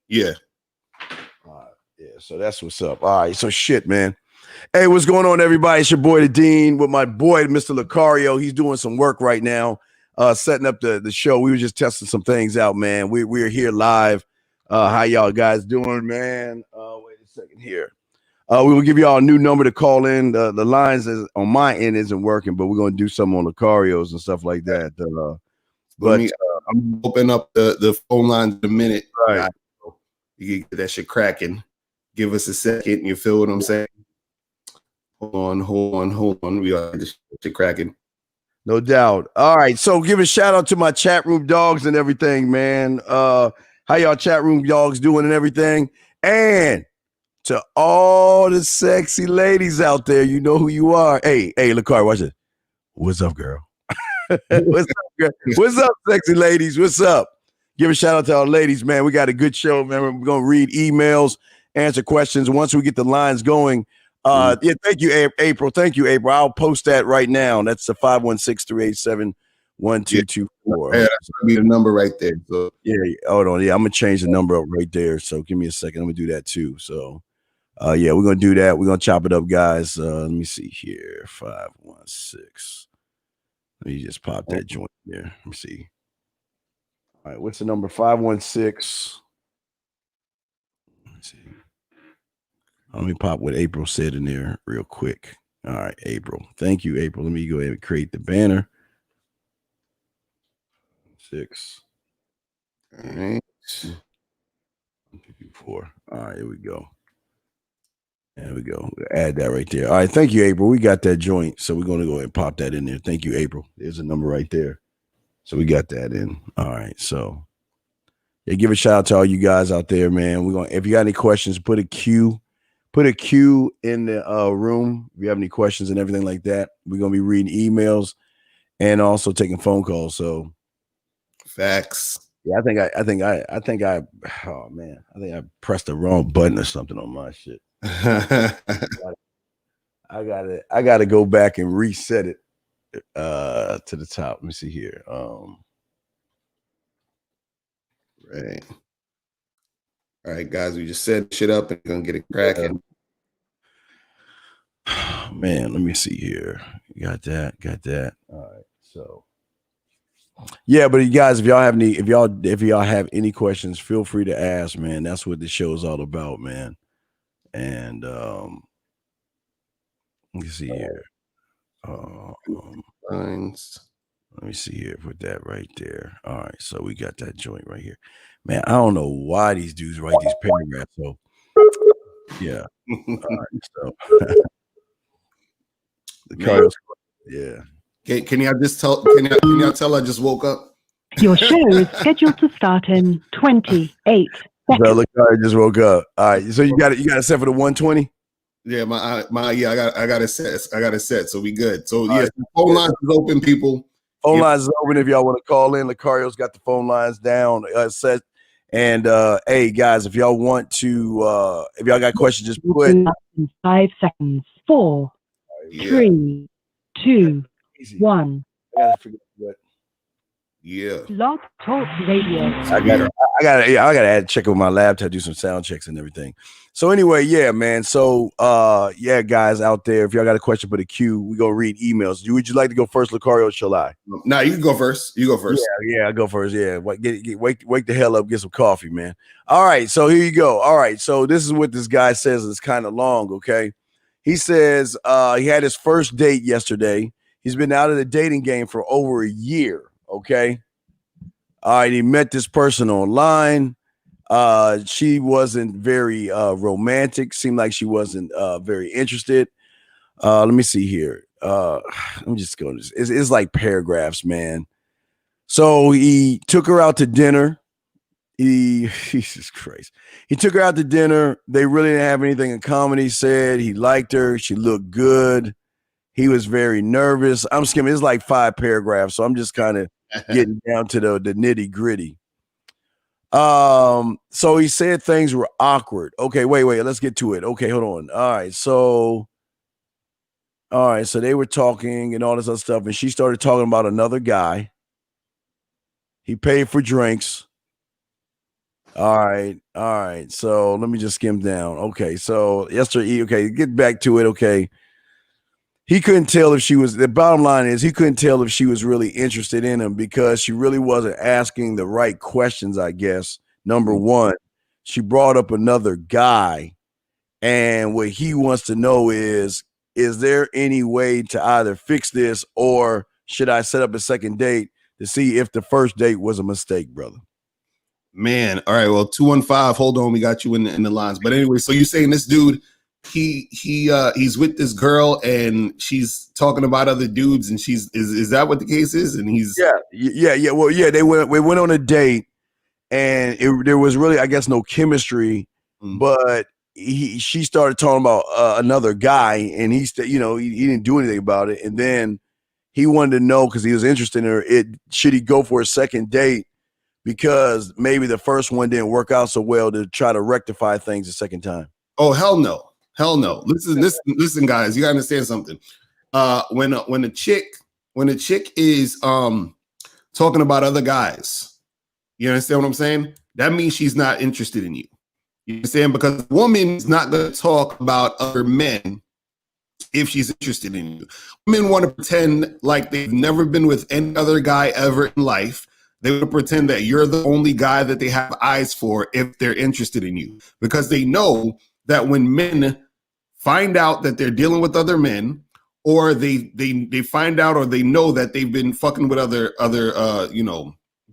Yeah. Yeah, so that's what's up. All right, so shit, man. Hey, what's going on, everybody? It's your boy, the Dean, with my boy, Mr. Locario. He's doing some work right now, setting up the show. We were just testing some things out, man. We're here live. How y'all guys doing, man? Wait a second here. We will give y'all a new number to call in. The lines on my end isn't working, but we're going to do some on Locario's and stuff like that. I'm gonna open up the phone lines in a minute. Right. You get that shit cracking. Give us a second. You feel what I'm saying? Hold on. We are this shit cracking. No doubt. All right. So give a shout out to my chat room dogs and everything, man. How y'all chat room dogs doing and everything? And to all the sexy ladies out there, you know who you are. Hey, Lacar, watch it. What's up, girl? What's up, girl? What's up, sexy ladies? What's up? Give a shout out to our ladies, man. We got a good show, man. We're going to read emails, answer questions. Once we get the lines going, yeah, thank you, April. Thank you, April. I'll post that right now. That's the 516-387-1224. Yeah, that's gonna be the number right there. So yeah, hold on. Yeah, I'm gonna change the number up right there. So give me a second. I'm gonna do that too. So yeah, we're gonna do that. We're gonna chop it up, guys. Let me see here. 516. Let me just pop that joint there. Let me see. All right, what's the number? 516. Let me see. Let me pop what April said in there real quick. All right, April. Thank you, April. Let me go ahead and create the banner. 6. all right. 1, 2, 3, 4. All right, here we go. There we go. We'll add that right there. All right, thank you, April. We got that joint, so we're going to go ahead and pop that in there. Thank you, April. There's a number right there. So we got that in. All right, so yeah, give a shout out to all you guys out there, man. We're going. If you got any questions, put a Q in the room. If you have any questions and everything like that, we're gonna be reading emails and also taking phone calls. So Facts. yeah, I think I oh man, I think I pressed the wrong button or something on my shit. I gotta go back and reset it to the top. Let me see here. Right. All right, guys, we just set shit up and gonna get it cracking. Man, let me see here. Got that. All right, so yeah, but you guys, if y'all have any questions, feel free to ask, man. That's what the show is all about, man. And let me see here. Lines. Let me see here. Put that right there. All right, so we got that joint right here. Man, I don't know why these dudes write these paragraphs. So yeah. All right, so the Carlos, yeah. Can y'all just tell? Can y'all tell I just woke up? Your show is scheduled to start in 28 seconds. So look, I just woke up. All right, so you got it set for the 120. Yeah, I got it set. So we good. So All yes, right. the phone lines is open, people. Phone lines is open if y'all want to call in. Lucario's got the phone lines down set. And hey guys, if y'all want to if y'all got questions, just put 5 seconds. 4, 3, 2, 1. I gotta figure out what. Yeah. Blog Talk Radio. I gotta check with my laptop, do some sound checks and everything. So anyway, yeah, man. So yeah, guys out there, if y'all got a question, put a Q. We gonna read emails. Would you like to go first, Locario, or shall I? No, you can go first. You go first. Yeah, I go first. Yeah. Wake the hell up, get some coffee, man. All right, so here you go. All right, so this is what this guy says. It's kind of long, okay? He says he had his first date yesterday. He's been out of the dating game for over a year, okay? All right, he met this person online. She wasn't very romantic. Seemed like she wasn't very interested. Let me see here. I'm just going. It's like paragraphs, man. So he took her out to dinner. Jesus Christ. He took her out to dinner. They really didn't have anything in common. He said he liked her. She looked good. He was very nervous. I'm skimming. It's like 5 paragraphs, so I'm just kind of getting down to the nitty gritty. So he said things were awkward. Okay, wait, let's get to it. Okay, hold on. All right, so they were talking and all this other stuff, and she started talking about another guy. He paid for drinks. All right. So let me just skim down. Okay, so yesterday, okay, get back to it. Okay, he couldn't tell if she was. The bottom line is he couldn't tell if she was really interested in him because she really wasn't asking the right questions. I guess number one, she brought up another guy, and what he wants to know is there any way to either fix this or should I set up a second date to see if the first date was a mistake, brother? Man, all right. Well, 215. Hold on, we got you in the lines. But anyway, so you're saying this dude, he's with this girl and she's talking about other dudes, and is that what the case is? And he's Yeah. Well, yeah, we went on a date, and there was really, I guess, no chemistry, but she started talking about another guy, and he didn't do anything about it, and then he wanted to know because he was interested in her. Should he go for a second date because maybe the first one didn't work out so well to try to rectify things the second time? Oh, hell no. Hell no. Listen, guys, you gotta understand something. When a chick is talking about other guys, you understand what I'm saying? That means she's not interested in you. You understand? Because a woman is not gonna talk about other men if she's interested in you. Women want to pretend like they've never been with any other guy ever in life. They would pretend that you're the only guy that they have eyes for if they're interested in you, because they know that when men find out that they're dealing with other men, or they find out or they know that they've been fucking with other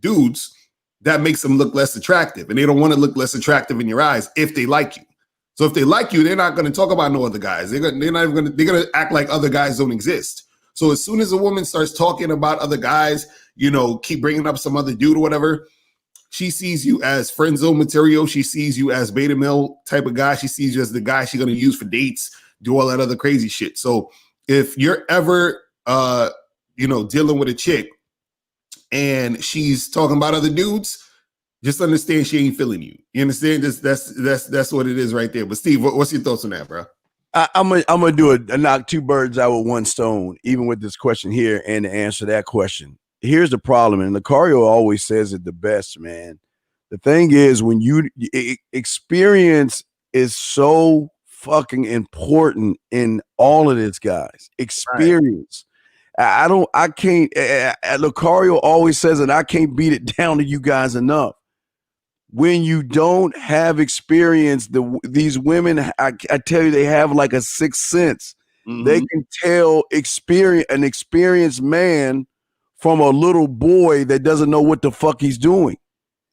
dudes, that makes them look less attractive, and they don't want to look less attractive in your eyes if they like you. So if they like you, they're not going to talk about no other guys. They're going to act like other guys don't exist. So as soon as a woman starts talking about other guys, keep bringing up some other dude or whatever, she sees you as friend zone material. She sees you as beta male type of guy. She sees you as the guy she's going to use for dates, do all that other crazy shit. So if you're ever, dealing with a chick and she's talking about other dudes, just understand she ain't feeling you. You understand? That's what it is right there. But Steve, what's your thoughts on that, bro? I'm gonna do a knock two birds out with one stone, even with this question here and to answer that question. Here's the problem, and Locario always says it the best, man. The thing is, when experience is so fucking important in all of this, guys. Experience. Right. I can't. Locario always says it. I can't beat it down to you guys enough. When you don't have experience, these women, I tell you, they have like a sixth sense. Mm-hmm. They can tell an experienced man from a little boy that doesn't know what the fuck he's doing.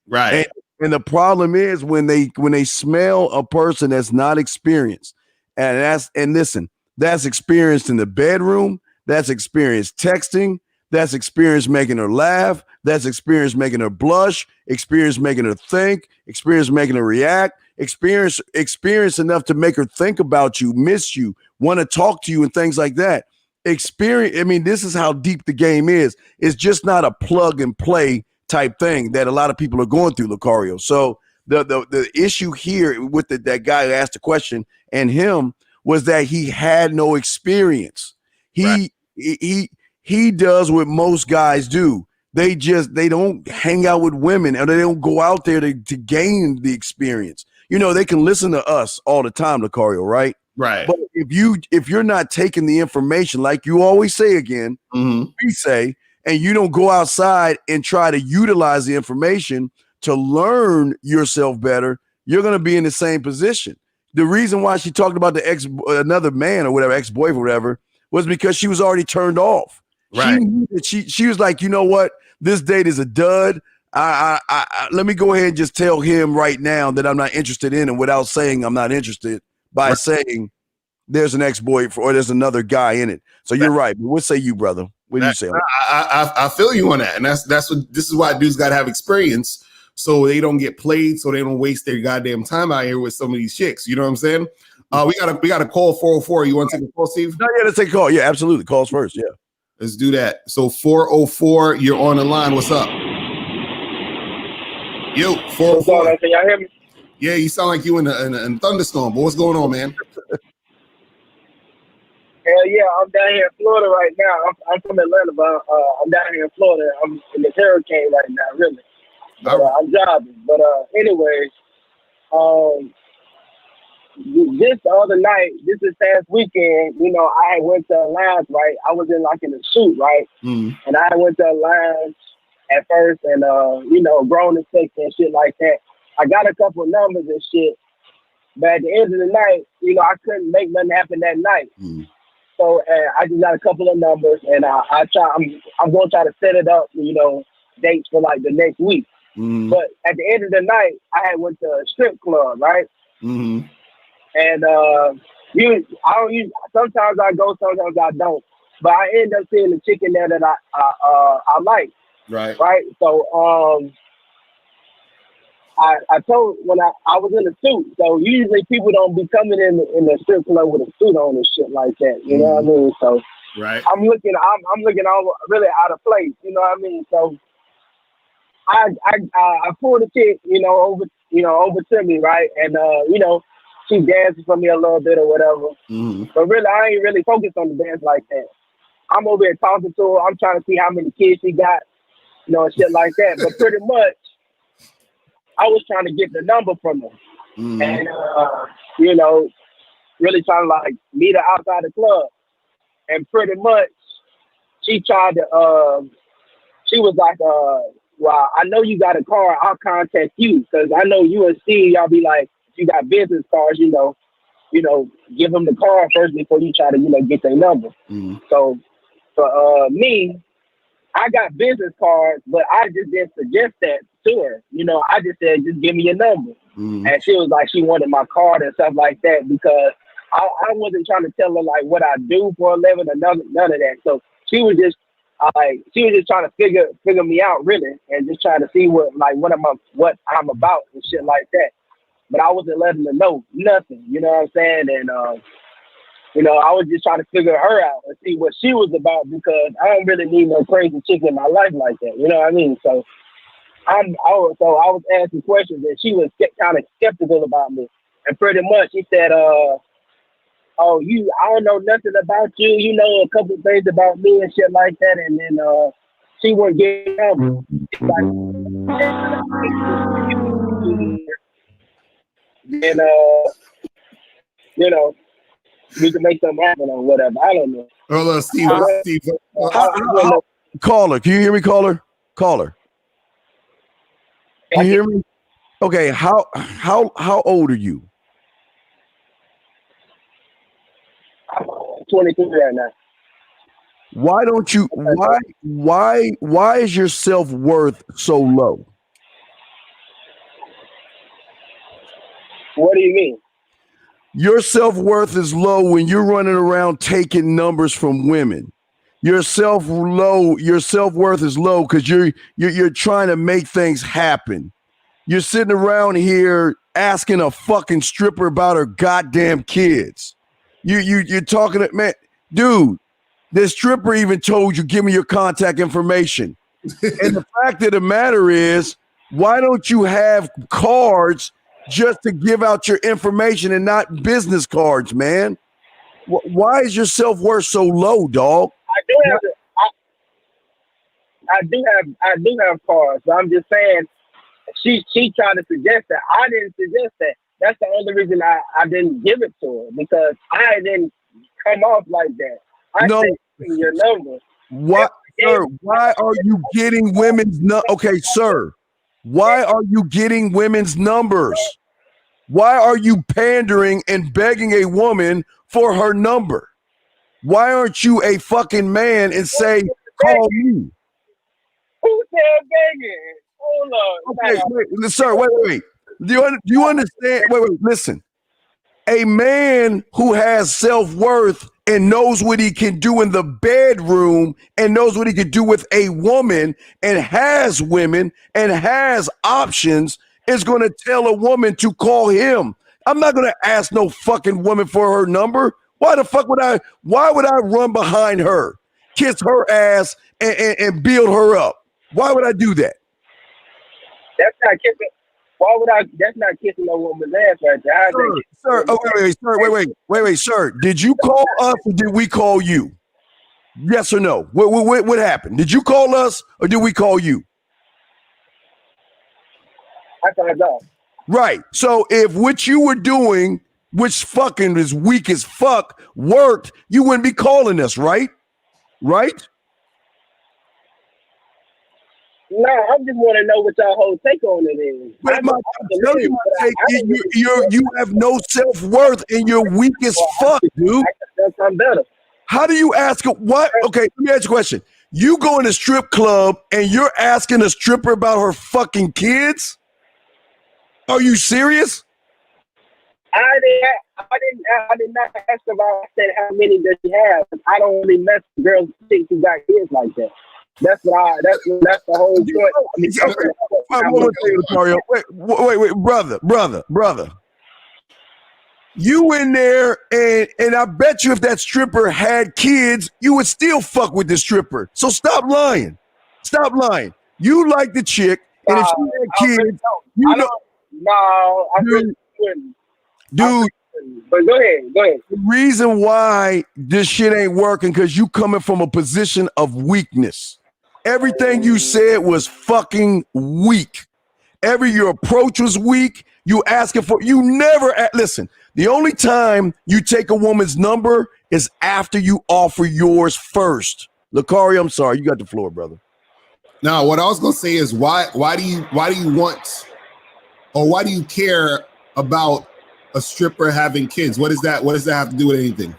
Right. And the problem is when they smell a person that's not experienced, and listen, that's experienced in the bedroom, that's experienced texting, that's experience making her laugh, that's experience making her blush, experience making her think, experience making her react, experience enough to make her think about you, miss you, want to talk to you, and things like that. Experience. I mean, this is how deep the game is. It's just not a plug and play type thing that a lot of people are going through, Locario. So the issue here with that guy who asked the question and him was that he had no experience. He does what most guys do. They don't hang out with women, or they don't go out there to gain the experience. They can listen to us all the time, Locario, right? Right. But if you're not taking the information, like you always say again, we say, and you don't go outside and try to utilize the information to learn yourself better, you're going to be in the same position. The reason why she talked about another man or whatever, ex-boyfriend or whatever, was because she was already turned off. Right. She was like, you know what? This date is a dud. Let me go ahead and just tell him right now that I'm not interested in him without saying I'm not interested by saying there's an ex-boyfriend or there's another guy in it. So you're right. But what say you, brother? What do you say? I feel you on that. And this is why dudes got to have experience so they don't get played, so they don't waste their goddamn time out here with some of these chicks. You know what I'm saying? We got to call 404. You want to take a call, Steve? No, yeah, let's take a call. Yeah, absolutely. Calls first. Yeah. Let's do that. So 404, you're on the line. What's up? Yo, 404. Can y'all hear me? Yeah, you sound like you in a thunderstorm. But what's going on, man? Hell yeah, I'm down here in Florida right now. I'm from Atlanta, but I'm down here in Florida. I'm in this hurricane right now, really. But I'm driving. But anyways, um, this the other night, this past weekend, I went to a lounge, right? I was in a suit, right? Mm. And I went to a lounge at first and, grown and sex and shit like that. I got a couple of numbers and shit. But at the end of the night, I couldn't make nothing happen that night. Mm. So I just got a couple of numbers and I'm going to try to set it up, dates for like the next week. Mm. But at the end of the night, I had went to a strip club, right? Mm-hmm. And sometimes I go, sometimes I don't. But I end up seeing the chicken there that I like. Right. Right. So I told when I was in a suit. So usually people don't be coming in the strip club with a suit on and shit like that. You know what I mean? So right. I'm looking all really out of place. You know what I mean? So I pulled the chick, over to me, right? And she dances for me a little bit or whatever. Mm-hmm. But really, I ain't really focused on the dance like that. I'm over here talking to her. I'm trying to see how many kids she got, and shit like that. But pretty much, I was trying to get the number from her. Mm-hmm. And, really trying to like meet her outside the club. And pretty much, she tried to, she was like, well, I know you got a car. I'll contact you because I know you and Steve, y'all be like, if you got business cards, give them the car first before you try to, get their number. Mm-hmm. So for me, I got business cards, but I just didn't suggest that to her. I just said, just give me your number. Mm-hmm. And she was like, she wanted my card and stuff like that because I wasn't trying to tell her like what I do for a living or none of that. So she was just trying to figure me out really and just trying to see what I'm about and shit like that. But I wasn't letting her know nothing, you know what I'm saying? And I was just trying to figure her out and see what she was about because I don't really need no crazy chick in my life like that, you know what I mean? So I was asking questions and she was kind of skeptical about me. And pretty much she said, I don't know nothing about you. You know a couple things about me and shit like that. And then she wouldn't get out. And we can make something happen or whatever. I don't know. Hold on, Steve. Caller, can you hear me, caller? Caller. Can you hear me? Okay, how old are you? I'm 23 right now. Why don't you why is your self-worth so low? What do you mean? Your self-worth is low when you're running around taking numbers from women. Your self-worth is low because you're trying to make things happen. You're sitting around here asking a fucking stripper about her goddamn kids. You're talking to man, dude. This stripper even told you, give me your contact information. And the fact of the matter is, why don't you have cards just to give out your information and not business cards, man? Why is your self-worth so low, dog? I do have cards. But I'm just saying, she tried to suggest that. I didn't suggest that. That's the only reason I didn't give it to her because I didn't come off like that. I said your number. What, sir? Why are you getting women's Okay, sir. Why are you getting women's numbers? Why are you pandering and begging a woman for her number? Why aren't you a fucking man and say, call me? Who said begging? Hold on. Okay, wait, sir, wait. Do you understand? Wait, listen. A man who has self-worth and knows what he can do in the bedroom and knows what he can do with a woman and has women and has options is going to tell a woman to call him. I'm not going to ask no fucking woman for her number. Why would I run behind her, kiss her ass and build her up? Why would I do that? That's not kissing. Why would I? That's not kissing no woman's ass right there. Wait, sir. Did you call us or did we call you? Yes or no? What happened? Did you call us or did we call you? That's our job. Right. So if what you were doing, which fucking is weak as fuck, worked, you wouldn't be calling us, right? Right? No, I just want to know what y'all whole take on it is. But you have no self-worth and you're weak as fuck, dude. I'm better. How do you ask what? Okay, let me ask you a question. You go in a strip club and you're asking a stripper about her fucking kids? Are you serious? I did not ask about. I said how many does she have? I don't really mess with girls who got kids like that. That's the whole point. Wait, brother. You in there, and I bet you if that stripper had kids, you would still fuck with the stripper. So stop lying. Stop lying. You like the chick, and if she had kids, I really wouldn't. Dude. But go ahead. The reason why this shit ain't working because you coming from a position of weakness. Everything you said was fucking weak. Your approach was weak. You never listen. The only time you take a woman's number is after you offer yours first. Locario, I'm sorry, you got the floor, brother. Now, what I was gonna say is why do you want, or why do you care about a stripper having kids? What does that have to do with anything?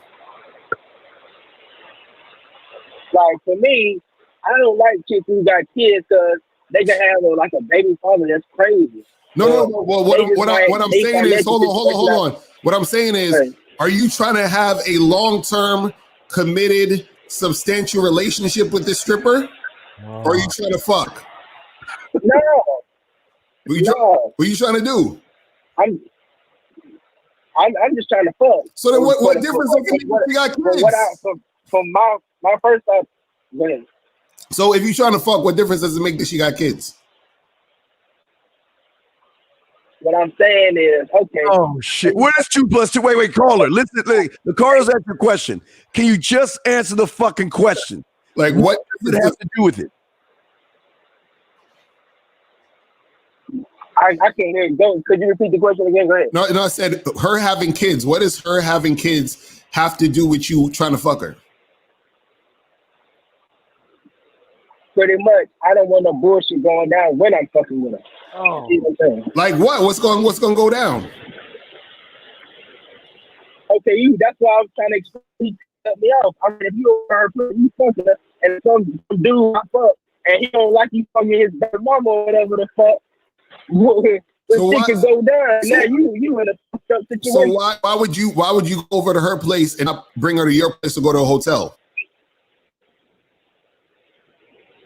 Like for me, I don't like chicks who got kids because they can have a baby father that's crazy. No. Well, what I'm saying is, hold on. What I'm saying is, are you trying to have a long-term, committed, substantial relationship with this stripper, or are you trying to fuck? No. What are you trying to do? I'm just trying to fuck. So then, what difference does it make if you got kids? From my first thought. So if you're trying to fuck, what difference does it make that she got kids? What I'm saying is, okay. Oh shit! What is 2 + 2? Wait, caller. Listen. The Carl's asked your question. Can you just answer the fucking question? Like, what does it have to do with it? I can't hear you. Could you repeat the question again? Go ahead. No. I said her having kids. What does her having kids have to do with you trying to fuck her? Pretty much, I don't want no bullshit going down when I'm fucking with her. Oh. You know what I'm saying? Like what? What's going to go down? Okay, that's why I was trying to explain. You cut me off. I mean, if you are you fucking her, and some dude I fuck, and he don't like you fucking his baby mama or whatever the fuck, shit can go down. Now you in a fucked up situation. So why would you go over to her place and not bring her to your place to go to a hotel?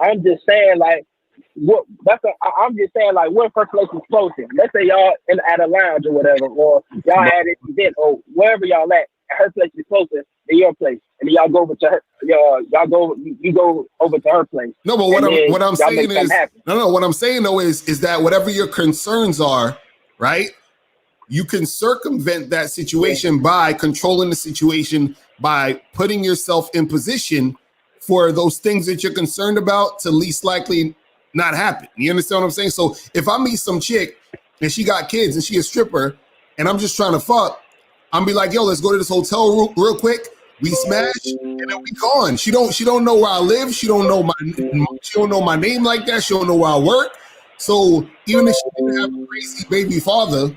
I'm just saying, I'm just saying, what her place is closer. Let's say y'all at a lounge or whatever, or y'all at an event or wherever y'all at. Her place is closer than your place, and then y'all go over to her. You go over to her place. No, but what I'm saying is, what I'm saying though is that whatever your concerns are, right? You can circumvent that situation by controlling the situation, by putting yourself in position for those things that you're concerned about to least likely not happen. You understand what I'm saying? So if I meet some chick and she got kids and she a stripper and I'm just trying to fuck, I'm be like, yo, let's go to this hotel real quick. We smash and then we gone. She don't know where I live. She don't know my name like that. She don't know where I work. So even if she didn't have a crazy baby father,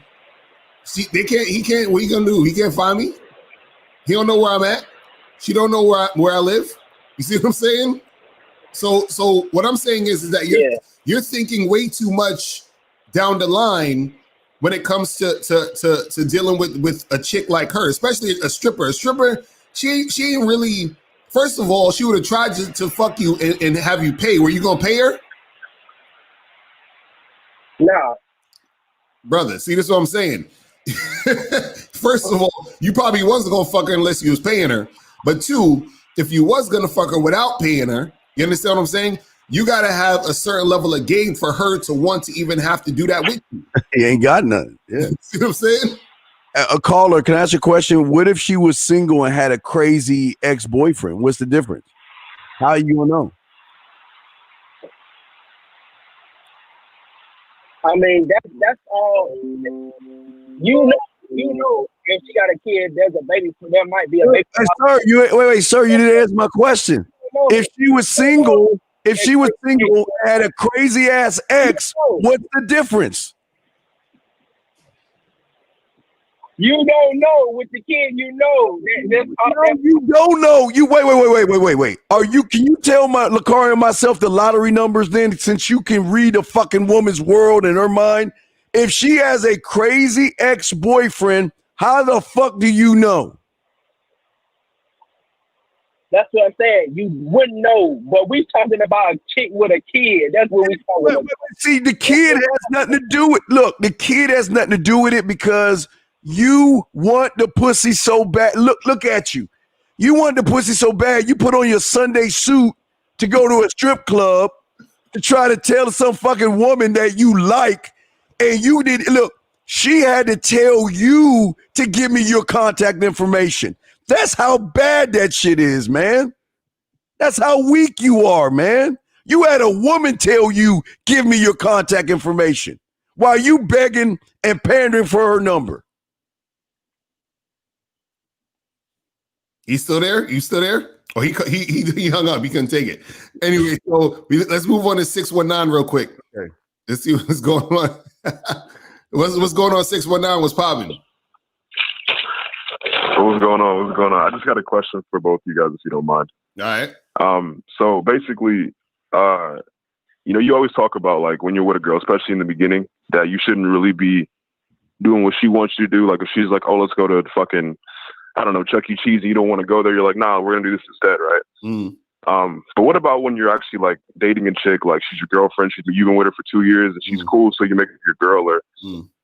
he can't. What he gonna do? He can't find me. He don't know where I'm at. She don't know where I live. You see what I'm saying? So what I'm saying is that you're thinking way too much down the line when it comes to dealing with a chick like her, especially a stripper. A stripper, she ain't really. First of all, she would have tried to fuck you and have you pay. Were you gonna pay her? No, brother. See, this is what I'm saying. First of all, you probably wasn't gonna fuck her unless you was paying her. But two, if you was gonna fuck her without paying her, you understand what I'm saying? You gotta have a certain level of game for her to want to even have to do that with you. He ain't got none. Yeah. See what I'm saying? A caller, can I ask you a question? What if she was single and had a crazy ex-boyfriend? What's the difference? How are you gonna know? I mean, that's all. You know, if she got a kid, there's a baby. There might be a baby. Hey, sir, wait, sir, you didn't answer my question. If she was single, and had a crazy ass ex, what's the difference? You don't know with the kid. You know. You don't know. You wait. Are you? Can you tell my Locario and myself the lottery numbers then? Since you can read a fucking woman's world in her mind, if she has a crazy ex-boyfriend, how the fuck do you know? That's what I'm saying. You wouldn't know, but we talking about a chick with a kid. That's what we talking about. See, the kid has nothing to do with. Look, the kid has nothing to do with it because you want the pussy so bad. Look at you. You want the pussy so bad. You put on your Sunday suit to go to a strip club to try to tell some fucking woman that you like, and you did. Look, she had to tell you to give me your contact information. That's how bad that shit is, man. That's how weak you are, man. You had a woman tell you, give me your contact information while you begging and pandering for her number. He's still there? You still there? Oh, he hung up. He couldn't take it. Anyway, so let's move on to 619 real quick. Okay. Let's see what's going on. What's going on? 619 was popping. What's going on? I just got a question for both of you guys, if you don't mind. All right. So basically, you always talk about like when you're with a girl, especially in the beginning, that you shouldn't really be doing what she wants you to do. Like if she's like, oh, let's go to fucking, I don't know, Chuck E. Cheese, and you don't want to go there, you're like, nah, we're gonna do this instead, right? Mm. But what about when you're actually like dating a chick, like she's your girlfriend, you've been with her for 2 years, and she's cool, so you make her your girl or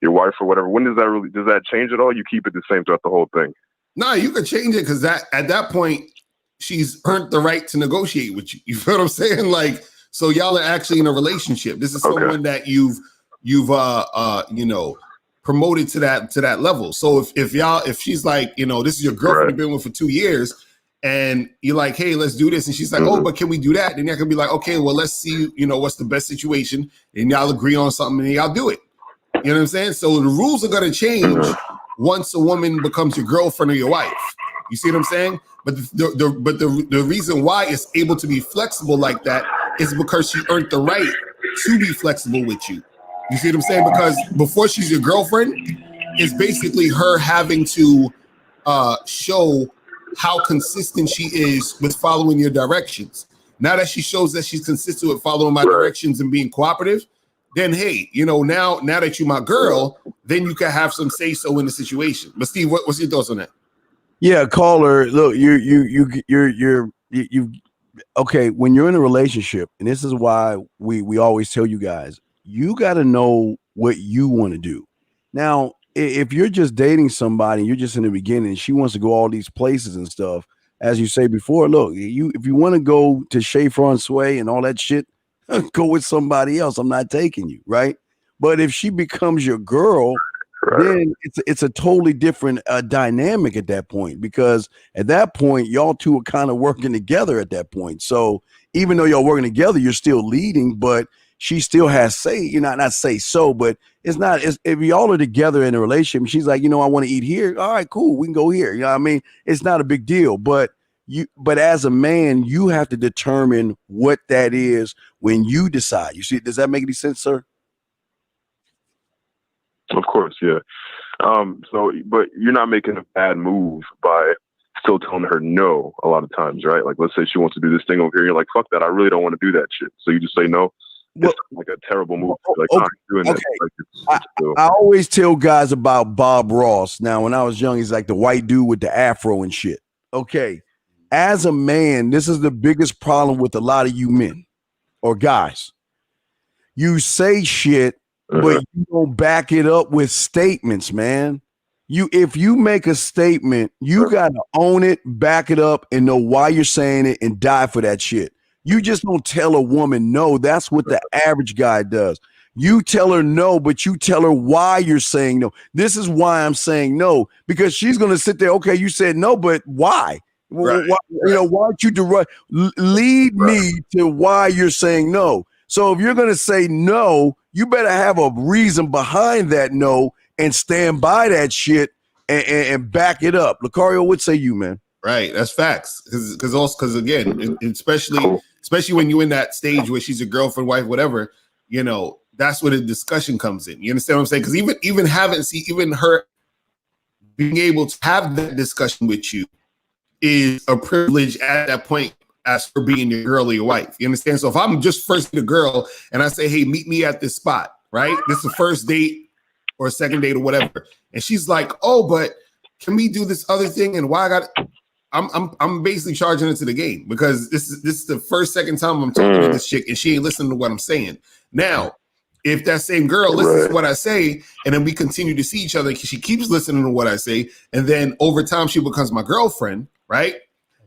your wife or whatever. When does that change at all? You keep it the same throughout the whole thing? No, you could change it because at that point she's earned the right to negotiate with you. You feel what I'm saying? Like, so y'all are actually in a relationship. This is someone that you've promoted to that level. So if she's like, this is your girlfriend you've been with for 2 years, and you're like, hey, let's do this, and she's like, oh, but can we do that? Then you can be like, okay, well, let's see, what's the best situation, and y'all agree on something, and y'all do it. You know what I'm saying? So the rules are gonna change once a woman becomes your girlfriend or your wife. You see what I'm saying? But the reason why it's able to be flexible like that is because she earned the right to be flexible with you. You see what I'm saying? Because before she's your girlfriend, it's basically her having to show how consistent she is with following your directions. Now that she shows that she's consistent with following my directions and being cooperative, then hey, now that you're my girl, then you can have some say so in the situation. But Steve, what's your thoughts on that? Yeah, caller. Look, you're okay. When you're in a relationship, and this is why we always tell you guys, you got to know what you want to do. Now, if you're just dating somebody, and you're just in the beginning, and she wants to go all these places and stuff, as you say before, look, if you want to go to Chez Francois and all that shit, go with somebody else. I'm not taking you, right? But if she becomes your girl, then it's a totally different dynamic at that point, because at that point, y'all two are kind of working together at that point. So even though y'all working together, you're still leading, but she still has say, not say so, but if y'all are together in a relationship, she's like, I want to eat here. All right, cool. We can go here. You know what I mean? It's not a big deal, but as a man, you have to determine what that is when you decide. You see, does that make any sense, sir? Of course, yeah. But you're not making a bad move by still telling her no a lot of times, right? Like, let's say she wants to do this thing over here. You're like, fuck that. I really don't want to do that shit. So you just say no. Well, it's like a terrible move. Like, okay, doing okay. Like, I always tell guys about Bob Ross. Now, when I was young, he's like the white dude with the afro and shit. Okay. As a man, this is the biggest problem with a lot of you men or guys. You say shit, but you don't back it up with statements, man. If you make a statement, you got to own it, back it up, and know why you're saying it and die for that shit. You just don't tell a woman no. That's what the average guy does. You tell her no, but you tell her why you're saying no. This is why I'm saying no, because she's going to sit there. Okay, you said no, but why? Why don't you lead me to why you're saying no? So if you're going to say no, you better have a reason behind that no and stand by that shit and back it up. Locario, what say you, man? Right, that's facts. Because again, especially when you're in that stage where she's a girlfriend, wife, whatever, you know, that's where the discussion comes in. You understand what I'm saying? Because even her being able to have that discussion with you is a privilege at that point as for being your girl or your wife. You understand? So if I'm just first the girl and I say, hey, meet me at this spot, right? This is the first date or a second date or whatever. And she's like, oh, but can we do this other thing? And why I got I'm basically charging into the game because this is the second time I'm talking to this chick and she ain't listening to what I'm saying. Now, if that same girl listens to what I say and then we continue to see each other, she keeps listening to what I say, and then over time she becomes my girlfriend, right?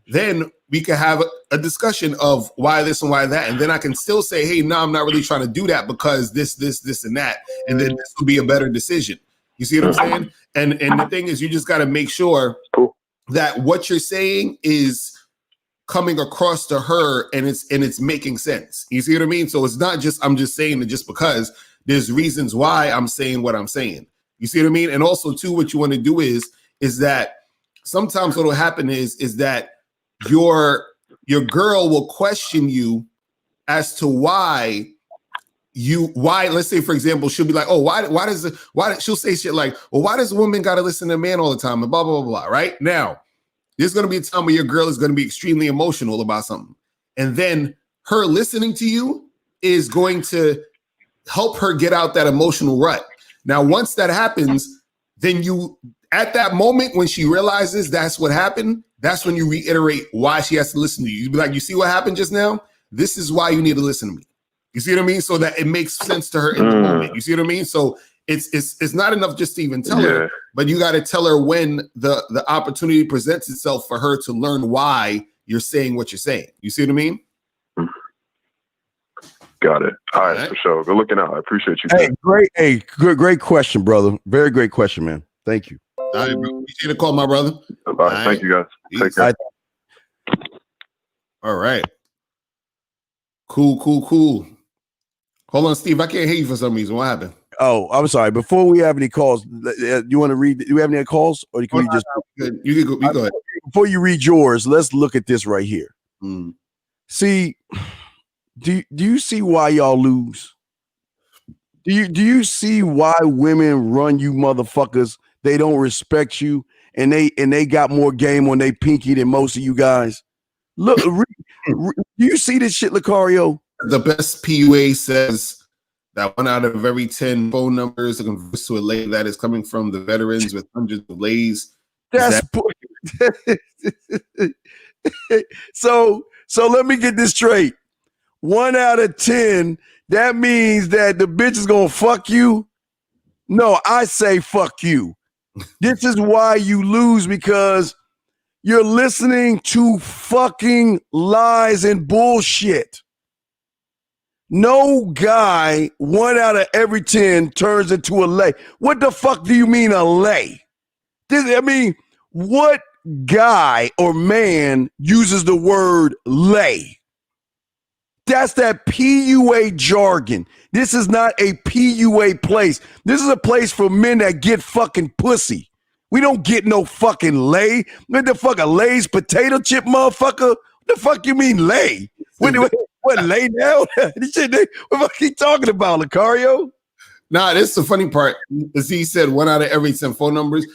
Then we can have a discussion of why this and why that, and then I can still say, hey, no, I'm not really trying to do that because this, and that, and then this will be a better decision. You see what I'm saying? And the thing is, you just got to make sure that what you're saying is coming across to her and it's making sense. You see what I mean? So it's not just I'm just saying it just because. There's reasons why I'm saying what I'm saying. You see what I mean? And also too, what you want to do is that sometimes what will happen is that your girl will question you as to why let's say for example she'll be like, oh, why she'll say shit like, well, why does a woman got to listen to a man all the time and blah blah blah blah. Right now there's going to be a time where your girl is going to be extremely emotional about something, and then her listening to you is going to help her get out that emotional rut. Now once that happens, then you at that moment when she realizes that's what happened, that's when you reiterate why she has to listen to you. You be like, you see what happened just now? This is why you need to listen to me. You see what I mean? So that it makes sense to her in the moment. You see what I mean? So it's not enough just to even tell her, but you got to tell her when the opportunity presents itself for her to learn why you're saying what you're saying. You see what I mean? Got it. All right, for sure. Good looking out. I appreciate you. Great question, brother. Very great question, man. Thank you. All right, bro. Appreciate the call, my brother. All right. Thank you, guys. Take care. All right. Cool. Hold on, Steve. I can't hear you for some reason. What happened? Oh, I'm sorry. Before we have any calls, you want to read? Do we have any calls, or can we just? You can go ahead. Before you read yours, let's look at this right here. See, do you see why y'all lose? Do you see why women run you motherfuckers? They don't respect you, and they got more game on their pinky than most of you guys. Look, do you see this shit, Locario? The best PUA says that 1 out of every 10 phone numbers are converts to a lay that is coming from the veterans with hundreds of lays. So let me get this straight. 1 out of 10, that means that the bitch is gonna fuck you? No, I say fuck you. This is why you lose, because you're listening to fucking lies and bullshit. No guy, 1 out of every 10 turns into a lay. What the fuck do you mean a lay? What guy or man uses the word lay? That's that PUA jargon. This is not a PUA place. This is a place for men that get fucking pussy. We don't get no fucking lay. What the fuck, a Lay's potato chip motherfucker? What the fuck you mean lay? What lay down? This shit, what the fuck you talking about, Locario? Nah, this is the funny part. As he said, 1 out of every 10 phone numbers.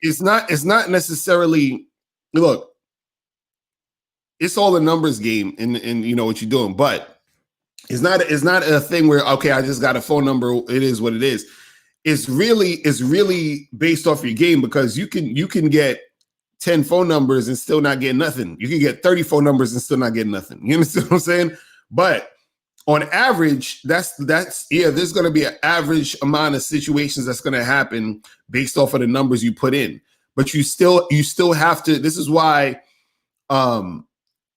It's not necessarily, look, it's all a numbers game and you know what you're doing, but it's not a thing where, okay, I just got a phone number. It is what it is. It's really based off your game, because you can get 10 phone numbers and still not get nothing. You can get 30 phone numbers and still not get nothing. You understand what I'm saying? But on average, that's there's going to be an average amount of situations that's going to happen based off of the numbers you put in. But you still have to. This is why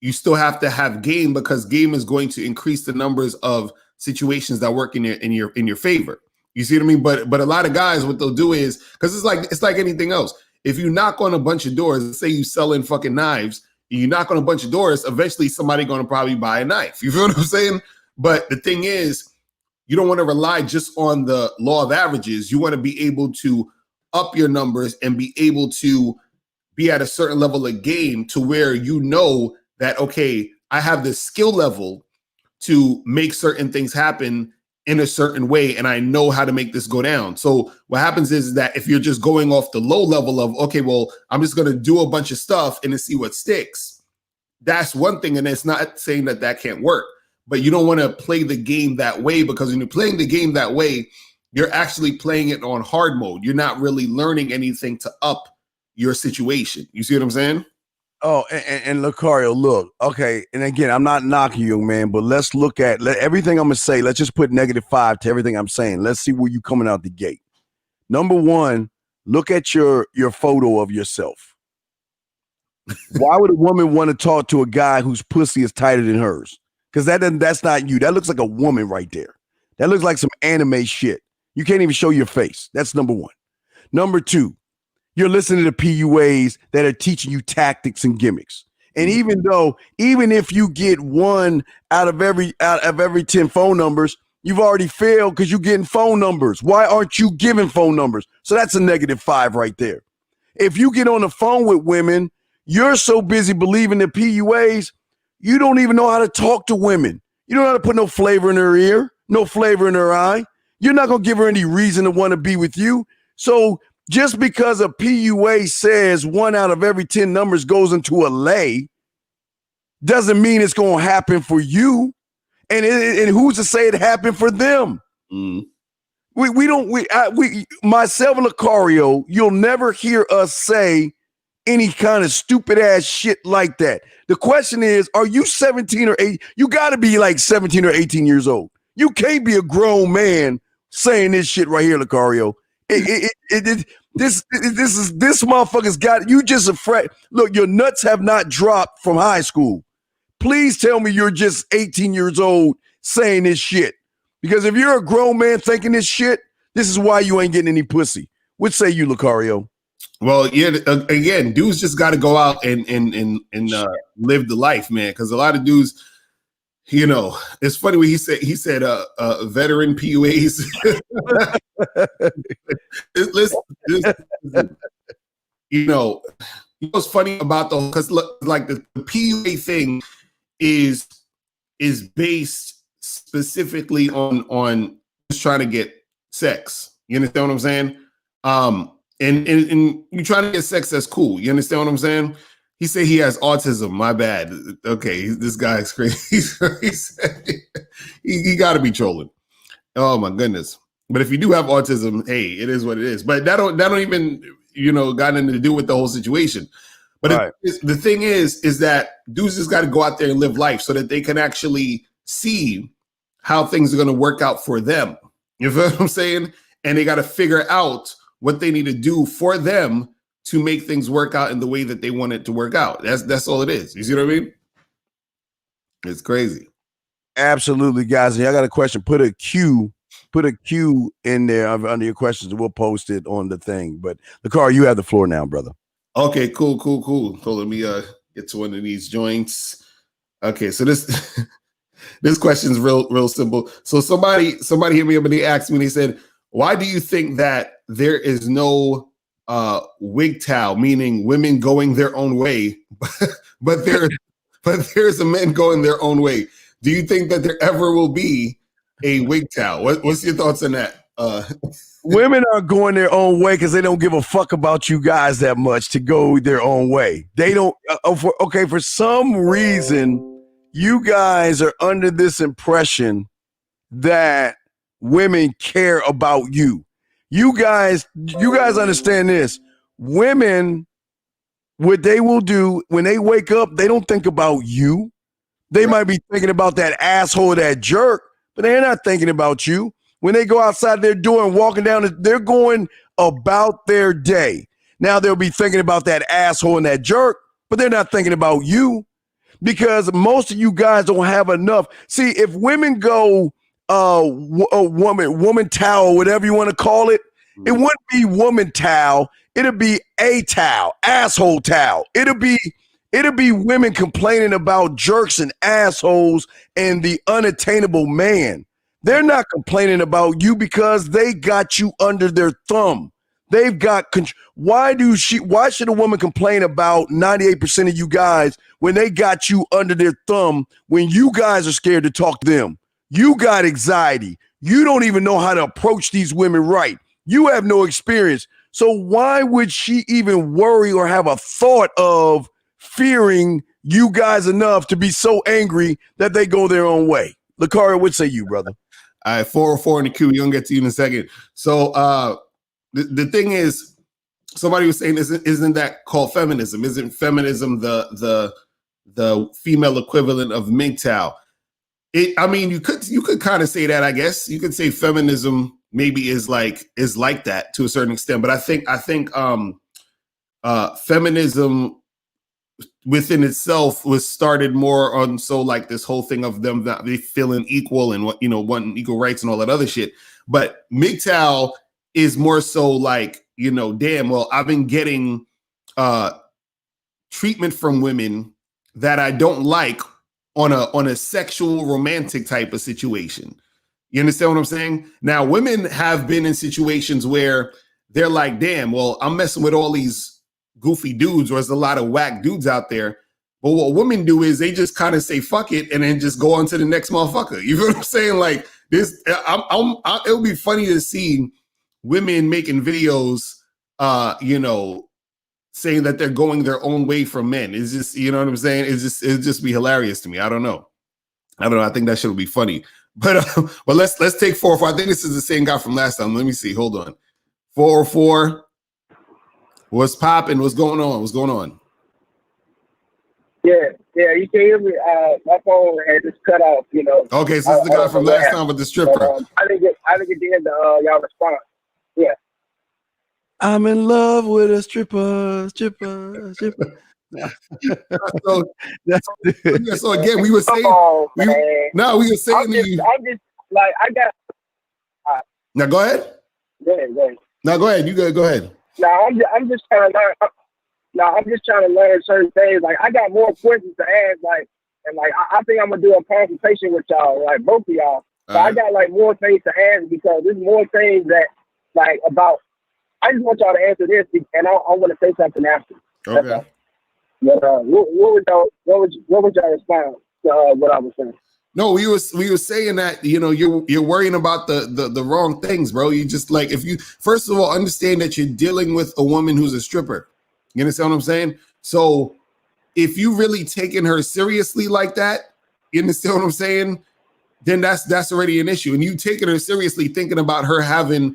you still have to have game, because game is going to increase the numbers of situations that work in your favor. You see what I mean? But a lot of guys, what they'll do is, because it's like anything else. If you knock on a bunch of doors, let's say you selling fucking knives, you knock on a bunch of doors, eventually somebody going to probably buy a knife. You feel what I'm saying? But the thing is, you don't want to rely just on the law of averages. You want to be able to up your numbers and be able to be at a certain level of game to where you know that, okay, I have the skill level to make certain things happen in a certain way, and I know how to make this go down. So what happens is that if you're just going off the low level of, okay, well, I'm just going to do a bunch of stuff and then see what sticks, that's one thing, and it's not saying that that can't work, but you don't want to play the game that way, because when you're playing the game that way, you're actually playing it on hard mode. You're not really learning anything to up your situation. You see what I'm saying? Oh, and Locario, look, okay, and again, I'm not knocking you, man, but let's look at everything I'm gonna say. Let's just put -5 to everything I'm saying. Let's see where you coming out the gate. Number one, look at your photo of yourself. Why would a woman want to talk to a guy whose pussy is tighter than hers? Because that's not you. That looks like a woman right there. That looks like some anime shit. You can't even show your face. That's number one. Number two, you're listening to PUAs that are teaching you tactics and gimmicks. And even if you get one out of every 10 phone numbers, you've already failed because you're getting phone numbers. Why aren't you giving phone numbers? So that's a -5 right there. If you get on the phone with women, you're so busy believing the PUAs, you don't even know how to talk to women. You don't know how to put no flavor in her ear, no flavor in her eye. You're not going to give her any reason to want to be with you. So just because a PUA says 1 out of every 10 numbers goes into a lay doesn't mean it's going to happen for you. And who's to say it happened for them? Mm. Myself and Locario, you'll never hear us say any kind of stupid ass shit like that. The question is, are you 17 or 8? You got to be like 17 or 18 years old. You can't be a grown man saying this shit right here, Locario. This motherfucker's got you just afraid. Look, your nuts have not dropped from high school. Please tell me you're just 18 years old saying this shit. Because if you're a grown man thinking this shit, this is why you ain't getting any pussy. What say you, Locario? Well, yeah. Again, dudes just got to go out and live the life, man. Because a lot of dudes, you know, it's funny when he said veteran PUAs. Listen, you know what's funny about because like the PUA thing is based specifically on just trying to get sex. You understand what I'm saying? And you trying to get sex, that's cool. You understand what I'm saying? He said he has autism. My bad. Okay, this guy's crazy. he got to be trolling. Oh my goodness! But if you do have autism, hey, it is what it is. But that don't even got anything to do with the whole situation. But right. The thing is that dudes just got to go out there and live life so that they can actually see how things are going to work out for them. You feel what I'm saying? And they got to figure out what they need to do for them to make things work out in the way that they want it to work out. That's all it is. You see what I mean? It's crazy. Absolutely, guys. And I got a question. Put a Q in there under your questions, and we'll post it on the thing. But Locario, you have the floor now, brother. Okay, cool. So let me get to one of these joints. Okay, so this this question is real simple. So somebody hit me up and they asked me, and they said, why do you think that there is no WGTOW, meaning women going their own way, but there's a men going their own way? Do you think that there ever will be a WGTOW? What's your thoughts on that? Women are going their own way because they don't give a fuck about you guys that much to go their own way. They don't. For some reason, you guys are under this impression that women care about you. You guys understand this. Women, what they will do when they wake up, they don't think about you. They might be thinking about that asshole, that jerk, but they're not thinking about you. When they go outside their door and walking down, they're going about their day. Now they'll be thinking about that asshole and that jerk, but they're not thinking about you because most of you guys don't have enough. See, if women go woman towel, whatever you want to call it, it wouldn't be woman towel. It'll be a towel, asshole towel. It'll be women complaining about jerks and assholes and the unattainable man. They're not complaining about you because they got you under their thumb. They've got why should a woman complain about 98% of you guys when they got you under their thumb when you guys are scared to talk to them? You got anxiety. You don't even know how to approach these women right. You have no experience. So why would she even worry or have a thought of fearing you guys enough to be so angry that they go their own way? Locario, what say you, brother? All right, 404 in the queue. You're gonna get to you in a second. So the thing is, somebody was saying, isn't that called feminism? Isn't feminism the female equivalent of MGTOW? I mean, you could kind of say that. I guess you could say feminism maybe is like that to a certain extent. But I think feminism within itself was started more on like this whole thing of them not feeling equal and wanting equal rights and all that other shit. But MGTOW is more so like, damn, well, I've been getting treatment from women that I don't like on a sexual romantic type of situation. You understand what I'm saying? Now, women have been in situations where they're like, damn, well, I'm messing with all these goofy dudes, or there's a lot of whack dudes out there. But what women do is they just kind of say fuck it and then just go on to the next motherfucker. You know what I'm saying? Like this, it'll be funny to see women making videos, saying that they're going their own way from men. It's just, you know what I'm saying? It'll just be hilarious to me. I don't know. I think that shit will be funny. But let's take 404. I think this is the same guy from last time. Let me see. Hold on. 404. What's popping? What's going on? Yeah, you can hear me. My phone had just cut off, Okay, so this is the guy from last time with the stripper. But, I didn't get the end of y'all response. Yeah. I'm in love with a stripper. So again, we were saying, we were saying to you. I'm just like, I got. Now go ahead. Go ahead. Now go ahead. You go ahead. No, I'm just trying to learn. No, I'm just trying to learn certain things. Like, I got more questions to ask. Like, and like, I think I'm gonna do a consultation with y'all, like both of y'all. So I got like more things to ask because there's more things that like about. I just want y'all to answer this, and I want to say something after. Okay. But what would y'all respond to what I was saying? No, we were saying that you're worrying about the wrong things, bro. You just like, if you first of all understand that you're dealing with a woman who's a stripper. You understand what I'm saying? So if you really taking her seriously like that, you understand what I'm saying? Then that's already an issue. And you taking her seriously, thinking about her having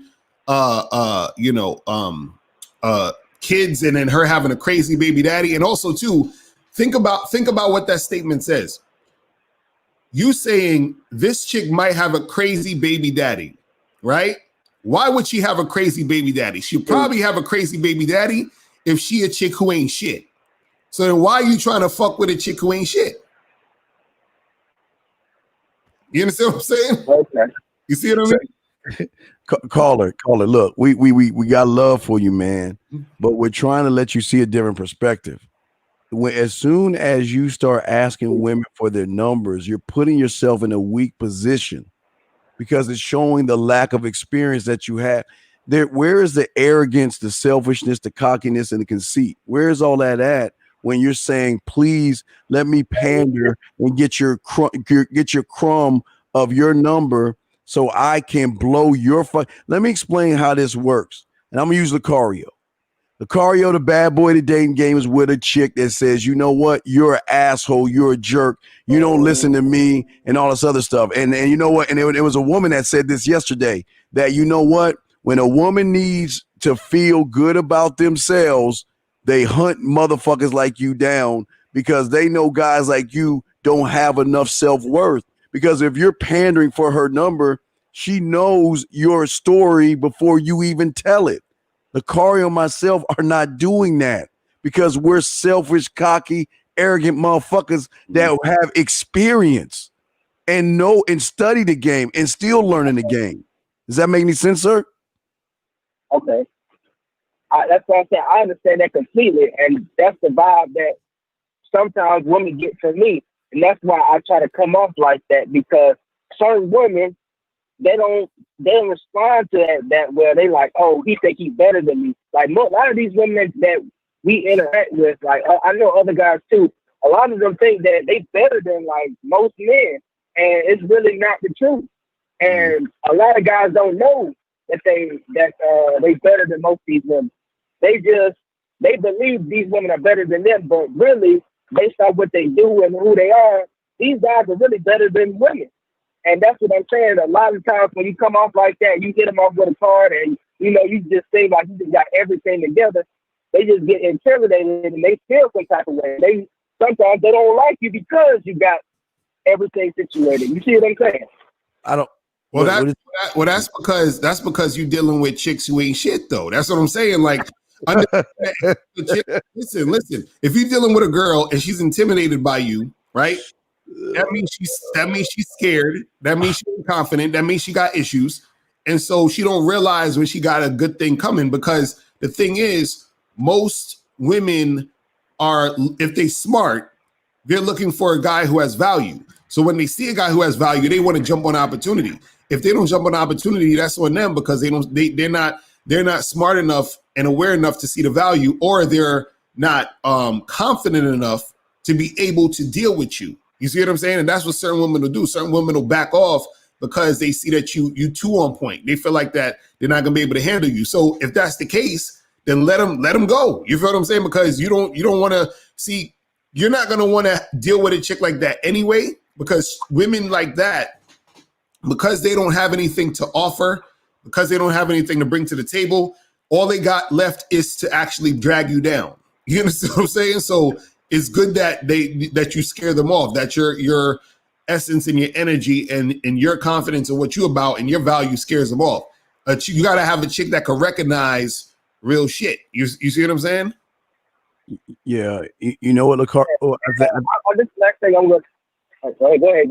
kids and then her having a crazy baby daddy, and also too, think about what that statement says. You saying this chick might have a crazy baby daddy, right? Why would she have a crazy baby daddy? She'll probably have a crazy baby daddy if she a chick who ain't shit. So then why are you trying to fuck with a chick who ain't shit? You understand what I'm saying? Okay. You see what I mean? Caller. Look, we got love for you, man, but we're trying to let you see a different perspective. As soon as you start asking women for their numbers, you're putting yourself in a weak position because it's showing the lack of experience that you have. Where is the arrogance, the selfishness, the cockiness, and the conceit? Where is all that at when you're saying, please let me pander and get your crumb of your number so I can blow your Let me explain how this works. And I'm going to use Locario. Locario, the bad boy of the dating game, is with a chick that says, you know what? You're an asshole. You're a jerk. You don't listen to me and all this other stuff. And you know what? And it was a woman that said this yesterday, that you know what? When a woman needs to feel good about themselves, they hunt motherfuckers like you down because they know guys like you don't have enough self-worth. Because if you're pandering for her number, she knows your story before you even tell it. Locario and myself are not doing that because we're selfish, cocky, arrogant motherfuckers that have experience and know and study the game and still learning the game. Does that make any sense, sir? Okay. That's what I'm saying. I understand that completely, and that's the vibe that sometimes women get from me, and that's why I try to come off like that, because certain women they don't respond to that well. They like, oh, he think he's better than me. Like a lot of these women that we interact with, like I know other guys too. A lot of them think that they better than like most men, and it's really not the truth. And a lot of guys don't know that they better than most of these women. They believe these women are better than them, but really, based on what they do and who they are, these guys are really better than women. And that's what I'm saying. A lot of times when you come off like that, you hit them off with a card and, you just seem like you just got everything together. They just get intimidated and they feel some type of way. Sometimes they don't like you because you got everything situated. You see what I'm saying? I don't. Well, that's because you're dealing with chicks who ain't shit, though. That's what I'm saying. Like, listen. If you're dealing with a girl and she's intimidated by you, right? That means she's scared. That means she's confident. That means she got issues, and so she don't realize when she got a good thing coming. Because the thing is, most women are, if they smart, they're looking for a guy who has value. So when they see a guy who has value, they want to jump on opportunity. If they don't jump on opportunity, that's on them because they're not smart enough and aware enough to see the value, or they're not confident enough to be able to deal with you. You see what I'm saying? And that's what certain women will do. Certain women will back off because they see that you too on point. They feel like that they're not gonna be able to handle you. So if that's the case, then let them go. You feel what I'm saying? Because you don't want to see. You're not gonna want to deal with a chick like that anyway. Because women like that, because they don't have anything to offer, because they don't have anything to bring to the table, all they got left is to actually drag you down. You understand what I'm saying? So it's good that you scare them off, that your essence and your energy and your confidence in what you're about and your value scares them off. You got to have a chick that can recognize real shit. You see what I'm saying? Yeah. You know what, Locario? This next thing I'm going to Go ahead.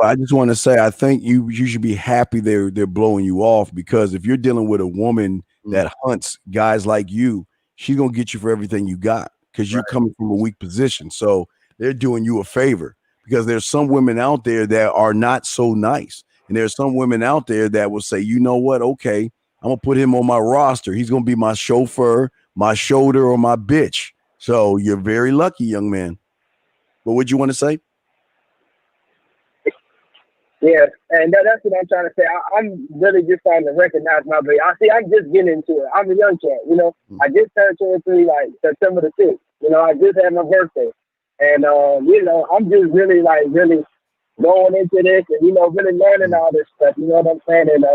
I just want to say, I think you should be happy they're blowing you off, because if you're dealing with a woman that hunts guys like you, she's gonna get you for everything you got because you're coming from a weak position. So they're doing you a favor, because there's some women out there that are not so nice, and there's some women out there that will say, you know what? Okay, I'm gonna put him on my roster. He's gonna be my chauffeur, my shoulder, or my bitch. So you're very lucky, young man. What would you want to say? Yeah, and that's what I'm trying to say. I'm really just starting to recognize my baby. I'm just getting into it. I'm a young cat, I just turned 23, like September the 6th. I just had my birthday. And, I'm just really going into this and, really learning all this stuff. You know what I'm saying? And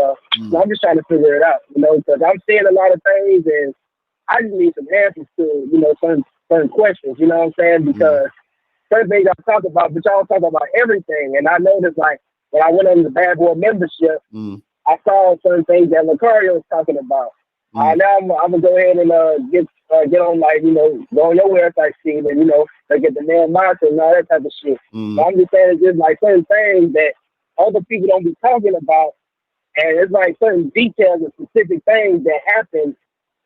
I'm just trying to figure it out, because I'm seeing a lot of things and I just need some answers to, certain questions, you know what I'm saying? Because certain things I talk about, but y'all talk about everything. And I noticed, when I went on the Bad Boy membership, I saw certain things that Locario was talking about. Now I'm gonna go ahead and get on go on your website, Steve, and get the man monitor and all that type of shit. So I'm just saying, it's just certain things that other people don't be talking about, and it's certain details and specific things that happen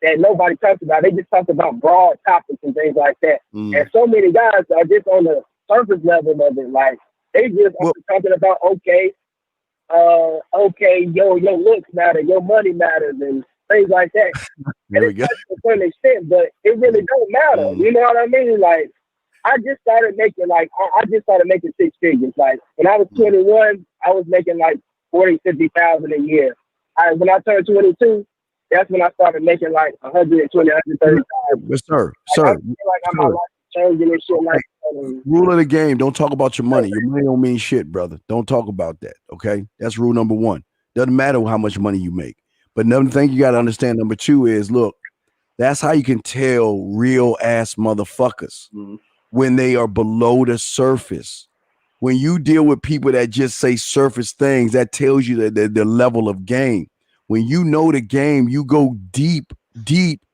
that nobody talks about. They just talk about broad topics and things like that. And so many guys are just on the surface level of it, they just talking about your looks matter, your money matters, and things like that. And it's to a certain extent, but it really don't matter. You know what I mean? I just started making six figures. When I was 21, I was making 40,000-50,000 a year. When I turned 22, that's when I started making 120,000, 130,000. Yes, sir. I feel I'm my life changing and shit Rule of the game: don't talk about your money. Your money don't mean shit, brother. Don't talk about that. Okay, that's rule number one. Doesn't matter how much money you make. But another thing you got to understand, number two, is look, that's how you can tell real ass motherfuckers when they are below the surface. When you deal with people that just say surface things, that tells you that the level of game. When you know the game, you go deep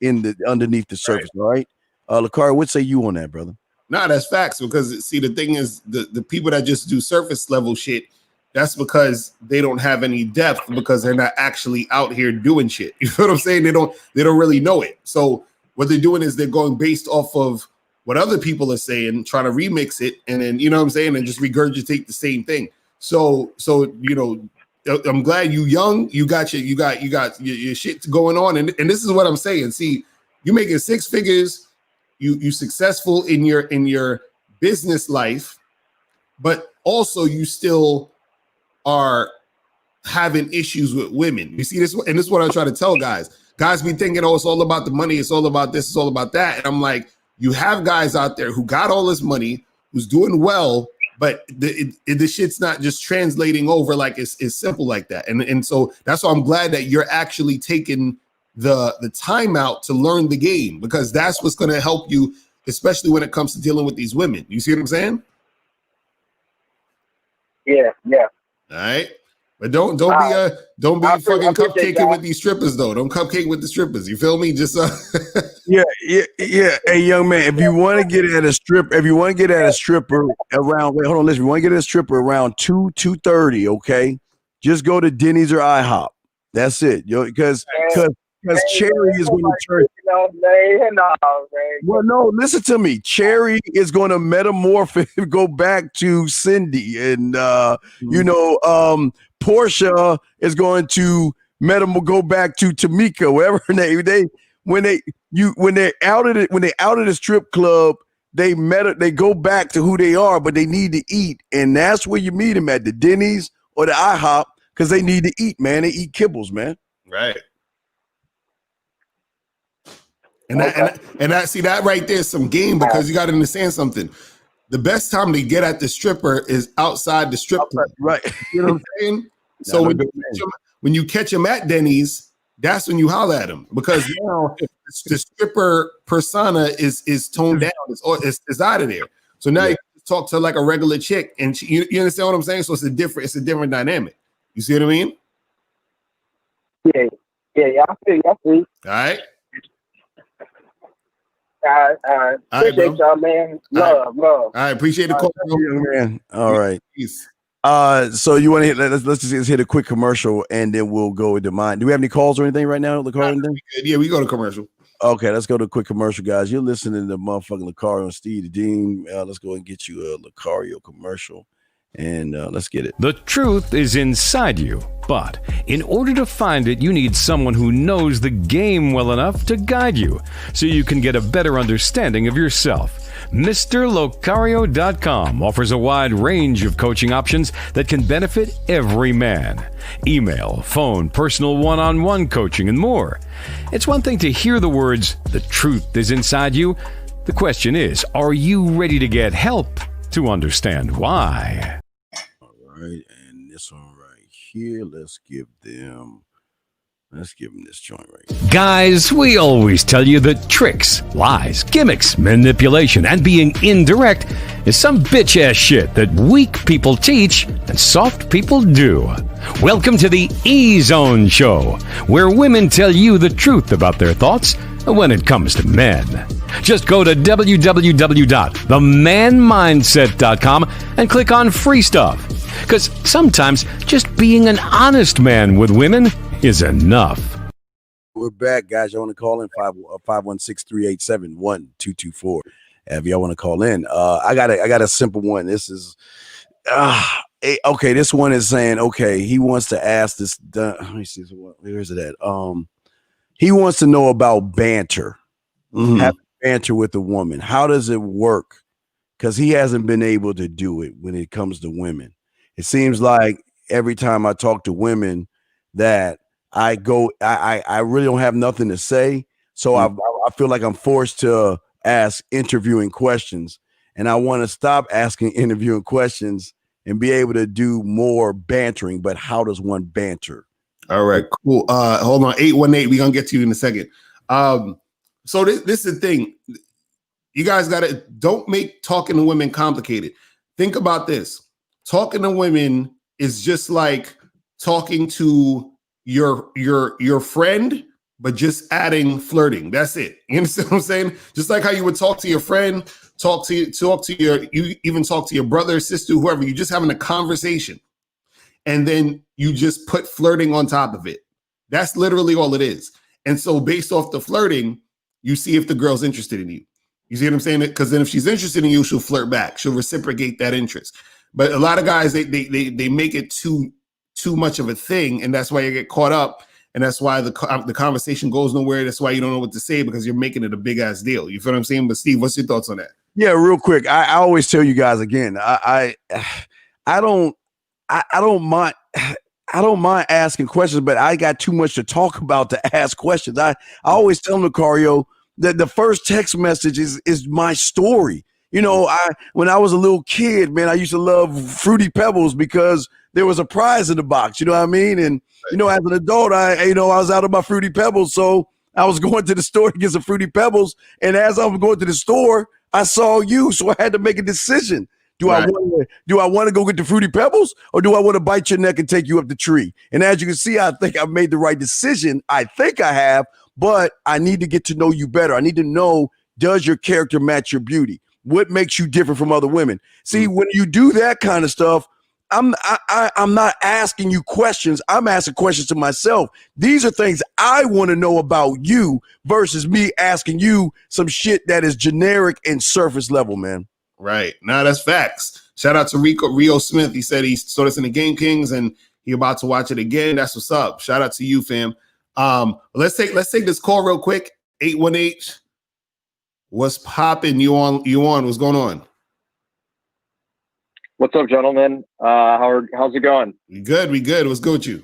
in the underneath the surface. All right, Locario, what say you on that, brother? No, that's facts, because see, the thing is, the people that just do surface level shit, that's because they don't have any depth, because they're not actually out here doing shit. You know what I'm saying? They don't really know it. So what they're doing is they're going based off of what other people are saying, trying to remix it, and then, you know what I'm saying, and just regurgitate the same thing. So I'm glad you young. You got your shit going on, and this is what I'm saying. See, you making 6 figures. You successful in your business life, but also you still are having issues with women. You see this, and this is what I try to tell guys. Guys be thinking, oh, it's all about the money. It's all about this. It's all about that. And I'm like, you have guys out there who got all this money, who's doing well, but the shit's not just translating over like it's simple like that. And so that's why I'm glad that you're actually taking the time out to learn the game, because that's what's going to help you, especially when it comes to dealing with these women. You see what I'm saying? Yeah. All right. But don't be fucking cupcaking with these strippers though. Don't cupcake with the strippers. You feel me? Just Yeah. Hey, young man, if you want to get at a stripper around, wait, hold on, listen. If you want to get at a stripper around 2:30, okay, just go to Denny's or IHOP. That's it, because Cherry is going to turn. Well, no, listen to me. Cherry is going to metamorph, go back to Cindy, and Portia is going to go back to Tamika, wherever her name. When they're out of the strip club, they go back to who they are, but they need to eat, and that's where you meet them, at the Denny's or the IHOP, because they need to eat, man. They eat kibbles, man. Right. And that see that right there is some game, because you got to understand something. The best time to get at the stripper is outside the strip club. Right. You know what I'm saying? So when you catch them at Denny's, that's when you holler at them, because now the stripper persona is toned down. It's out of there. So now you talk to like a regular chick, and you understand what I'm saying? So it's a different dynamic. You see what I mean? Yeah, I see. All right. All right. Appreciate y'all, man. Love. All right, appreciate the call, man. All right. Peace. So you want to hit? Let's just hit a quick commercial, and then we'll go into mine. Do we have any calls or anything right now? Yeah, we go to commercial. Okay, let's go to a quick commercial, guys. You're listening to motherfucking Locario and Steve the Dean. Let's go and get you a Locario commercial, and let's get it. The truth is inside you, but in order to find it, you need someone who knows the game well enough to guide you, so you can get a better understanding of yourself. MrLocario.com offers a wide range of coaching options that can benefit every man. Email, phone, personal one-on-one coaching, and more. It's one thing to hear the words, "the truth is inside you." The question is, are you ready to get help to understand why? All right, and this one right here, let's give them this joint right here. Guys, we always tell you that tricks, lies, gimmicks, manipulation, and being indirect is some bitch-ass shit that weak people teach and soft people do. Welcome to the E-Zone Show, where women tell you the truth about their thoughts when it comes to men. Just go to www.themanmindset.com and click on free stuff. Because sometimes just being an honest man with women is enough. We're back, guys. Y'all want to call in 516-387-1224. If y'all want to call in, I got a simple one. This is okay. This one is saying, okay, he wants to ask this. Let me see. Where's it at? He wants to know about banter. Having banter with a woman. How does it work? Because he hasn't been able to do it when it comes to women. It seems like every time I talk to women that I really don't have nothing to say. So I feel like I'm forced to ask interviewing questions, and I want to stop asking interviewing questions and be able to do more bantering. But how does one banter? All right, cool. Hold on, 818. We're gonna get to you in a second. So this is the thing. You guys don't make talking to women complicated. Think about this. Talking to women is just like talking to your friend, but just adding flirting. That's it. You understand what I'm saying? Just like how you would talk to your friend, you even talk to your brother, sister, whoever. You're just having a conversation, and then you just put flirting on top of it. That's literally all it is. And so based off the flirting, you see if the girl's interested in you. You see what I'm saying? Because then if she's interested in you, she'll flirt back. She'll reciprocate that interest. But a lot of guys, they make it too too much of a thing, and that's why you get caught up, and that's why the conversation goes nowhere. That's why you don't know what to say, because you're making it a big ass deal. You feel what I'm saying? But Steve, what's your thoughts on that? Yeah, real quick. I always tell you guys again. I don't mind. I don't mind asking questions, but I got too much to talk about to ask questions. I always tell Locario that the first text message is my story. You know, when I was a little kid, man, I used to love Fruity Pebbles because there was a prize in the box. You know what I mean? And you know, as an adult, I was out of my Fruity Pebbles, so I was going to the store to get some Fruity Pebbles. And as I was going to the store, I saw you, so I had to make a decision. Do I want to go get the Fruity Pebbles, or do I want to bite your neck and take you up the tree? And as you can see, I think I've made the right decision. I think I have, but I need to get to know you better. I need to know, does your character match your beauty? What makes you different from other women? See, when you do that kind of stuff, I'm not asking you questions. I'm asking questions to myself. These are things I want to know about you versus me asking you some shit that is generic and surface level, man. Right. Nah, that's facts. Shout out to Rio Smith. He said he saw this in the Game Kings and he about to watch it again. That's what's up. Shout out to you, fam. Let's take this call real quick. 818. What's popping? You on? What's going on? What's up, gentlemen? How's it going? We good. What's good with you?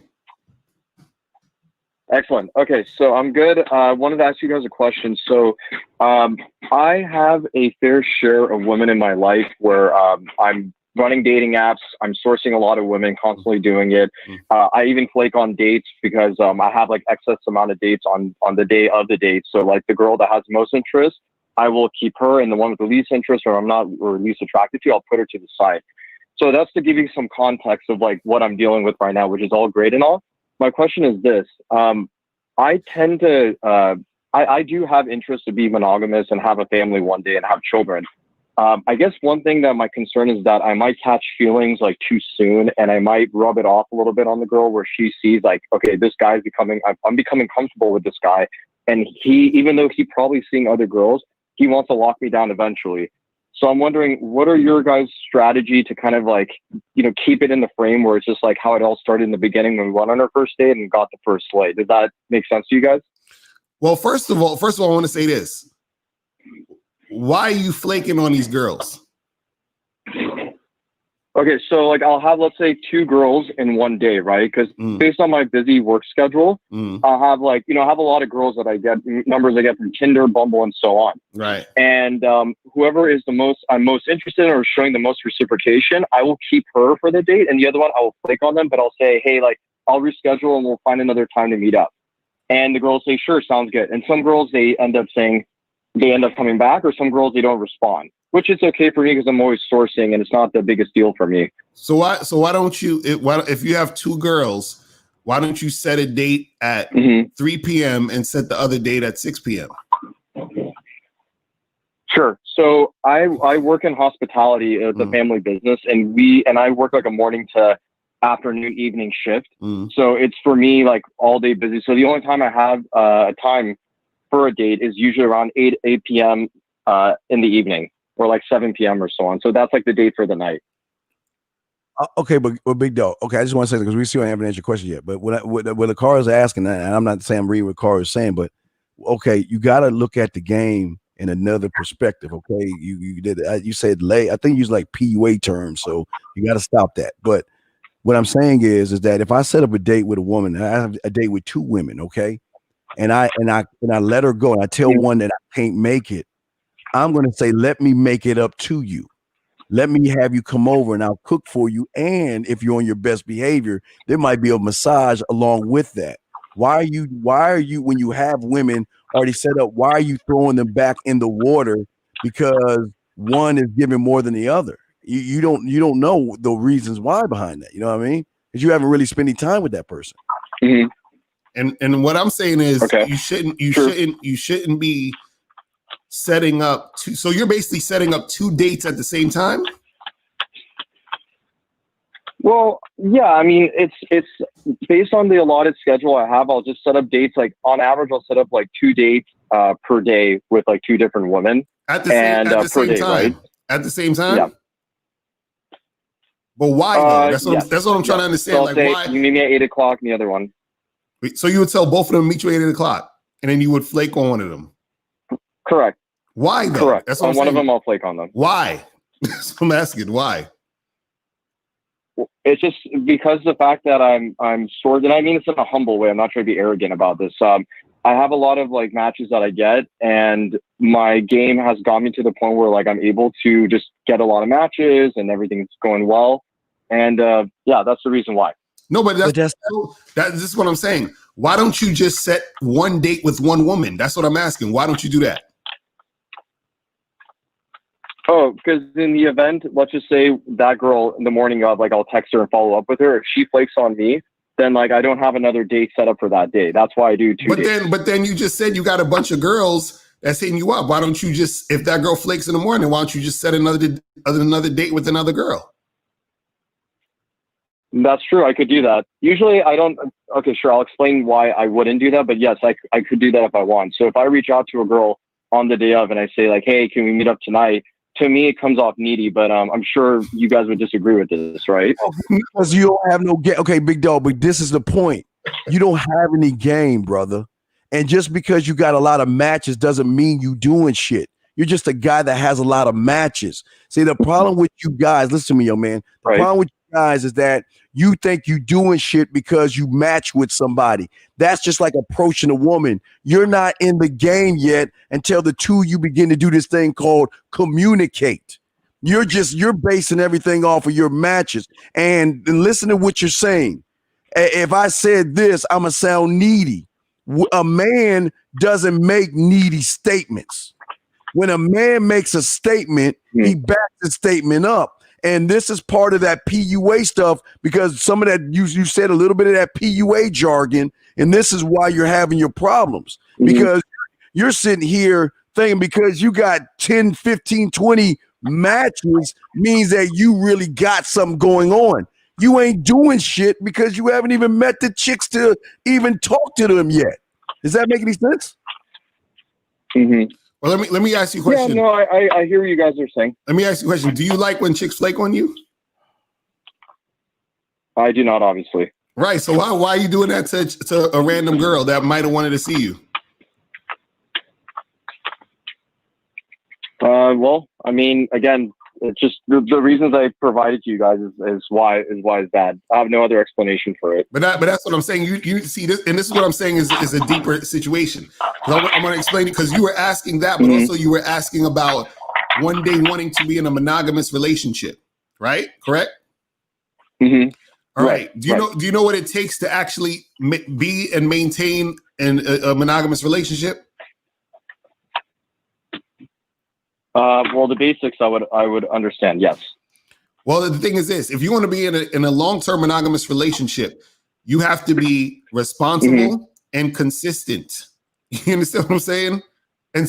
Excellent. Okay, so I'm good. I wanted to ask you guys a question. So I have a fair share of women in my life where I'm running dating apps. I'm sourcing a lot of women, constantly doing it. I even flake on dates because I have like excess amount of dates on the day of the date. So like the girl that has the most interest, I will keep her, and the one with the least interest or least attracted to, I'll put her to the side. So that's to give you some context of like what I'm dealing with right now, which is all great and all. My question is this. I tend to, I do have interest to be monogamous and have a family one day and have children. I guess one thing that my concern is that I might catch feelings like too soon, and I might rub it off a little bit on the girl where she sees like, okay, this guy's I'm becoming comfortable with this guy. And even though he probably seeing other girls, he wants to lock me down eventually. So I'm wondering, what are your guys' strategy to kind of like, you know, keep it in the frame where it's just like how it all started in the beginning when we went on our first date and got the first slay? Does that make sense to you guys? Well, first of all, I want to say this. Why are you flaking on these girls? Okay, so like I'll have, let's say, 2 girls in one day, right? Because based on my busy work schedule, I'll have like, you know, I have a lot of girls that I get, numbers I get from Tinder, Bumble, and so on. Right. And whoever is I'm most interested in or showing the most reciprocation, I will keep her for the date. And the other one, I will flake on them, but I'll say, hey, like I'll reschedule and we'll find another time to meet up. And the girls say, sure, sounds good. And some girls, they end up coming back, or some girls, they don't respond. Which is okay for me because I'm always sourcing and it's not the biggest deal for me. So why don't you, if you have 2 girls, why don't you set a date at 3 p.m. and set the other date at 6 p.m.? Sure. So I work in hospitality. It's a family business, and I work like a morning to afternoon, evening shift. So it's for me like all day busy. So the only time I have a time for a date is usually around 8 p.m. In the evening, or like 7 p.m. or so on. So that's like the date for the night. Okay, but big dog. Okay, I just want to say, because we still haven't answered your question yet. But what the car is asking, and I'm not saying I'm reading what car is saying, but okay, you got to look at the game in another perspective. Okay, you said lay. I think you use like PUA terms, so you got to stop that. But what I'm saying is that if I set up a date with a woman, and I have a date with 2 women, okay, and I let her go, and I tell one that I can't make it, I'm going to say, let me make it up to you. Let me have you come over and I'll cook for you. And if you're on your best behavior, there might be a massage along with that. Why are you, when you have women already set up, why are you throwing them back in the water because one is giving more than the other? You don't know the reasons why behind that. You know what I mean? Because you haven't really spent any time with that person. And what I'm saying is you shouldn't be setting up so you're basically setting up 2 dates at the same time? Well, yeah, I mean, it's based on the allotted schedule I have. I'll just set up dates. Like on average, I'll set up like 2 dates per day with like 2 different women at the same time. Right? At the same time? Yeah. But why though? That's what I'm trying to understand. So I'll like say why? you meet me at 8 o'clock and the other one. So you would tell both of them meet you at 8 o'clock, and then you would flake on one of them. Correct. Why though? Correct. That's what On I'm one saying. of them, I'll flake on them. Why? That's what I'm asking. Why? It's just because the fact that I'm sort, and I mean this in a humble way. I'm not trying to be arrogant about this. I have a lot of like matches that I get, and my game has got me to the point where like I'm able to just get a lot of matches and everything's going well. And yeah, that's the reason why. No, but this is what I'm saying. Why don't you just set one date with one woman? That's what I'm asking. Why don't you do that? Oh, because in the event, let's just say that girl in the morning of, like, I'll text her and follow up with her. If she flakes on me, then like I don't have another date set up for that day. That's why I do two dates. But then you just said you got a bunch of girls that's hitting you up. Why don't you just, if that girl flakes in the morning, why don't you just set another date with another girl? That's true. I could do that. Usually I don't. Okay, sure. I'll explain why I wouldn't do that. But yes, I could do that if I want. So if I reach out to a girl on the day of and I say like, hey, can we meet up tonight? To me, it comes off needy, but I'm sure you guys would disagree with this, right? Because you don't have no game. Okay, big dog, but this is the point. You don't have any game, brother. And just because you got a lot of matches doesn't mean you doing shit. You're just a guy that has a lot of matches. See, the problem with you guys, listen to me, yo, man. The problem with you guys is that you think you doing shit because you match with somebody. That's just like approaching a woman. You're not in the game yet until the two you begin to do this thing called communicate. You're basing everything off of your matches. And listen to what you're saying. If I said this, I'm going to sound needy. A man doesn't make needy statements. When a man makes a statement, he backs the statement up. And this is part of that PUA stuff, because some of that, you said a little bit of that PUA jargon, and this is why you're having your problems. Because you're sitting here thinking because you got 10, 15, 20 matches means that you really got something going on. You ain't doing shit because you haven't even met the chicks to even talk to them yet. Does that make any sense? Well, let me ask you a question. Yeah, no, I hear what you guys are saying. Let me ask you a question. Do you like when chicks flake on you? I do not, obviously. Right. So why are you doing that to a random girl that might have wanted to see you? Well, I mean, again, it's just the reasons I provided to you guys is why it's bad. I have no other explanation for it. But that's what I'm saying. You see this, and this is what I'm saying is a deeper situation. I'm going to explain it because you were asking that, but also you were asking about one day wanting to be in a monogamous relationship, right? Correct. All right. Do you know what it takes to actually be and maintain a monogamous relationship? Well, the basics I would understand. Yes. Well, the thing is this: if you want to be in a long-term monogamous relationship, you have to be responsible and consistent. You understand what I'm saying? And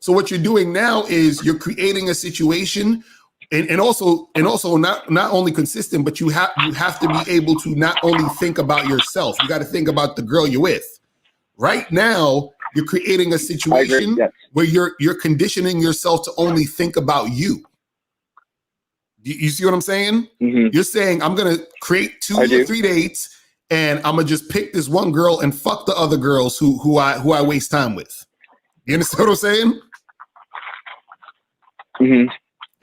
so what you're doing now is you're creating a situation, and also not only consistent, but you have to be able to not only think about yourself. You got to think about the girl you're with. Right now, you're creating a situation where you're conditioning yourself to only think about you. You see what I'm saying? You're saying, I'm going to create 2 or 3 dates, and I'm going to just pick this one girl and fuck the other girls who I waste time with. You understand what I'm saying?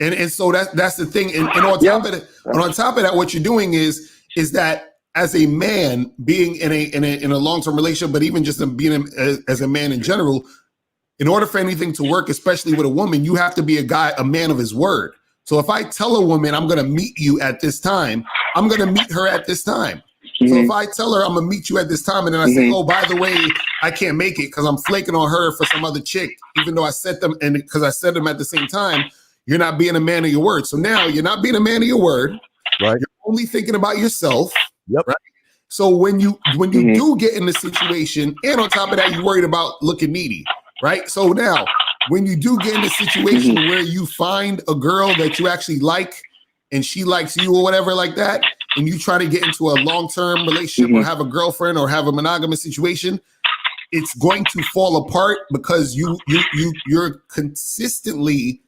And so that's the thing. And on top of that, what you're doing is that as a man being in a long-term relationship, but even just being as a man in general, in order for anything to work, especially with a woman, you have to be a man of his word. So if I tell a woman I'm going to meet you at this time, I'm going to meet her at this time. So if I tell her I'm going to meet you at this time, and then I say, oh, by the way, I can't make it because I'm flaking on her for some other chick, even though I set them, and because I said them at the same time, you're not being a man of your word. So now you're not being a man of your word. Right. You're only thinking about yourself. Yep. Right. So when you do get in the situation, and on top of that, you're worried about looking needy. Right. So now when you do get in the situation where you find a girl that you actually like and she likes you or whatever like that, and you try to get into a long-term relationship or have a girlfriend or have a monogamous situation, it's going to fall apart because you're consistently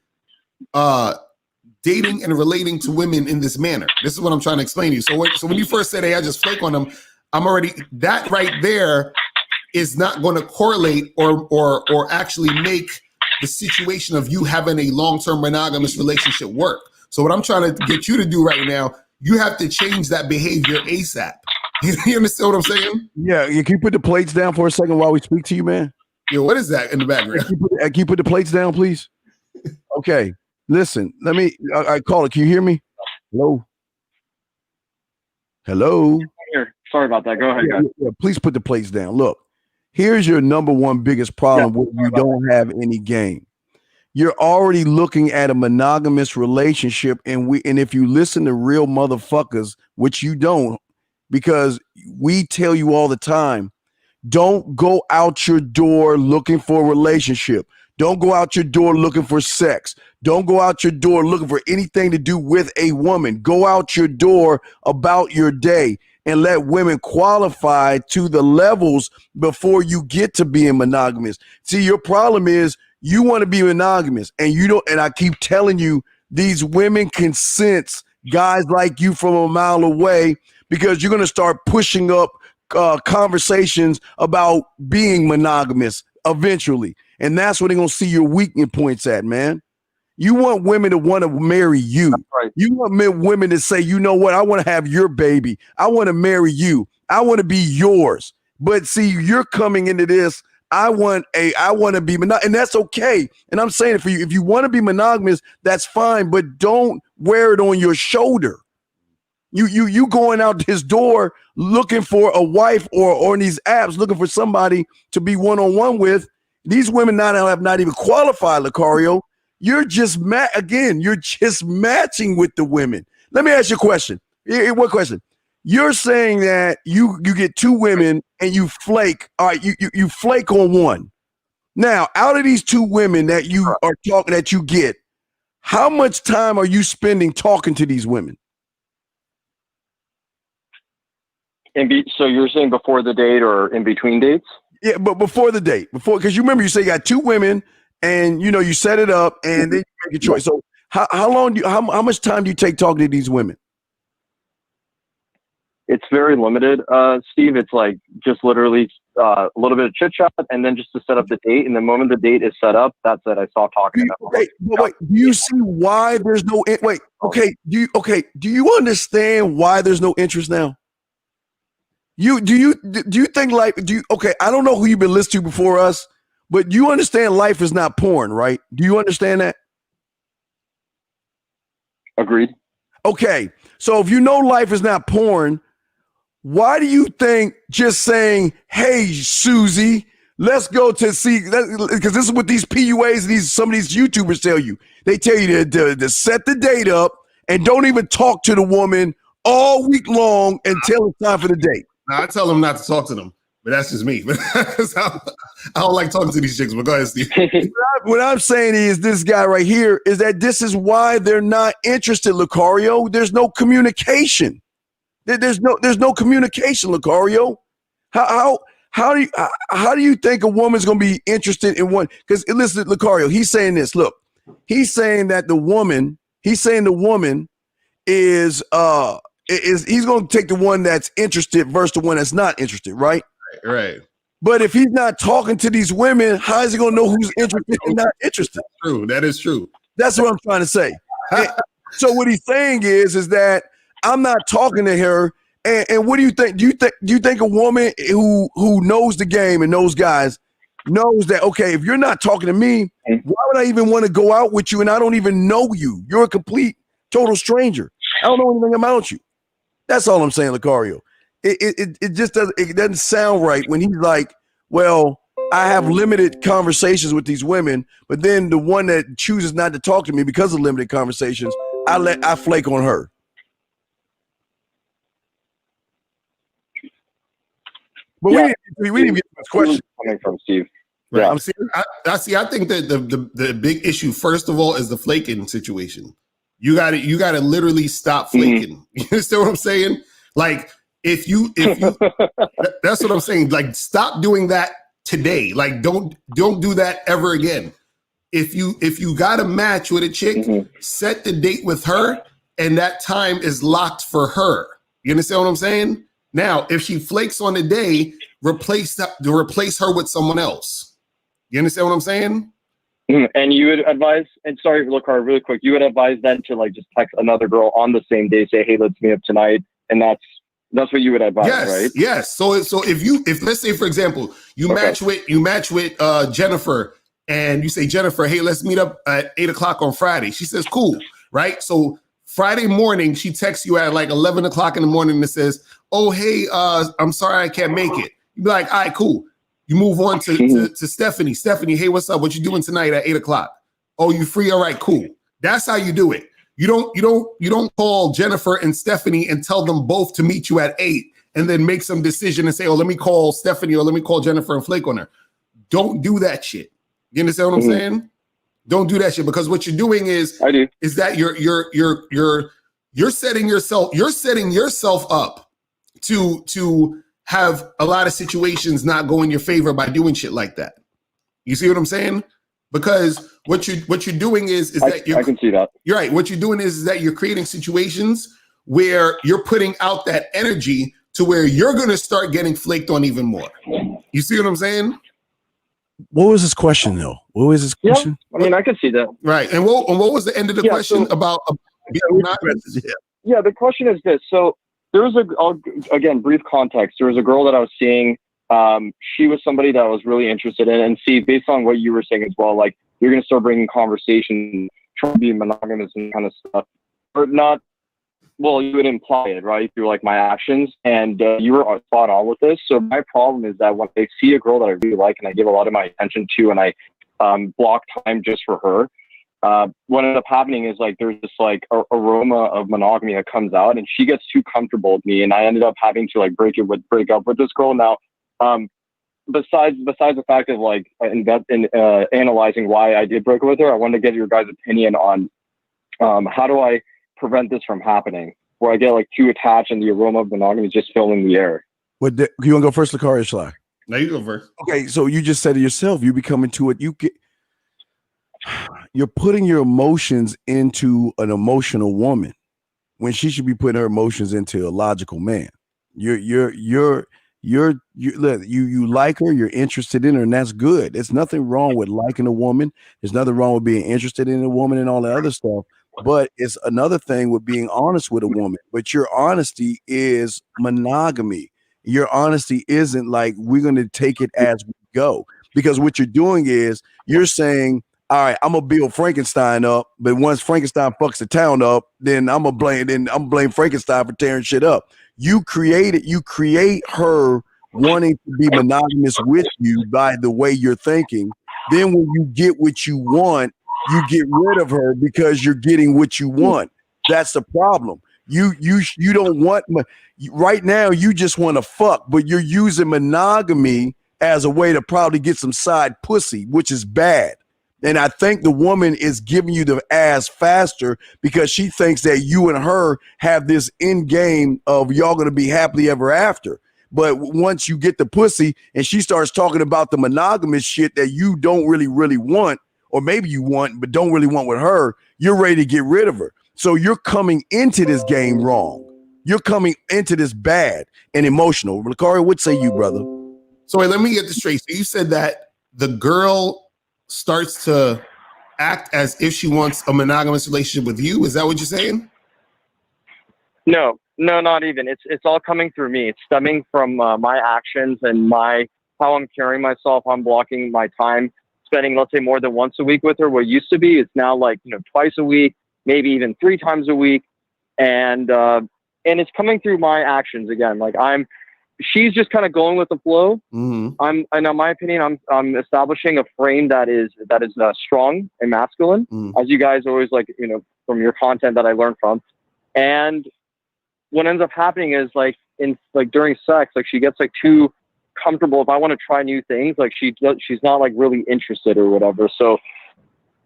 dating and relating to women in this manner. This is what I'm trying to explain to you. So when you first said, hey, I just flake on them, I'm already, that right there is not going to correlate or actually make the situation of you having a long-term monogamous relationship work. So what I'm trying to get you to do right now, you have to change that behavior ASAP. You understand what I'm saying? Yeah, can you put the plates down for a second while we speak to you, man? Yo, what is that in the background? Can you put the plates down, please? Okay, listen, let me, I call it. Can you hear me? Hello? Hello? Here, sorry about that. Go ahead, guys. Yeah, please put the plates down. Look, here's your number one biggest problem where you don't have any game. You're already looking at a monogamous relationship, and if you listen to real motherfuckers, which you don't, because we tell you all the time, don't go out your door looking for a relationship. Don't go out your door looking for sex. Don't go out your door looking for anything to do with a woman. Go out your door about your day and let women qualify to the levels before you get to being monogamous. See, your problem is you want to be monogamous, and you don't. And I keep telling you, these women can sense guys like you from a mile away, because you're going to start pushing up conversations about being monogamous eventually. And that's where they're going to see your weakness points at, man. You want women to want to marry you. Right. You want women to say, you know what? I want to have your baby. I want to marry you. I want to be yours. But see, you're coming into this. I want to be monogamous, and that's okay. And I'm saying it for you. If you want to be monogamous, that's fine, but don't wear it on your shoulder. You going out his door looking for a wife or on these apps looking for somebody to be one-on-one with. These women have not even qualified, Locario. You're just you're just matching with the women. Let me ask you a question. What question? You're saying that you get two women and you flake. All right, you flake on one. Now, out of these two women that you are talking that you get, how much time are you spending talking to these women? So you're saying before the date or in between dates? Yeah, but before the date, because you remember you say you got two women, and you set it up, and then you make a choice. So how much time do you take talking to these women? It's very limited, Steve. It's like just literally a little bit of chit chat, and then just to set up the date. And the moment the date is set up, that's it. I stop talking to them. Wait, do you see why there's no wait? Okay, do you understand why there's no interest now? Do you think life? I don't know who you've been listening to before us, but you understand life is not porn, right? Do you understand that? Agreed. Okay, so if you know life is not porn, why do you think just saying, "Hey, Susie, let's go to see," because this is what these PUAs and some of these YouTubers tell you. They tell you to set the date up and don't even talk to the woman all week long until it's time for the date. Now, I tell them not to talk to them, but that's just me. I don't like talking to these chicks, but go ahead, Steve. What I'm saying is this guy right here is that this is why they're not interested, Locario. There's no communication. There's no communication, Locario. How do you think a woman's going to be interested in one? Because listen, Locario, he's saying this. Look, he's saying that the woman is he's going to take the one that's interested versus the one that's not interested, right? Right. But if he's not talking to these women, how is he going to know who's interested and not interested? True. That is true. That's what I'm trying to say. So what he's saying is that I'm not talking to her. And what do you think? Do you think a woman who knows the game and knows guys knows that, okay, if you're not talking to me, why would I even want to go out with you? And I don't even know you. You're a complete, total stranger. I don't know anything about you. That's all I'm saying, Locario. It just doesn't sound right when he's like, well, I have limited conversations with these women, but then the one that chooses not to talk to me because of limited conversations, I flake on her. But we didn't get this question coming from Steve. Right. Yeah. I think that the big issue, first of all, is the flaking situation. You got to literally stop flaking. Mm-hmm. You understand what I'm saying? Like, if you that's what I'm saying. Like, stop doing that today. Like, don't do that ever again. if you got a match with a chick, set the date with her, and that time is locked for her. You understand what I'm saying? Now, if she flakes on the day, replace her with someone else. You understand what I'm saying? And you would advise, and sorry, Locario, really quick, you would advise then to like just text another girl on the same day, say, hey, let's meet up tonight, and that's what you would advise, right? Yes. So if let's say, for example, you match with Jennifer, and you say, Jennifer, hey, let's meet up at 8:00 on Friday. She says, cool, right? So Friday morning, she texts you at like 11 o'clock in the morning and says, oh, hey, I'm sorry I can't make it. You be like, all right, cool. You move on to Stephanie. Stephanie, hey, what's up? What you doing tonight at 8:00? Oh, you free? All right, cool. That's how you do it. You don't call Jennifer and Stephanie and tell them both to meet you at 8 and then make some decision and say, oh, let me call Stephanie or let me call Jennifer and flake on her. Don't do that shit. You understand what I'm saying? Don't do that shit, because what you're doing is that you're setting yourself up to have a lot of situations not go in your favor by doing shit like that. You see what I'm saying? Because what you're doing is that I can see that. You're right. What you're doing is that you're creating situations where you're putting out that energy to where you're going to start getting flaked on even more. You see what I'm saying? What was his question though? What was his question? I mean, I can see that. Right. And what was the end of the question about? The question is this. So there was again, brief context. There was a girl that I was seeing. She was somebody that I was really interested in, and see, based on what you were saying as well, like you're going to start bringing conversation, trying to be monogamous and kind of stuff, or not. Well, you would imply it, right, through like my actions, and you were spot on with this. So my problem is that when I see a girl that I really like and I give a lot of my attention to, and I block time just for her, what ended up happening is like there's this like aroma of monogamy that comes out, and she gets too comfortable with me, and I ended up having to like break up with this girl. Now, besides the fact of like analyzing why I did break up with her, I wanted to get your guys' opinion on how do I prevent this from happening, where I get like too attached and the aroma of monogamy is just filling the air. You want to go first, Locario, or shall I? No, you go first. Okay, so you just said it yourself. You become into it. You're putting your emotions into an emotional woman when she should be putting her emotions into a logical man. You like her, you're interested in her, and that's good. There's nothing wrong with liking a woman. There's nothing wrong with being interested in a woman and all that other stuff. But it's another thing with being honest with a woman. But your honesty is monogamy. Your honesty isn't like we're going to take it as we go. Because what you're doing is you're saying, all right, I'm gonna build Frankenstein up, but once Frankenstein fucks the town up, then I'm gonna blame Frankenstein for tearing shit up. You create her wanting to be monogamous with you by the way you're thinking. Then when you get what you want, you get rid of her because you're getting what you want. That's the problem. You don't want right now. You just want to fuck, but you're using monogamy as a way to probably get some side pussy, which is bad. And I think the woman is giving you the ass faster because she thinks that you and her have this end game of y'all going to be happily ever after. But once you get the pussy and she starts talking about the monogamous shit that you don't really want, or maybe you want but don't really want with her, you're ready to get rid of her. So you're coming into this game wrong. You're coming into this bad and emotional. Locario, what say you, brother? So wait, let me get this straight. So you said that the girl starts to act as if she wants a monogamous relationship with you. Is that what you're saying? No, not even. It's all coming through me. It's stemming from my actions and how I'm carrying myself. I'm blocking my time, spending, let's say, more than once a week with her. What used to be, it's now like, twice a week, maybe even 3 times a week. And it's coming through my actions again. Like she's just kind of going with the flow. Mm-hmm. In my opinion, I'm establishing a frame that is strong and masculine, as you guys always like, from your content that I learned from. And what ends up happening is like during sex, like she gets like too comfortable. If I want to try new things, like she's not like really interested or whatever. So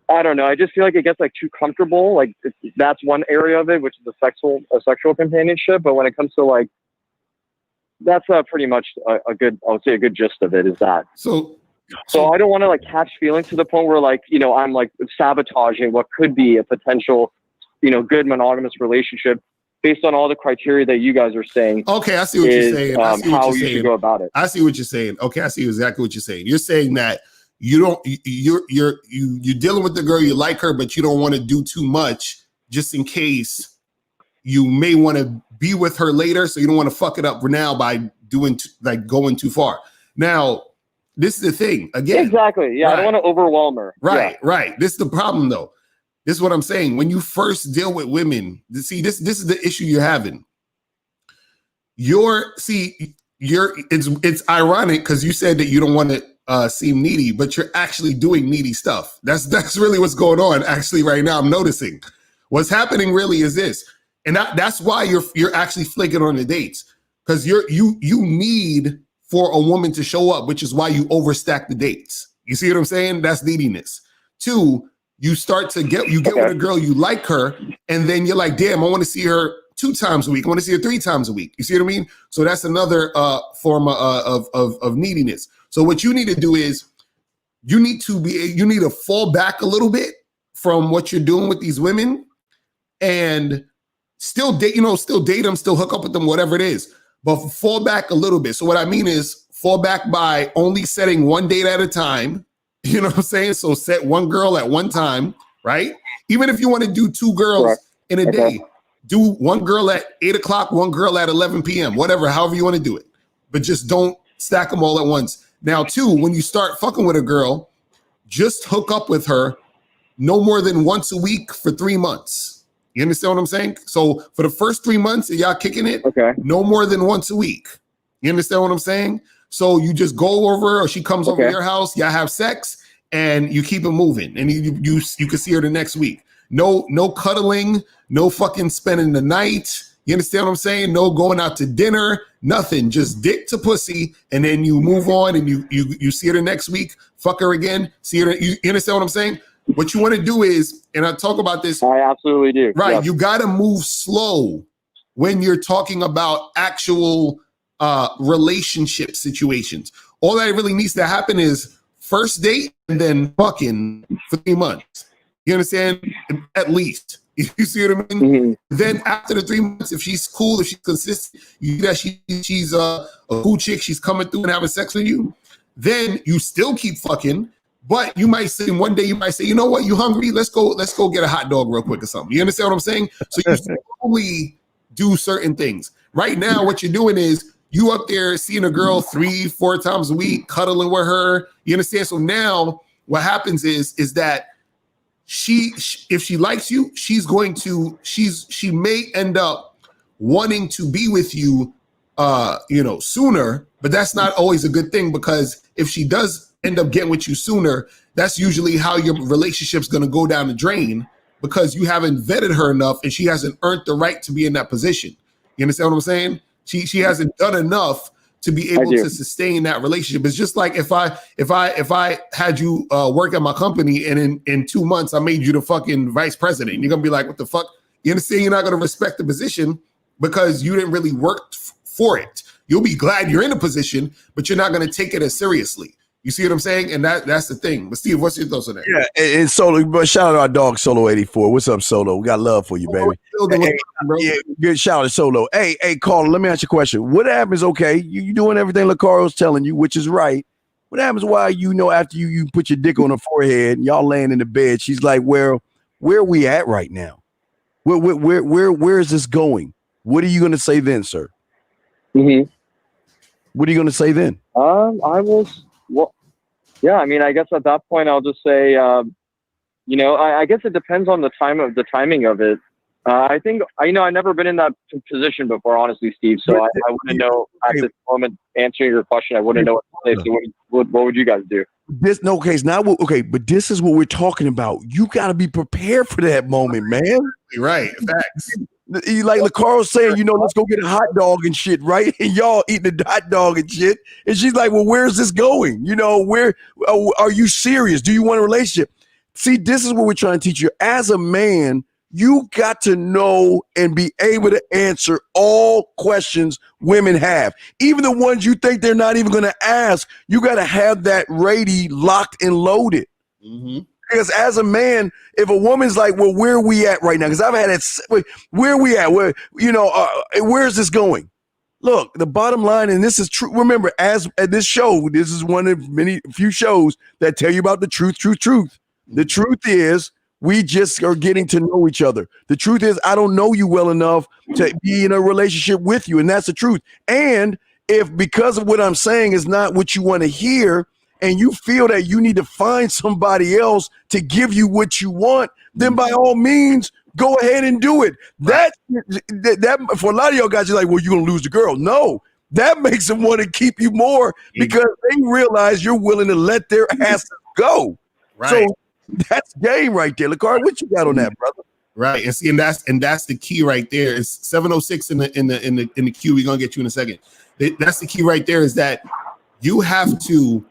I don't know. I just feel like it gets like too comfortable. Like that's one area of it, which is a sexual companionship. But when it comes to like, that's pretty much a good, I would say a good gist of it is that. So So I don't want to like catch feelings to the point where like, you know, I'm like sabotaging what could be a potential, you know, good monogamous relationship based on all the criteria that you guys are saying. Okay, I see what you're saying. I see what how you're you saying. should go about it. I see what you're saying. Okay, I see exactly what you're saying. You're saying that you're dealing with the girl, you like her, but you don't want to do too much just in case you may want to be with her later, so you don't want to fuck it up now by doing going too far. Now, this is the thing. Again, exactly. Yeah, right. I don't want to overwhelm her. Right, right. This is the problem, though. This is what I'm saying. When you first deal with women, see, this is the issue you're having. It's ironic because you said that you don't want to seem needy, but you're actually doing needy stuff. That's really what's going on. Actually, right now, I'm noticing what's happening. Really, is this, and that's why you're actually flaking on the dates, because you need for a woman to show up, which is why you overstack the dates. You see what I'm saying? That's neediness. 2, you start to get with a girl, you like her, and then you're like, damn, I want to see her 2 times a week. I want to see her 3 times a week. You see what I mean? So that's another form of neediness. So what you need to do is you need to fall back a little bit from what you're doing with these women, and still date them, still hook up with them, whatever it is, but fall back a little bit. So what I mean is fall back by only setting one date at a time. You know what I'm saying? So set one girl at one time, right? Even if you want to do 2 girls in a day, do one girl at 8 o'clock, one girl at 11 p.m., whatever, however you want to do it. But just don't stack them all at once. Now, 2, when you start fucking with a girl, just hook up with her no more than once a week for 3 months. You understand what I'm saying? So for the first 3 months, y'all kicking it, no more than once a week. You understand what I'm saying? So you just go over, or she comes over to your house, y'all have sex, and you keep it moving, and you can see her the next week. No cuddling, no fucking spending the night. You understand what I'm saying? No going out to dinner, nothing. Just dick to pussy, and then you move on, and you see her the next week, fuck her again, see her. You understand what I'm saying? What you want to do is, and I talk about this. I absolutely do. Right, yep. You got to move slow when you're talking about actual relationship situations. All that really needs to happen is first date and then fucking for 3 months. You understand? At least. You see what I mean? Mm-hmm. Then after the 3 months, if she's cool, if she's consistent, you that she's a cool chick, she's coming through and having sex with you, then you still keep fucking. But you might say one day, you know what, you hungry? Let's go get a hot dog real quick or something. You understand what I'm saying? So you slowly do certain things. Right now, what you're doing is you up there seeing a girl 3-4 times a week, cuddling with her. You understand? So now what happens is that if she likes you, she may end up wanting to be with you, sooner, but that's not always a good thing, because if she does end up getting with you sooner, that's usually how your relationship's going to go down the drain, because you haven't vetted her enough and she hasn't earned the right to be in that position. You understand what I'm saying? She hasn't done enough to be able to sustain that relationship. It's just like if I had you work at my company and in 2 months I made you the fucking vice president, you're gonna be like, what the fuck? You understand? You're not gonna respect the position because you didn't really work for it. You'll be glad you're in a position, but you're not gonna take it as seriously. You see what I'm saying? And that's the thing. But Steve, what's your thoughts on that? Yeah, and Solo, but shout out to our dog Solo 84. What's up, Solo? We got love for you, baby. Good shout out to Solo. Hey, Carl, let me ask you a question. What happens? Okay, you doing everything Locario's telling you, which is right. What happens while after you put your dick on her forehead and y'all laying in the bed? She's like, where are we at right now? Where is this going? What are you gonna say then, sir? Mm-hmm. What are you gonna say then? Yeah, I mean, I guess at that point I'll just say, I guess it depends on the timing of it. I think, I've never been in that position before, honestly, Steve. So I wouldn't know at this moment, answering your question, I wouldn't know what to say. So what would you guys do? But this is what we're talking about. You got to be prepared for that moment, man. Right. Facts. Like Locario saying, let's go get a hot dog and shit, right? And y'all eating the hot dog and shit. And she's like, well, where's this going? Where are you serious? Do you want a relationship? See, this is what we're trying to teach you. As a man, You got to know and be able to answer all questions women have, even the ones you think they're not even going to ask. You got to have that ready, locked and loaded. Mm-hmm. Because as a man, if a woman's like, well, where are we at right now? Because I've had it. Where are we at? Where, where's this going? Look, the bottom line, and this is true. Remember, as at this show, this is one of few shows that tell you about the truth. The truth is, we just are getting to know each other. The truth is, I don't know you well enough to be in a relationship with you, and that's the truth. And if because of what I'm saying is not what you want to hear, and you feel that you need to find somebody else to give you what you want, then by all means, go ahead and do it. That for a lot of y'all guys, you're like, well, you're gonna lose the girl. No, that makes them want to keep you more because they realize you're willing to let their asses go. Right. So that's game right there. Locario, what you got on that, brother? Right. And see, and that's the key right there. It's 706 in the queue. We're gonna get you in a second. That's the key right there, is that you have to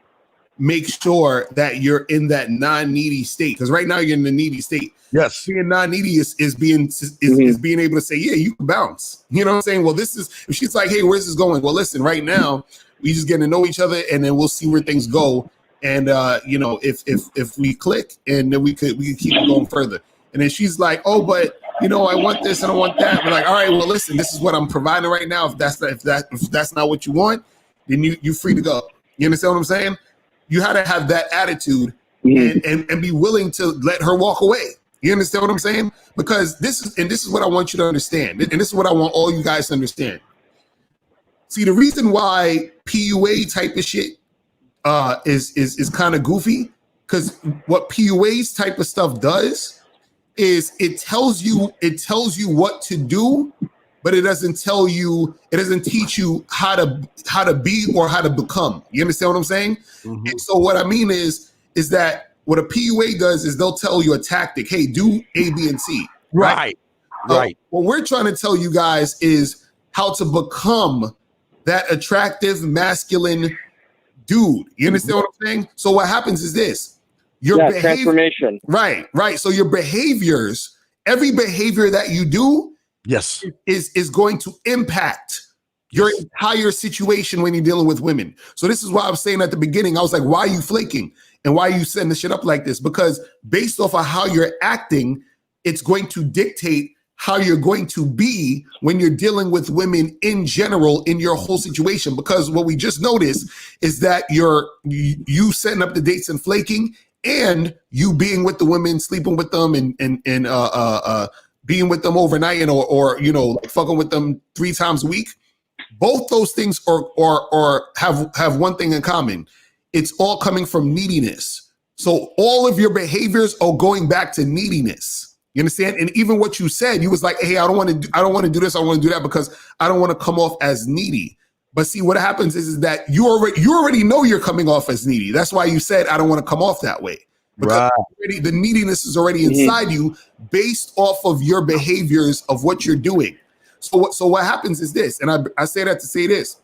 make sure that you're in that non-needy state, because right now you're in the needy state. Yes. Being non-needy is being able to say, yeah, you can bounce. You know what I'm saying? Well, this is, if she's like, hey, where's this going? Well, listen, right now we just getting to know each other, and then we'll see where things go. And if we click, and then we could keep it going further. And then she's like, oh, but I want this and I want that. We're like, all right, well, listen, this is what I'm providing right now. If that's not what you want, then you're free to go. You understand what I'm saying? You had to have that attitude and be willing to let her walk away. You understand what I'm saying? Because this is what I want you to understand. And this is what I want all you guys to understand. See, the reason why PUA type of shit is kind of goofy, because what PUA's type of stuff does is it tells you what to do, but it doesn't teach you how to be or how to become. You understand what I'm saying? Mm-hmm. And so what I mean is that what a PUA does is they'll tell you a tactic. Hey, do A, B, and C. Right. What we're trying to tell you guys is how to become that attractive, masculine dude. You understand what I'm saying? So what happens is this. Transformation. Right. So your behaviors, every behavior that you do, yes, is going to impact your entire situation when you're dealing with women. So this is why I was saying at the beginning, I was like, why are you flaking? And why are you setting this shit up like this? Because based off of how you're acting, it's going to dictate how you're going to be when you're dealing with women in general in your whole situation. Because what we just noticed is that you setting up the dates and flaking, and you being with the women, sleeping with them, and being with them overnight, and or like fucking with them 3 times a week. Both those things are have one thing in common. It's all coming from neediness. So all of your behaviors are going back to neediness. You understand? And even what you said, you was like, hey, I don't want to do this. I want to do that because I don't want to come off as needy. But see, what happens is that you already know you're coming off as needy. That's why you said, I don't want to come off that way. Because the neediness is already inside you based off of your behaviors of what you're doing. So what happens is this, and I say that to say this.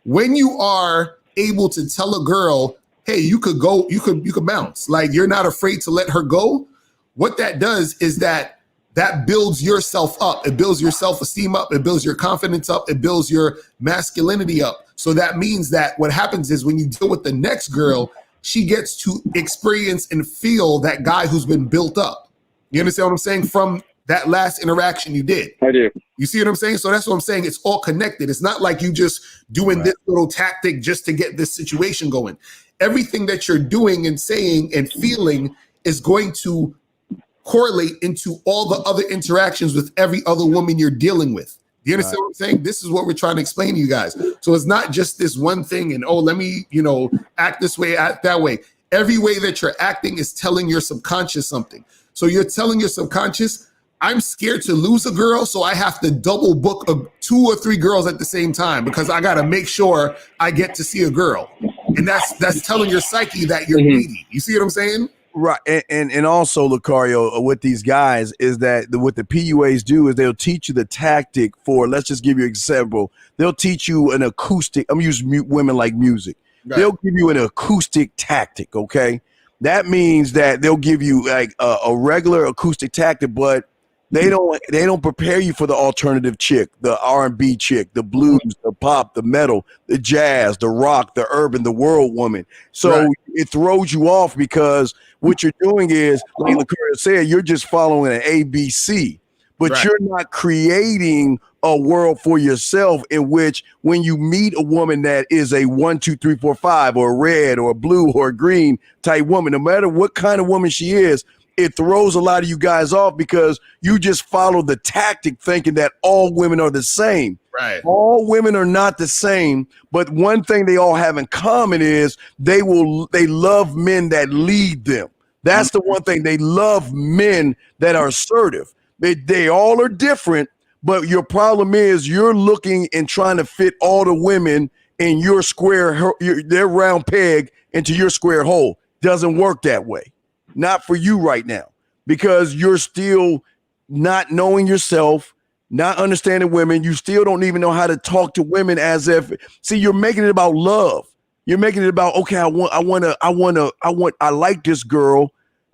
When you are able to tell a girl, hey, you could go, you could bounce, like you're not afraid to let her go, what that does is that builds yourself up. It builds your self-esteem up. It builds your confidence up. It builds your masculinity up. So that means that what happens is when you deal with the next girl, she gets to experience and feel that guy who's been built up. You understand what I'm saying? From that last interaction you did. I do. You see what I'm saying? So that's what I'm saying. It's all connected. It's not like you just doing this little tactic just to get this situation going. Everything that you're doing and saying and feeling is going to correlate into all the other interactions with every other woman you're dealing with. You understand what I'm saying? This is what we're trying to explain to you guys. So it's not just this one thing and, let me, act this way, act that way. Every way that you're acting is telling your subconscious something. So you're telling your subconscious, I'm scared to lose a girl, so I have to double book 2 or 3 girls at the same time because I got to make sure I get to see a girl. And that's telling your psyche that you're needy. You see what I'm saying? Right. And also, Locario, with these guys is that what the PUAs do is they'll teach you the tactic for, let's just give you an example. They'll teach you an acoustic. I'm using women like music. Right. They'll give you an acoustic tactic. Okay. That means that they'll give you like a regular acoustic tactic, but They don't prepare you for the alternative chick, the R&B chick, the blues, the pop, the metal, the jazz, the rock, the urban, the world woman. So it throws you off because what you're doing is, like Locario said, you're just following an ABC, but you're not creating a world for yourself in which when you meet a woman that is a 1, 2, 3, 4, 5 or a red or a blue or a green type woman, no matter what kind of woman she is, it throws a lot of you guys off because you just follow the tactic thinking that all women are the same. Right. All women are not the same, but one thing they all have in common is they love men that lead them. That's the one thing. They love men that are assertive. They all are different, but your problem is you're looking and trying to fit all the women in your square, their round peg into your square hole. Doesn't work that way. Not for you right now, because you're still not knowing yourself, not understanding women. You still don't even know how to talk to women as if, see, you're making it about love. You're making it about, okay, I like this girl,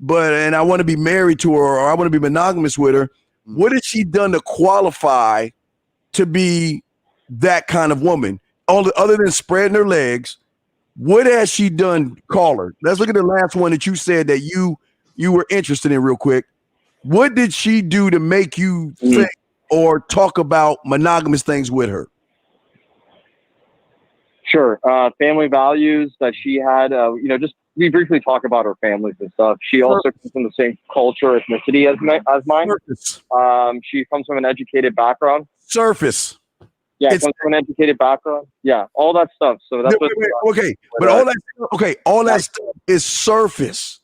and I want to be married to her, or I want to be monogamous with her. What has she done to qualify to be that kind of woman? Other than spreading her legs, what has she done, caller? Let's look at the last one that you said that you were interested in real quick. What did she do to make you think or talk about monogamous things with her? Sure. Family values that she had, just we briefly talk about her families and stuff. She also comes from the same culture, ethnicity as mine. She comes from an educated background. Surface. Yeah, it comes from an educated background. Yeah, all that stuff. So that's all that stuff is surface.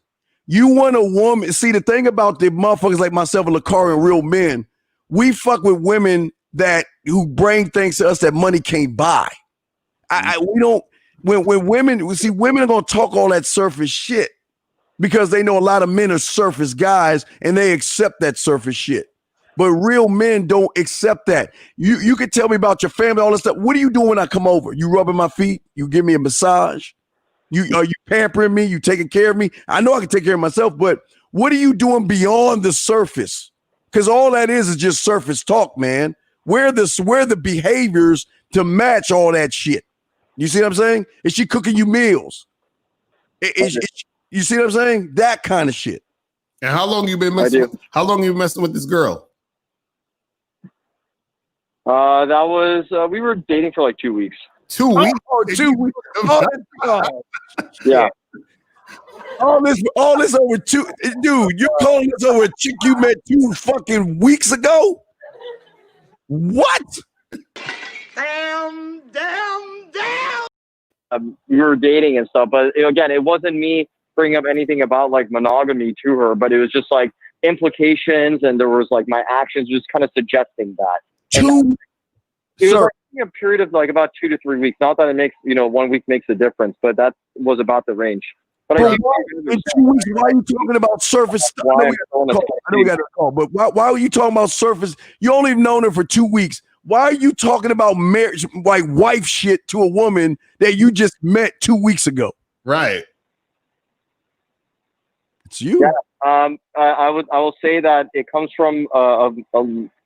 You want a woman. See, the thing about the motherfuckers like myself and Locario and real men, we fuck with women who bring things to us that money can't buy. We don't. When women, women are gonna talk all that surface shit because they know a lot of men are surface guys and they accept that surface shit. But real men don't accept that. You can tell me about your family, all this stuff. What are you doing when I come over? You rubbing my feet? You give me a massage? Are you pampering me? You taking care of me? I know I can take care of myself, but what are you doing beyond the surface? Because all that is just surface talk, man. Where the behaviors to match all that shit? You see what I'm saying? Is she cooking you meals? You see what I'm saying? That kind of shit. And how long you been messing? How long you messing with this girl? That was we were dating for like 2 weeks. 2 weeks? Oh, 2 weeks. Yeah. All this over two, dude. You're calling this over a chick you met 2 fucking weeks ago? What? Damn. We were dating and stuff, but again, it wasn't me bringing up anything about like monogamy to her, but it was just like implications, and there was like my actions just kind of suggesting that. It was like a period of like about 2 to 3 weeks. Not that it makes 1 week makes a difference, but that was about the range. But in 2 weeks, why are you talking about surface stuff? I know we got a call, but why are you talking about surface? You only known her for 2 weeks. Why are you talking about marriage, like wife shit, to a woman that you just met 2 weeks ago? Right. It's you. Yeah. I will say that it comes from a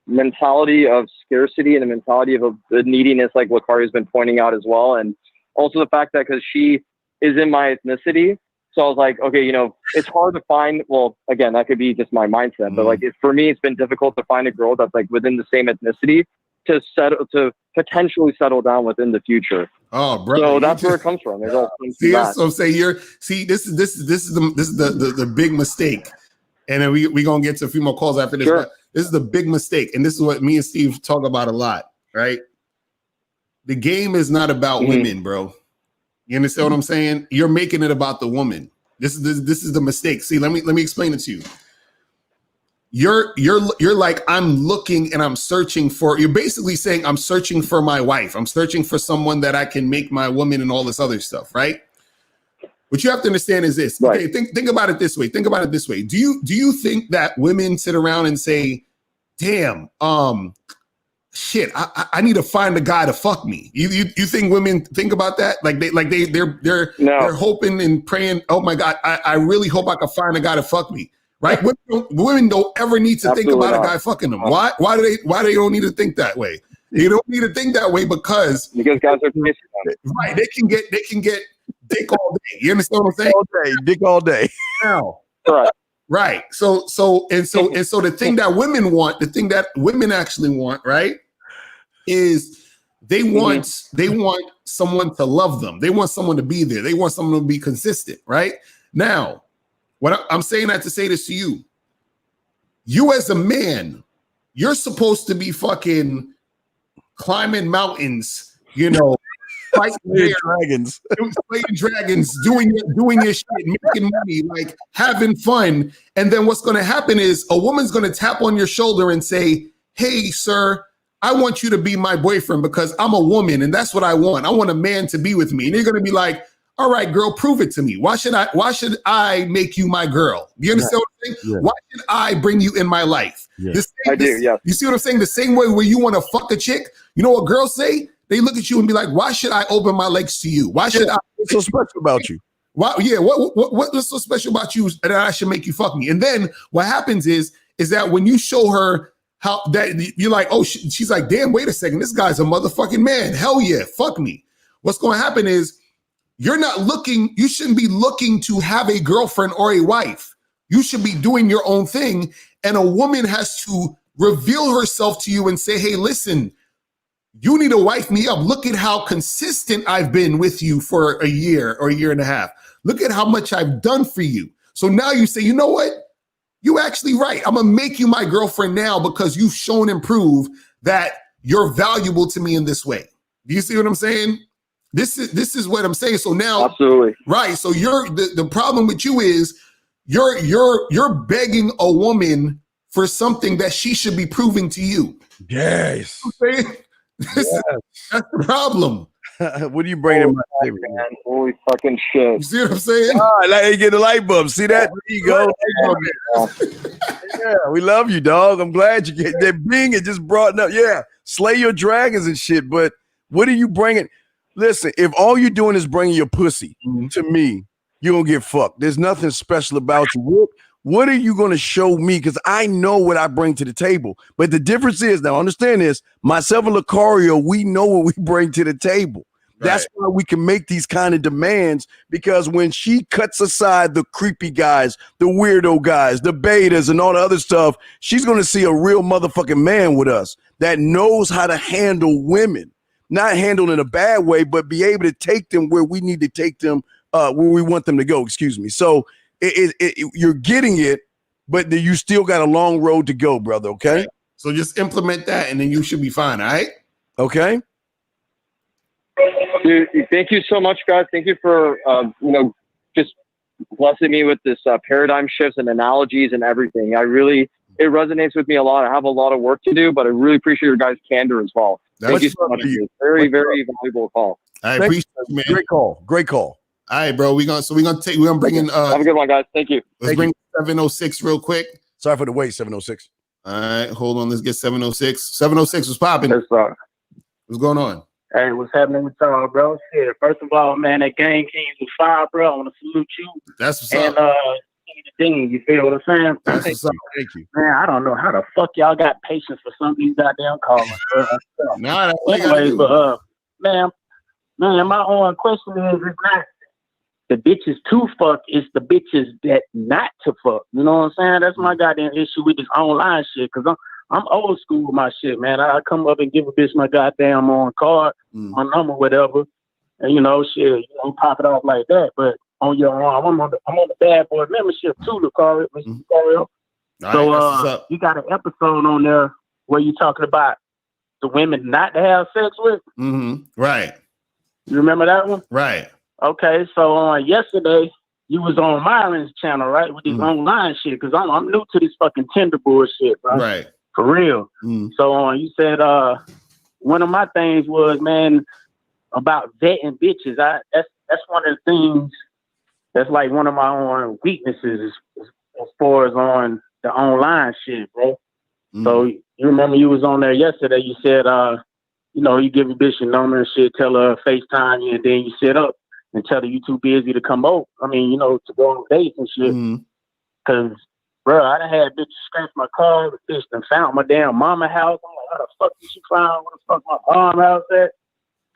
mentality of scarcity and a mentality of the neediness, like Locario's been pointing out as well, and also the fact that because she is in my ethnicity, so I was like, okay, it's hard to find. Well, again, that could be just my mindset, but like for me, it's been difficult to find a girl that's like within the same ethnicity to potentially settle down within the future. Oh, bro. So that's where it comes from. It all comes from that. So say this is the big mistake, and then we gonna get to a few more calls after this. Sure. This is the big mistake, and this is what me and Steve talk about a lot, right? The game is not about women, bro. You understand what I'm saying? You're making it about the woman. This is the mistake. See, let me explain it to you. You're like, I'm looking and I'm searching for. You're basically saying I'm searching for my wife. I'm searching for someone that I can make my woman and all this other stuff, right? What you have to understand is this. Right. Okay, think about it this way. Do you think that women sit around and say, "Damn, shit, I need to find a guy to fuck me"? You think women think about that? They're hoping and praying. Oh my God, I really hope I can find a guy to fuck me, right? Women don't ever need to think Absolutely about not. a guy fucking them. Why they don't need to think that way? They don't need to think that way because guys are pissing on it. right, they can get dick all day. You understand what I'm saying? All day, dick all day. Now, Right. right. So the thing that women want, the thing that women actually want, right, is they want someone to love them. They want someone to be there. They want someone to be consistent, right? Now, what I'm saying that to say this to you. You as a man, you're supposed to be fucking climbing mountains, you know, fighting dragons, doing your shit, making money, like having fun. And then what's going to happen is a woman's going to tap on your shoulder and say, "Hey, sir, I want you to be my boyfriend because I'm a woman and that's what I want. I want a man to be with me." And you're going to be like, "All right, girl, prove it to me. Why should I make you my girl?" Do you understand what I'm saying? Yeah. Why should I bring you in my life? Yeah. I do, yeah. You see what I'm saying? The same way where you want to fuck a chick, you know what girls say? They look at you and be like, "Why should I open my legs to you? Why should I? What's so special about you? Why? Yeah, what's so special about you that I should make you fuck me?" And then what happens is that when you show her how that you're like, "Oh," she's like, "Damn, wait a second, this guy's a motherfucking man. Hell yeah, fuck me." What's going to happen is you shouldn't be looking to have a girlfriend or a wife. You should be doing your own thing. And a woman has to reveal herself to you and say, "Hey, listen, you need to wife me up. Look at how consistent I've been with you for a year or a year and a half. Look at how much I've done for you." So now you say, "You know what? You actually right. I'm going to make you my girlfriend now because you've shown and proved that you're valuable to me in this way." Do you see what I'm saying? This is what I'm saying. So now, absolutely right. So the problem with you is you're begging a woman for something that she should be proving to you. Yes. That's the problem. What do you bring in my table? Man, holy fucking shit. You see what I'm saying? Like you get the light bulb. See that? There you go. Yeah, we love you, dog. I'm glad you get that being it just brought up. Yeah, slay your dragons and shit. But what are you bringing? Listen, if all you're doing is bringing your pussy to me, you're going to get fucked. There's nothing special about you. What are you going to show me? Because I know what I bring to the table. But the difference is, now understand this, myself and Locario, we know what we bring to the table. Right. That's why we can make these kind of demands, because when she cuts aside the creepy guys, the weirdo guys, the betas and all the other stuff, she's going to see a real motherfucking man with us that knows how to handle women. Not handle in a bad way, but be able to take them where we need to take them, where we want them to go. Excuse me. So you're getting it, but you still got a long road to go, brother. Okay. Right. So just implement that, and then you should be fine. All right. Okay. Dude, thank you so much, guys. Thank you for just blessing me with this paradigm shifts and analogies and everything. It resonates with me a lot. I have a lot of work to do, but I really appreciate your guys' candor as well. Thank you so much. Very, very valuable call. I appreciate it, man. Great call. Great call. All right, bro. We're gonna bring in have a good one, guys. Thank you. Let's bring 706 real quick. Sorry for the wait, 706. All right, hold on. Let's get 706. 706 was popping. What's going on? Hey, what's happening with y'all, bro? Shit, first of all, man, that Gang Kings was fire, bro. I want to salute you. That's what's up. And you feel what I'm saying? That's what's up. Thank you. Man, I don't know how the fuck y'all got patience for some of these goddamn callers, bro. Nah, that's what anyways, but man, my own question is not the bitches to fuck, it's the bitches that not to fuck. You know what I'm saying? That's my goddamn issue with this online shit, because I'm old school with my shit, man. I come up and give a bitch my goddamn on card, my number, whatever, and shit, you don't pop it off like that. But on your arm, I'm on the bad boy membership too, Locario, Mr. Locario. So you got an episode on there where you talking about the women not to have sex with. Right. You remember that one? Right. Okay, so yesterday you was on Myron's channel, right, with this online shit, because I'm new to this fucking Tinder bullshit, bro. Right. For real. So you said one of my things was, man, about vetting bitches. That's one of the things that's like one of my own weaknesses as far as on the online shit, bro. So you remember you was on there yesterday. You said, you give a bitch your number and shit, tell her FaceTime you, and then you sit up and tell her you too busy to come over. I mean, to go on dates and shit. Because bro, I done had bitches scratch my car, the bitch done found my damn mama house. I'm like, how the fuck did she find where the fuck my mom house at?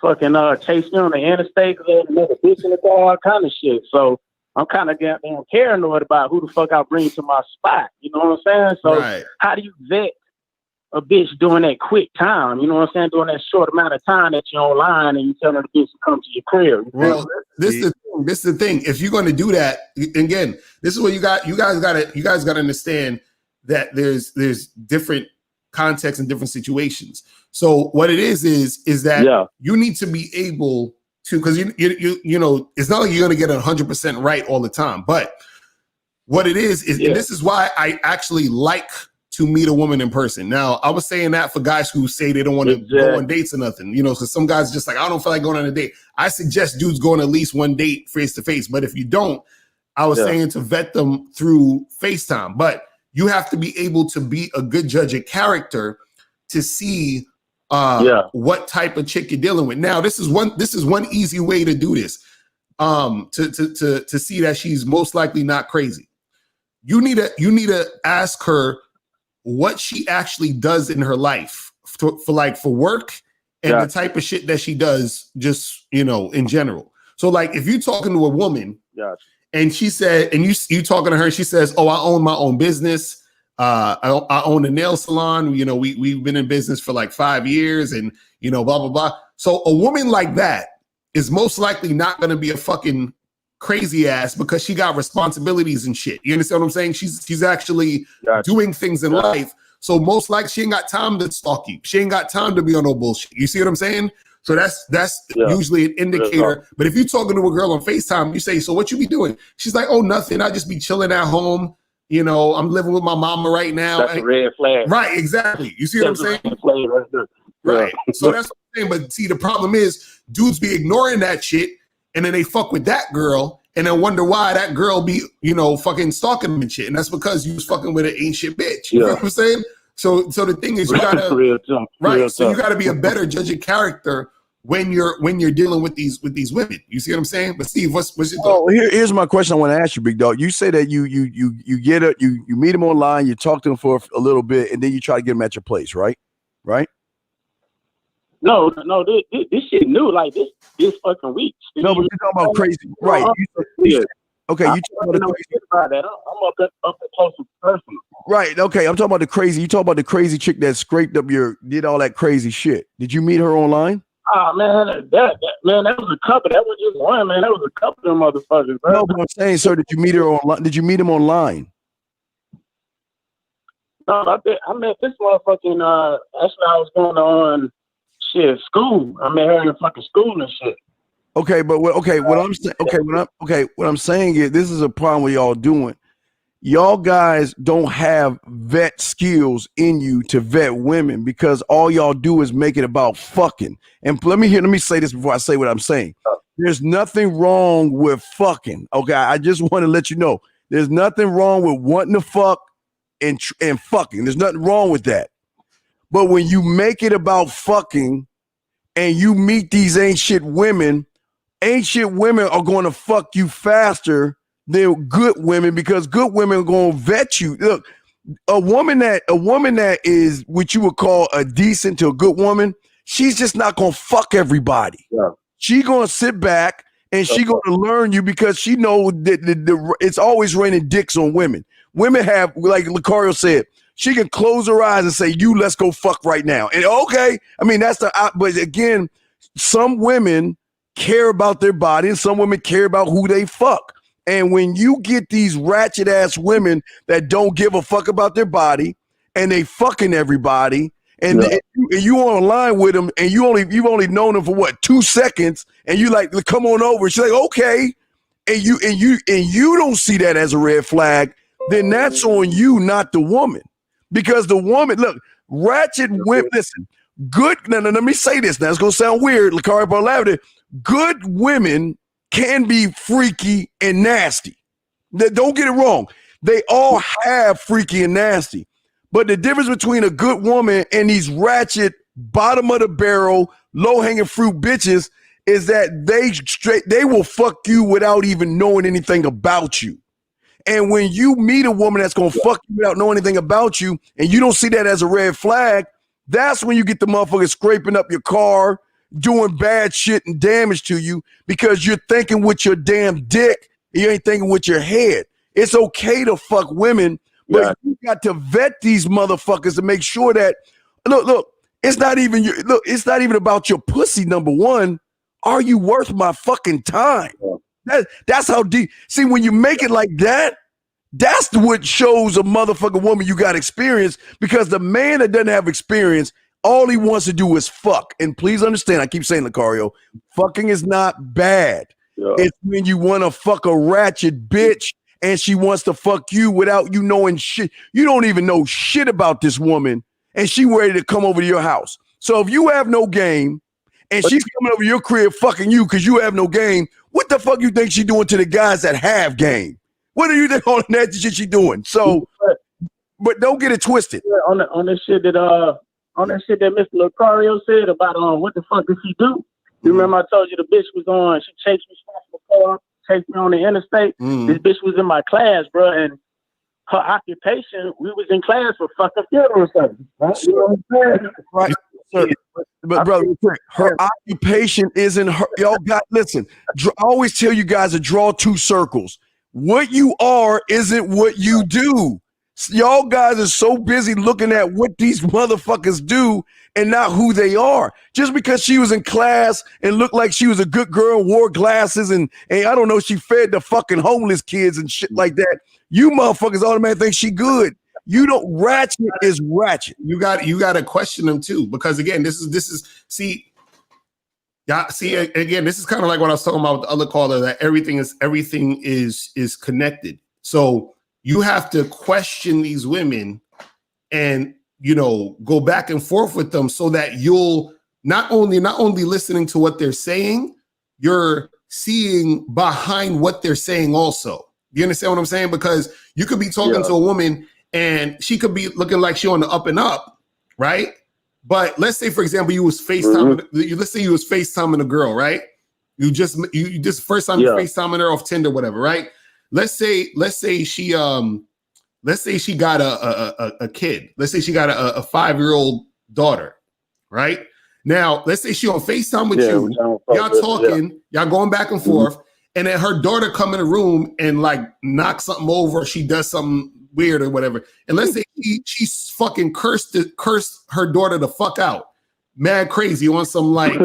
Fucking chase me on the interstate because there's another bitch in the car, all kind of shit. So I'm kind of goddamn paranoid about who the fuck I bring to my spot. You know what I'm saying? So how do you vet a bitch during that quick time? You know what I'm saying? During that short amount of time that you're online and you tell her the bitch to come to your crib. Well, this is the thing. If you're going to do that, again, this is what you guys got to understand that there's different contexts and different situations. So what it is that you need to be able to, because you know, it's not like you're going to get 100% right all the time, but what it is and this is why I actually like to meet a woman in person. Now, I was saying that for guys who say they don't want to go on dates or nothing, you know, because some guys are just like, I don't feel like going on a date. I suggest dudes go on at least one date face to face. But if you don't, I was saying to vet them through FaceTime. But you have to be able to be a good judge of character to see what type of chick you're dealing with. Now, this is one easy way to do this. To see that she's most likely not crazy. You need to ask her what she actually does in her life for work and the type of shit that she does just, you know, in general. So like if you're talking to a woman and she said, and you talking to her, she says, oh, I own my own business. I own a nail salon. You know, we've been in business for like 5 years and, you know, blah, blah, blah. So a woman like that is most likely not going to be a fucking crazy ass because she got responsibilities and shit. You understand what I'm saying? She's actually doing things in life. So most likely she ain't got time to stalk you. She ain't got time to be on no bullshit. You see what I'm saying? So that's usually an indicator. But if you're talking to a girl on FaceTime, you say, so what you be doing? She's like, oh, nothing. I just be chilling at home. You know, I'm living with my mama right now. That's a red flag. Right, exactly. You see what I'm saying? Red flag right there. Right. So that's what I'm saying. But see, the problem is dudes be ignoring that shit and then they fuck with that girl and then wonder why that girl be, you know, fucking stalking them and shit. And that's because you was fucking with an ancient bitch. You know what I'm saying? So the thing is you gotta you gotta be a better judge of character when you're dealing with these women. You see what I'm saying? But Steve, what's your thought? Oh, here's my question I want to ask you, big dog. You say that you get it, you meet them online, you talk to them for a little bit, and then you try to get them at your place, right? Right? No, this shit new, like this fucking week. No, but you're talking about crazy, right? Okay, you talking about that. I'm up close and personal. Right. Okay, I'm talking about the crazy. You talk about the crazy chick that scraped up did all that crazy shit. Did you meet her online? Oh man, that was a couple. That was just one, man. That was a couple of them motherfuckers. Bro. No, but I'm saying, sir, did you meet her online? Did you meet him online? No, I met this motherfucking. Actually, I was going on school. I met her in fucking school and shit. Okay, but what I'm saying is this is a problem with y'all doing. Y'all guys don't have vet skills in you to vet women because all y'all do is make it about fucking. And let me say this before I say what I'm saying. There's nothing wrong with fucking. Okay, I just want to let you know there's nothing wrong with wanting to fuck and fucking. There's nothing wrong with that. But when you make it about fucking and you meet these ancient women are going to fuck you faster than good women because good women are going to vet you. Look, a woman that is what you would call a decent to a good woman, she's just not going to fuck everybody. Yeah. She's going to sit back and she's going to learn you because she knows that it's always raining dicks on women. Women have, like Locario said, she can close her eyes and say, let's go fuck right now. And okay, I mean, but again, some women care about their body and some women care about who they fuck. And when you get these ratchet ass women that don't give a fuck about their body and they fucking everybody and you online with them and you've only known them for what 2 seconds and you like come on over. She's like, okay. And you don't see that as a red flag, then that's on you, not the woman. Because the woman, look, ratchet women, listen, good, no, let me say this. Now it's gonna sound weird, Locario Lavender. Good women can be freaky and nasty. Don't get it wrong. They all have freaky and nasty. But the difference between a good woman and these ratchet, bottom of the barrel, low-hanging fruit bitches is that they will fuck you without even knowing anything about you. And when you meet a woman that's gonna fuck you without knowing anything about you, and you don't see that as a red flag, that's when you get the motherfucker scraping up your car, doing bad shit and damage to you because you're thinking with your damn dick and you ain't thinking with your head. It's okay to fuck women, but you got to vet these motherfuckers to make sure that look, it's not even it's not even about your pussy, number one. Are you worth my fucking time? That's how deep. See, when you make it like that, that's what shows a motherfucking woman you got experience, because the man that doesn't have experience, all he wants to do is fuck. And please understand, I keep saying, Locario, fucking is not bad. Yeah. It's when you want to fuck a ratchet bitch and she wants to fuck you without you knowing shit. You don't even know shit about this woman and she ready to come over to your house. So if you have no game and she's coming over to your crib fucking you because you have no game, what the fuck you think she doing to the guys that have game? What do you think on that shit she doing? So, but don't get it twisted. On that shit that Mr. Locario said about what the fuck did he do? You remember I told you the bitch was on, she chased me from the car, chased me on the interstate. This bitch was in my class, bro, and her occupation, we was in class for fucking funeral service. Right? You know what I'm saying? Right. But brother, her occupation isn't her. Y'all got, listen, I always tell you guys to draw two circles. What you are isn't what you do. Y'all guys are so busy looking at what these motherfuckers do and not who they are. Just because she was in class and looked like she was a good girl, wore glasses, and I don't know, she fed the fucking homeless kids and shit like that, you motherfuckers automatically think she good. You don't. Ratchet is ratchet. You got to question them too, because again, this is see again, this is kind of like what I was talking about with the other caller, that everything is connected. So you have to question these women and, you know, go back and forth with them so that you'll not only listening to what they're saying, you're seeing behind what they're saying also. You understand what I'm saying? Because you could be talking to a woman and she could be looking like she on the up and up, right? But let's say, for example, you was FaceTiming, let's say you was FaceTiming a girl, right? You just first time you FaceTiming her off Tinder, whatever, right? Let's say she got a kid. Let's say she got a 5-year-old daughter, right? Now, let's say she on FaceTime with you. Y'all talking, y'all going back and forth, and then her daughter come in the room and like knock something over, or she does something weird or whatever. And let's say she's fucking cursed her daughter the fuck out. Mad crazy on some like,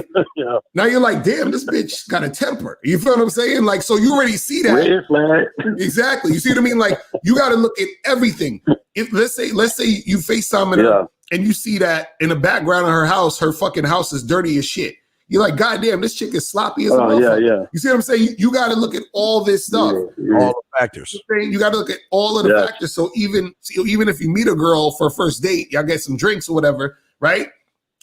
now you're like, damn, this bitch got a temper. You feel what I'm saying? Like, so you already see that. Exactly. You see what I mean? Like, you got to look at everything. If let's say you FaceTime her and you see that in the background of her house, her fucking house is dirty as shit. You're like, God damn, this chick is sloppy as a motherfucker. You see what I'm saying? You got to look at all this stuff. All the factors. You got to look at all of the factors. So even if you meet a girl for a first date, y'all get some drinks or whatever, right?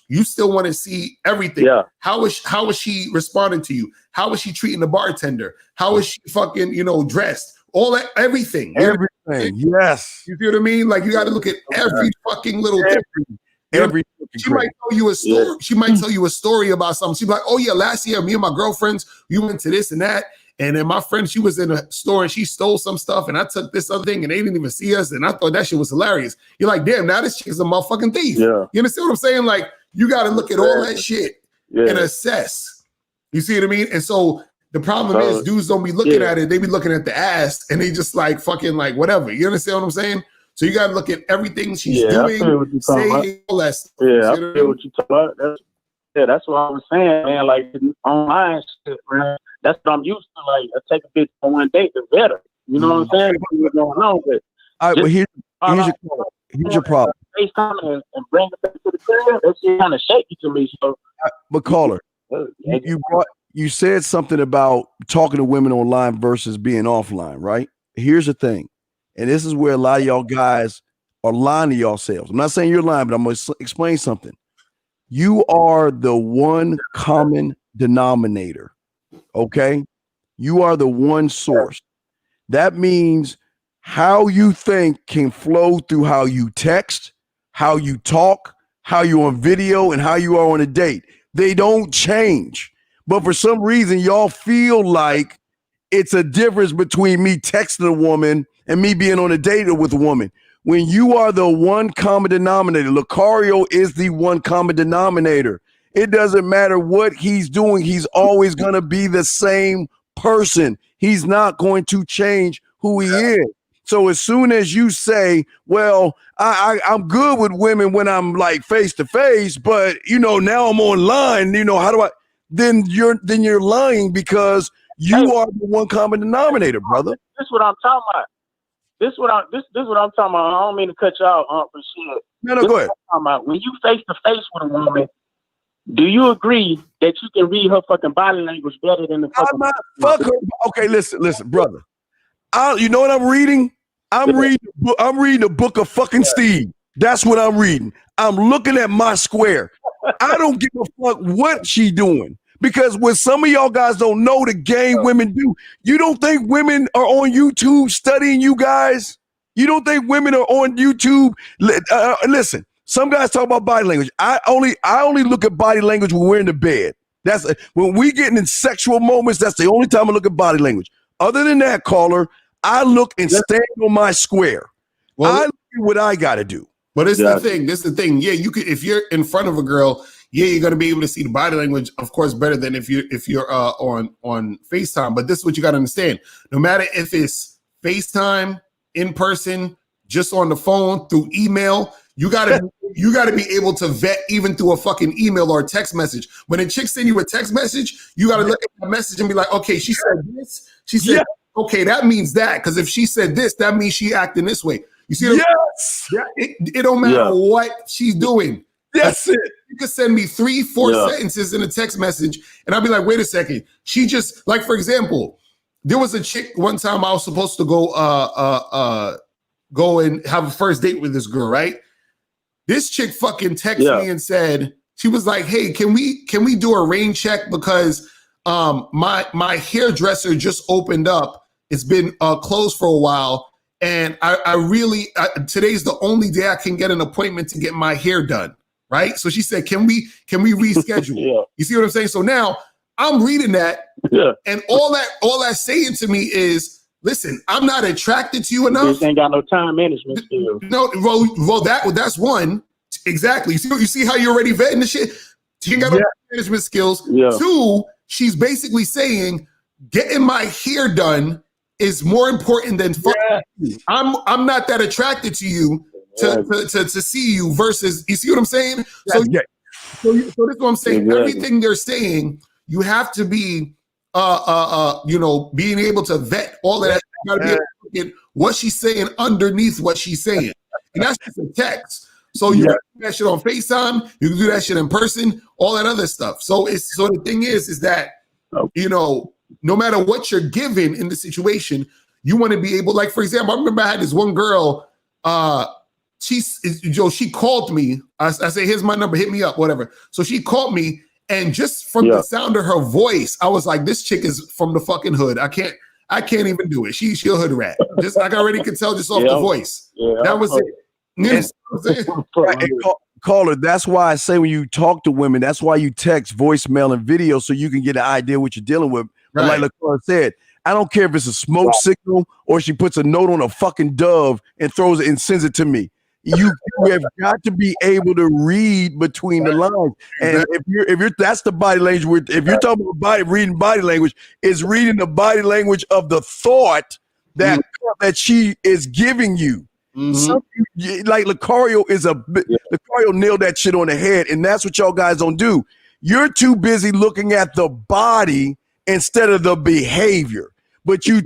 You still want to see everything. How is she responding to you? How is she treating the bartender? How is she fucking, dressed? All that, everything. Everything. Yes. You see what I mean? Like, you got to look at every fucking little thing. She might tell you a story. She might tell you a story about something. She's like, oh yeah, last year, me and my girlfriends, we went to this and that. And then my friend, she was in a store and she stole some stuff and I took this other thing and they didn't even see us. And I thought that shit was hilarious. You're like, damn, now this chick is a motherfucking thief. You understand what I'm saying? Like, you got to look at all that shit and assess. You see what I mean? And so the problem is dudes don't be looking at it. They be looking at the ass and they just like fucking like whatever. You understand what I'm saying? So you got to look at everything she's doing, saying, all that stuff. I feel what you're talking about. That's what I was saying, man. Like online shit, man. That's what I'm used to. Like, I take a bitch on one date, the better. You know what I'm saying? What's going on? But all right, but here's your problem. FaceTime and bring it back to the crib. That shit kind of shaky to me. So, but caller, you said something about talking to women online versus being offline, right? Here's the thing, and this is where a lot of y'all guys are lying to yourselves. I'm not saying you're lying, but I'm going to explain something. You are the one common denominator, okay? You are the one source. That means how you think can flow through how you text, how you talk, how you on video, and how you are on a date. They don't change. But for some reason, y'all feel like it's a difference between me texting a woman and me being on a date with a woman. When you are the one common denominator, Locario is the one common denominator. It doesn't matter what he's doing. He's always going to be the same person. He's not going to change who he is. So as soon as you say, well, I'm good with women when I'm like face to face, but now I'm online, how do I, then you're lying because you are the one common denominator, brother. This is what I'm talking about. This is what I'm talking about. I don't mean to cut you out, for shit. No, go ahead. I'm talking about. When you face to face with a woman, do you agree that you can read her fucking body language better than the fucking? I'm not fuck her. Okay, listen, brother. You know what I'm reading? I'm reading the book of fucking Steve. That's what I'm reading. I'm looking at my square. I don't give a fuck what she doing. Because what some of y'all guys don't know the game women do. You don't think women are on YouTube studying you guys? You don't think women are on YouTube? Listen, some guys talk about body language. I only look at body language when we're in the bed. That's when we getting in sexual moments. That's the only time I look at body language. Other than that, caller, I look and stand on my square. Well, I look at what I got to do. But it's the thing. This is the thing. Yeah, you could if you're in front of a girl. Yeah, you're gonna be able to see the body language, of course, better than if you're on FaceTime. But this is what you gotta understand. No matter if it's FaceTime, in person, just on the phone, through email, you gotta be able to vet even through a fucking email or a text message. When a chick send you a text message, you gotta look at the message and be like, okay, she said this. She said, okay, that means that. Because if she said this, that means she acting this way. You see what I'm saying? It don't matter what she's doing. That's it. You could send me 3-4 sentences in a text message, and I'll be like, wait a second. She just, like, for example, there was a chick one time I was supposed to go and have a first date with this girl, right? This chick fucking texted me and said, she was like, hey, can we do a rain check? Because my hairdresser just opened up. It's been closed for a while. And I really, today's the only day I can get an appointment to get my hair done. Right. So she said, can we reschedule? You see what I'm saying? So now I'm reading that. And all that's saying to me is, listen, I'm not attracted to you enough. This ain't got no time management skills. No, well, that's one. Exactly. You see how you're already vetting the shit? She ain't got no time management skills. Two, she's basically saying getting my hair done is more important than fucking you. I'm not that attracted to you. To see you versus, you see what I'm saying? So this is what I'm saying. Everything they're saying, you have to be, being able to vet all of that. You gotta be able to look at what she's saying underneath what she's saying, and that's just a text. So you can do that shit on FaceTime, you can do that shit in person, all that other stuff. So the thing is that no matter what you're given in the situation, you want to be able, like for example, I remember I had this one girl. She called me. I say, here's my number, hit me up, whatever. So she called me, and just from the sound of her voice, I was like, this chick is from the fucking hood. I can't even do it. She's a hood rat. Just like I already could tell just off the voice. That was it. You know what I'm saying? Caller, that's why I say when you talk to women, that's why you text voicemail and video so you can get an idea what you're dealing with. But like Laquan said, I don't care if it's a smoke signal or she puts a note on a fucking dove and throws it and sends it to me. You have got to be able to read between the lines. And if you're that's the body language. If you're talking about reading body language, is reading the body language of the thought that she is giving you. Like Locario Locario nailed that shit on the head, and that's what y'all guys don't do. You're too busy looking at the body instead of the behavior. But you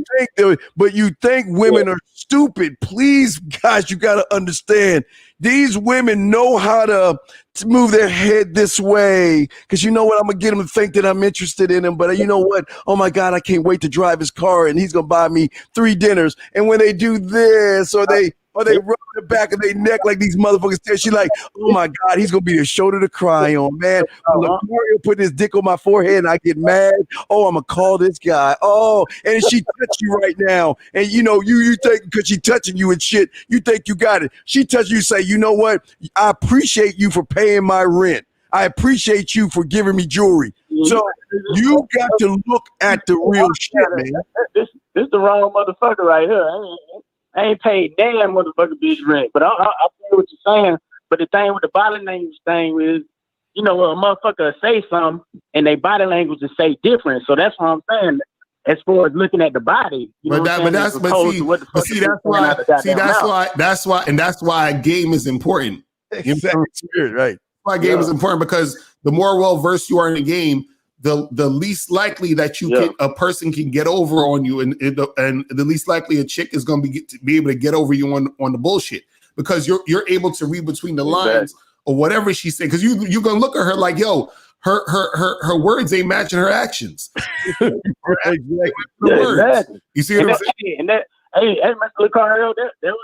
think women are stupid. Please, guys, you got to understand. These women know how to move their head this way. Because you know what? I'm going to get them to think that I'm interested in him. But you know what? Oh, my God, I can't wait to drive his car. And he's going to buy me 3 dinners. And when they do this or they rub the back of their neck like these motherfuckers did, she like, oh, my God, he's going to be the shoulder to cry on, man. When Locario put his dick on my forehead and I get mad, oh, I'm going to call this guy. Oh, and she touch you right now. And, you think because she touching you and shit, you think you got it. She touch you, say, you know what? I appreciate you for paying my rent. I appreciate you for giving me jewelry. So you got to look at the real shit, man. This the wrong motherfucker right here. I ain't paid damn motherfucking bitch rent. But I feel what you're saying. But the thing with the body language thing is, you know, a motherfucker say something and they body language is say different. So that's what I'm saying. As far as looking at the body, that's why game is important. Exactly. Right. That's why game is important, because the more well versed you are in the game, the least likely that a person can get over on you, and the least likely a chick is going to be able to get over you on the bullshit, because you're able to read between the lines or whatever she said, because you're gonna look at her like, yo, her words ain't matching her actions. Exactly. You see what I'm saying? Hey, Mr. Locario, that's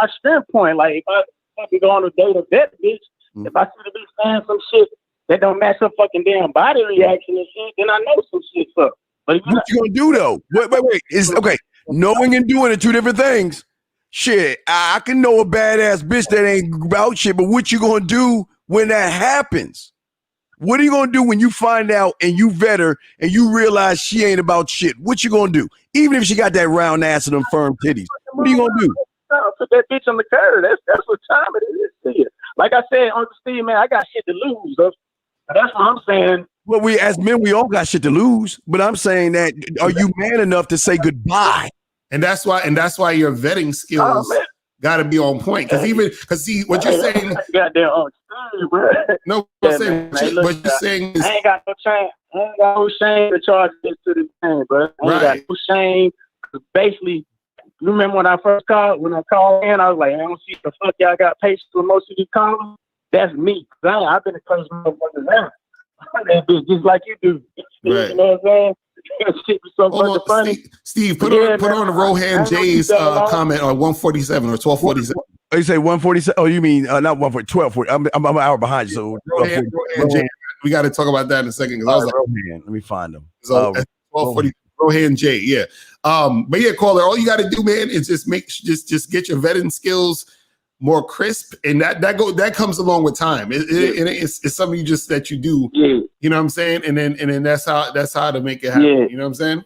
my strength point. Like, if I can go on a date with that bitch, if I see the bitch saying some shit that don't match her fucking damn body reaction and shit, then I know some shit's up. But what you gonna do though? Wait. Is okay. Knowing and doing are two different things. Shit, I can know a badass bitch that ain't about shit, but what you gonna do when that happens? What are you gonna do when you find out and you vet her and you realize she ain't about shit? What you gonna do? Even if she got that round ass and them firm titties, what are you gonna do? Put that bitch on the curb. That's what time it is. Like I said, Uncle Steve, man, I got shit to lose. That's what I'm saying. Well, we as men, we all got shit to lose. But I'm saying that, are you man enough to say goodbye? And that's why your vetting skills got to be on point. Because see what you're saying. Goddamn Uncle Steve, bro. No, what you're saying is, I ain't got no shame. I ain't got no shame to charge this to the game, bro. I ain't got no shame. Basically, you remember when I first called? When I called in, I was like, I don't see the fuck y'all got patience with most of these callers. That's me. I've been a close motherfucker now. That bitch just like you do. Right. You know what I'm saying? Shit was so fucking funny. Steve, put on the Rohan J's comment on 147 or 1247. Oh, you say 147? Oh, you mean not 140, 1240. I'm an hour behind you. So Rohan J. We got to talk about that in a second. I was like, Rohan, let me find them. So 1240 Rohan J. Yeah. But yeah, caller, all you got to do, man, is just get your vetting skills more crisp, and that comes along with time. It's something that you do. Yeah. You know what I'm saying? And then that's how to make it happen. Yeah. You know what I'm saying?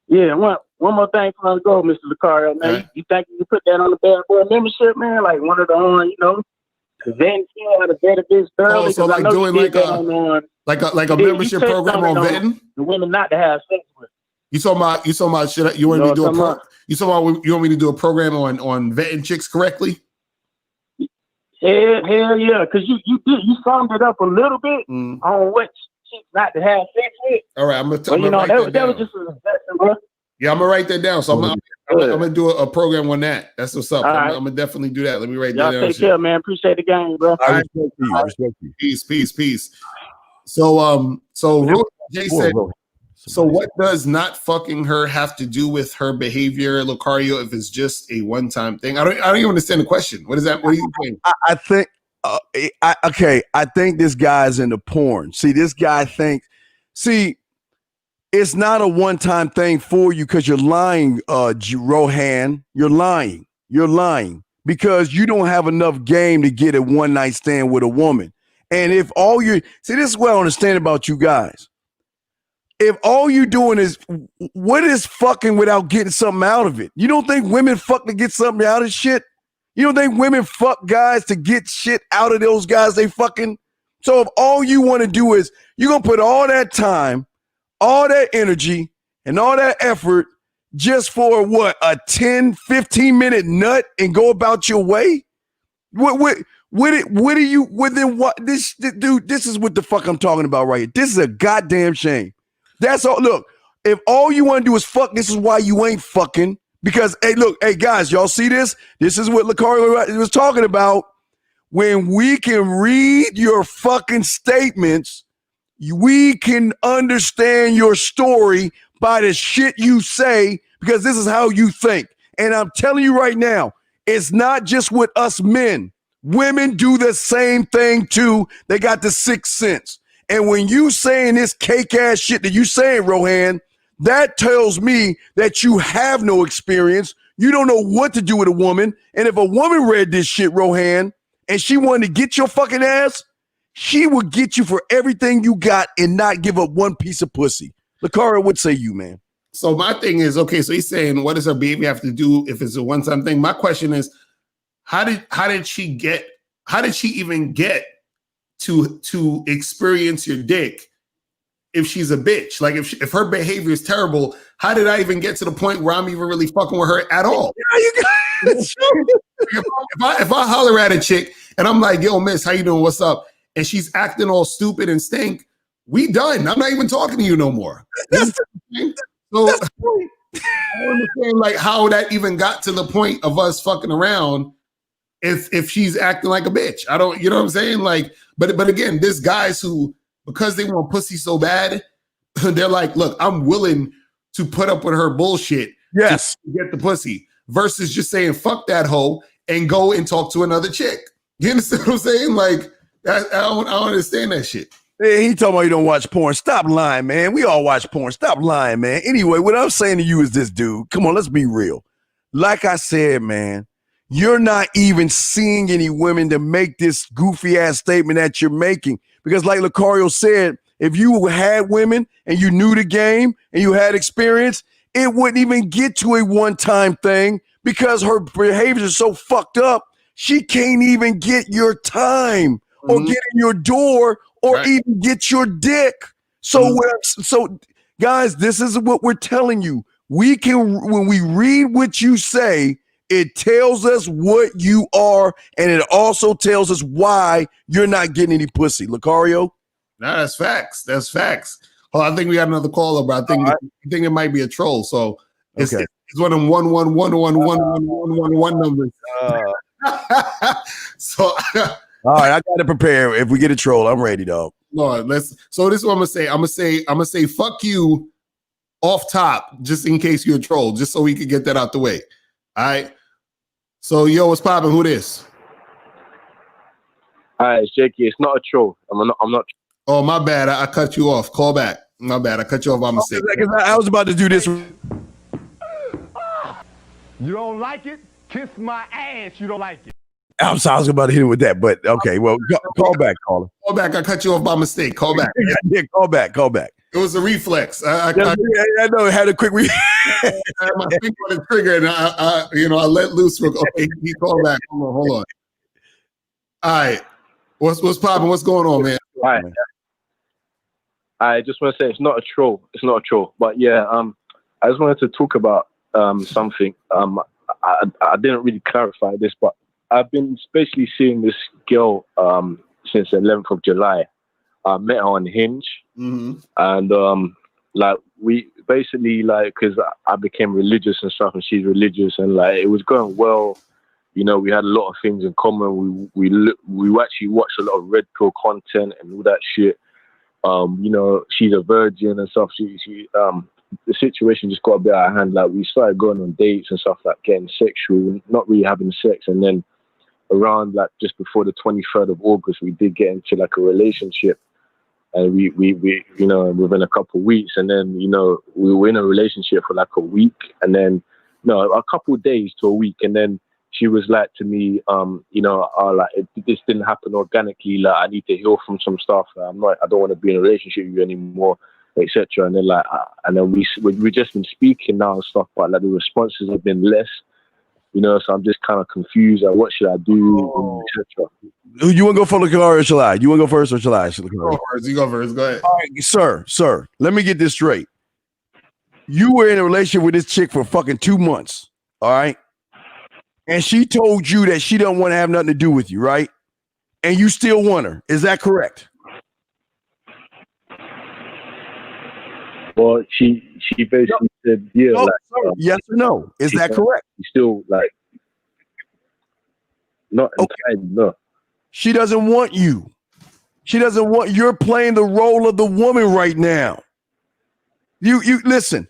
Yeah. One more thing before I go, Mr. Locario, man. Right. You think you put that on the Bad Boy membership, man? Like one of the vetting skill how to vet a bitch thoroughly. So like doing like a membership program on vetting the women not to have sex with. You talking about shit? You want me to do you want me to do a program on vetting chicks correctly? Hell yeah, because you summed it up a little bit on what chicks not to have sex with. All right, I'm gonna that was just a suggestion, bro. Yeah, I'm gonna write that down. So I'm gonna do a program on that. That's what's up. I'm gonna definitely do that. Let me write that down. Take care, man. Appreciate the game, bro. I respect you. Peace. So Jay said. So what does not fucking her have to do with her behavior, Locario, if it's just a one-time thing? I don't even understand the question. What is that? What are you saying? I think I think this guy's into porn. See, this guy thinks it's not a one-time thing for you because you're lying, Rohan. You're lying because you don't have enough game to get a one-night stand with a woman. And if all you see, this is what I understand about you guys. If all you doing is what is fucking without getting something out of it? You don't think women fuck to get something out of shit? You don't think women fuck guys to get shit out of those guys they fucking? So if all you want to do is you're going to put all that time, all that energy, and all that effort just for what, a 10, 15-minute nut and go about your way? This is what the fuck I'm talking about right here. This is a goddamn shame. That's all. Look, if all you want to do is fuck, this is why you ain't fucking. Because, hey guys, y'all see this? This is what Locario was talking about. When we can read your fucking statements, we can understand your story by the shit you say, because this is how you think. And I'm telling you right now, it's not just with us men. Women do the same thing too. They got the sixth sense. And when you saying this cake ass shit that you saying, Rohan, that tells me that you have no experience. You don't know what to do with a woman. And if a woman read this shit, Rohan, and she wanted to get your fucking ass, she would get you for everything you got and not give up one piece of pussy. Locario, what say you, man? So my thing is, okay, so he's saying, what does her behavior have to do if it's a one-time thing? My question is, how did she even get to experience your dick if she's a bitch? Like if her behavior is terrible, how did I even get to the point where I'm even really fucking with her at all? If I holler at a chick and I'm like, yo, miss, how you doing? What's up? And she's acting all stupid and stink, we done. I'm not even talking to you no more. So I don't understand like how that even got to the point of us fucking around if she's acting like a bitch. I don't, you know what I'm saying? Like, but again, there's guys who, because they want pussy so bad, they're like, look, I'm willing to put up with her bullshit to get the pussy versus just saying, fuck that hoe and go and talk to another chick. You understand what I'm saying? Like, I don't understand that shit. Hey, he talking about you don't watch porn. Stop lying, man. We all watch porn. Stop lying, man. Anyway, what I'm saying to you is this, dude. Come on, let's be real. Like I said, man, you're not even seeing any women to make this goofy ass statement that you're making. Because like Locario said, if you had women and you knew the game and you had experience, it wouldn't even get to a one-time thing because her behavior is so fucked up. She can't even get your time or get in your door or even get your dick. So, so guys, this is what we're telling you. We can, when we read what you say, it tells us what you are, and it also tells us why you're not getting any pussy. Locario? No, that's facts. That's facts. Oh, I think we got another caller, but I think it might be a troll. So it's one of them 111111111 numbers. So all right, I gotta prepare. If we get a troll, I'm ready, dog. Lord, so this is what I'm gonna say fuck you off top, just in case you're a troll, just so we could get that out the way. All right. So yo, what's popping? Who this? Hi, it's Jakey. It's not a troll. I'm not. Oh, my bad. I cut you off. Call back. My bad. I cut you off by mistake. I was about to do this. You don't like it? Kiss my ass. You don't like it. I'm sorry, I was about to hit it with that, but okay. Well, call back, caller. Call back. I cut you off by mistake. Call back. Yeah, call back. It was a reflex. I know. It had a quick I had my finger on the trigger, and I let loose. Okay, he called back. Hold on. All right. What's popping? What's going on, man? All right. I just want to say it's not a troll. It's not a troll. But yeah, I just wanted to talk about something. I didn't really clarify this, but I've been basically seeing this girl since the 11th of July. I met her on Hinge, and like we basically because I became religious and stuff, and she's religious, and like it was going well. You know, we had a lot of things in common. We actually watched a lot of red pill content and all that shit. You know, she's a virgin and stuff. She the situation just got a bit out of hand. Like we started going on dates and stuff, like getting sexual, not really having sex, and then around like just before the 23rd of August, we did get into like a relationship, and we you know, within a couple of weeks, and then you know we were in a relationship for like a week, and then a couple of days to a week, and then she was like to me, you know, like this didn't happen organically. Like I need to heal from some stuff. I don't want to be in a relationship with you anymore, etc. And then we just been speaking now and stuff, but like the responses have been less. You know, so I'm just kind of confused. Like, what should I do, etc. You want to go for Locario or shall I? You want to go first or shall I? You go first. Go ahead. All right, sir. Let me get this straight. You were in a relationship with this chick for fucking 2 months. All right. And she told you that she don't want to have nothing to do with you, right? And you still want her. Is that correct? Well, she basically said, yeah. No, yes or no? Is that correct? Still like not entirely, no. She doesn't want you. She doesn't want you're playing the role of the woman right now. You listen.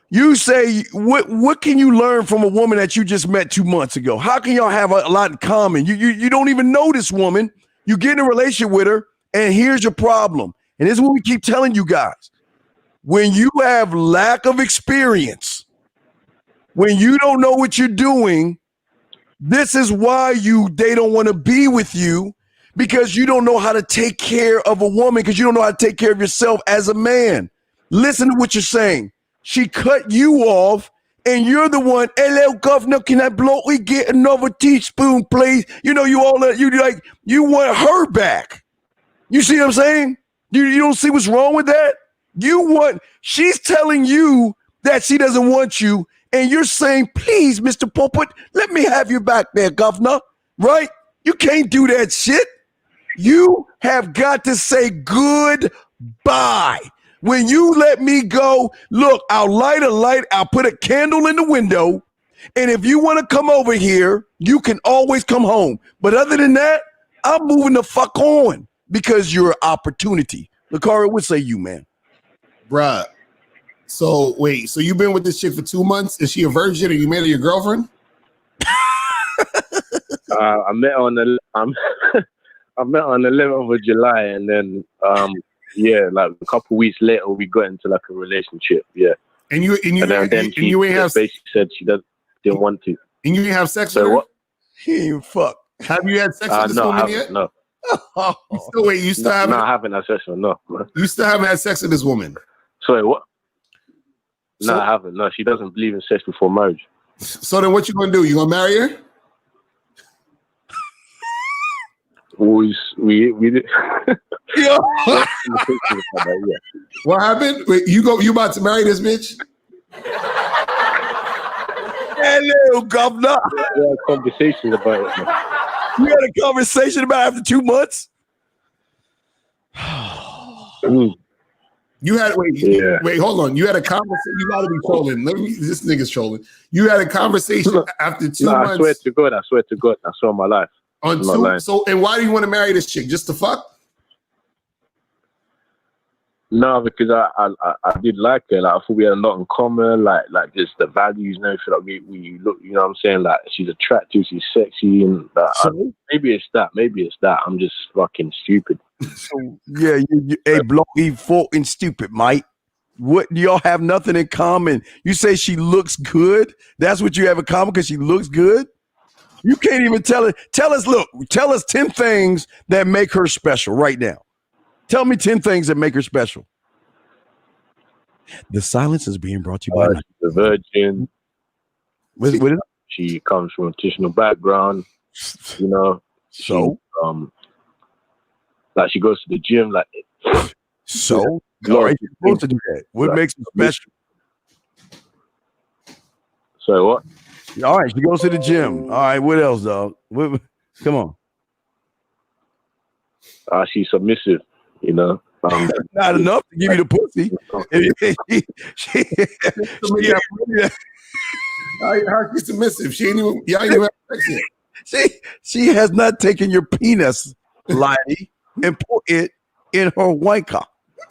You say what can you learn from a woman that you just met 2 months ago? How can y'all have a lot in common? You don't even know this woman. You get in a relationship with her, and here's your problem. And this is what we keep telling you guys. When you have lack of experience, when you don't know what you're doing, this is why they don't want to be with you, because you don't know how to take care of a woman, because you don't know how to take care of yourself as a man. Listen to what you're saying. She cut you off, and you're the one. Hello, governor, can I blowy get another teaspoon, please? You know, you want her back. You see what I'm saying? You don't see what's wrong with that? She's telling you that she doesn't want you, and you're saying, please, Mr. Pulpit, let me have you back there, governor, right? You can't do that shit. You have got to say goodbye. When you let me go, look, I'll light a light, I'll put a candle in the window, and if you want to come over here, you can always come home. But other than that, I'm moving the fuck on because you're an opportunity. Locario, what say you, man? Bruh. So wait, so you've been with this chick for 2 months? Is she a virgin and you made her your girlfriend? I met her on the I met her on the 11th of July, and then yeah, like a couple weeks later, we got into like a relationship. Yeah, and you ain't have basically said she didn't want to. And you didn't have sex So with her? What? He ain't fuck. Have you had sex with this no, woman I yet? No. You still haven't? No, I haven't had sex with her. No. You still haven't had sex with this woman? Sorry, what? So, no, I haven't. No, she doesn't believe in sex before marriage. So then what you gonna do? You gonna marry her? We did. Yeah. What happened? Wait, you about to marry this bitch? Hello, governor. We had conversations about it. You had a conversation about it after 2 months? You had wait, hold on. You had a conversation. You gotta be trolling. This nigga's trolling. You had a conversation after 2 months. I swear to God. I swear on my life. On two, so and why do you want to marry this chick? Just to fuck? No, because I did like her. Like I thought we had a lot in common. Like just the values and everything. Like we look. You know what I'm saying? Like she's attractive. She's sexy, and maybe it's that. I'm just fucking stupid. So yeah, hey, bloody fucking stupid, mate. What, do y'all have nothing in common? You say she looks good. That's what you have in common because she looks good. You can't even tell it. Tell us 10 things that make her special right now. Tell me 10 things that make her special. The silence is being brought to you by the virgin. What is it? She comes from a traditional background. You know. So like she goes to the gym. Like so. All right, you're supposed to do that. What makes her special? So what? All right, she goes to the gym. All right, what else, dog? Come on. She's submissive, you know. Not enough to give you the pussy. How she's submissive? She ain't even have sex yet. She has not taken your penis, Lottie, and put it in her wanker.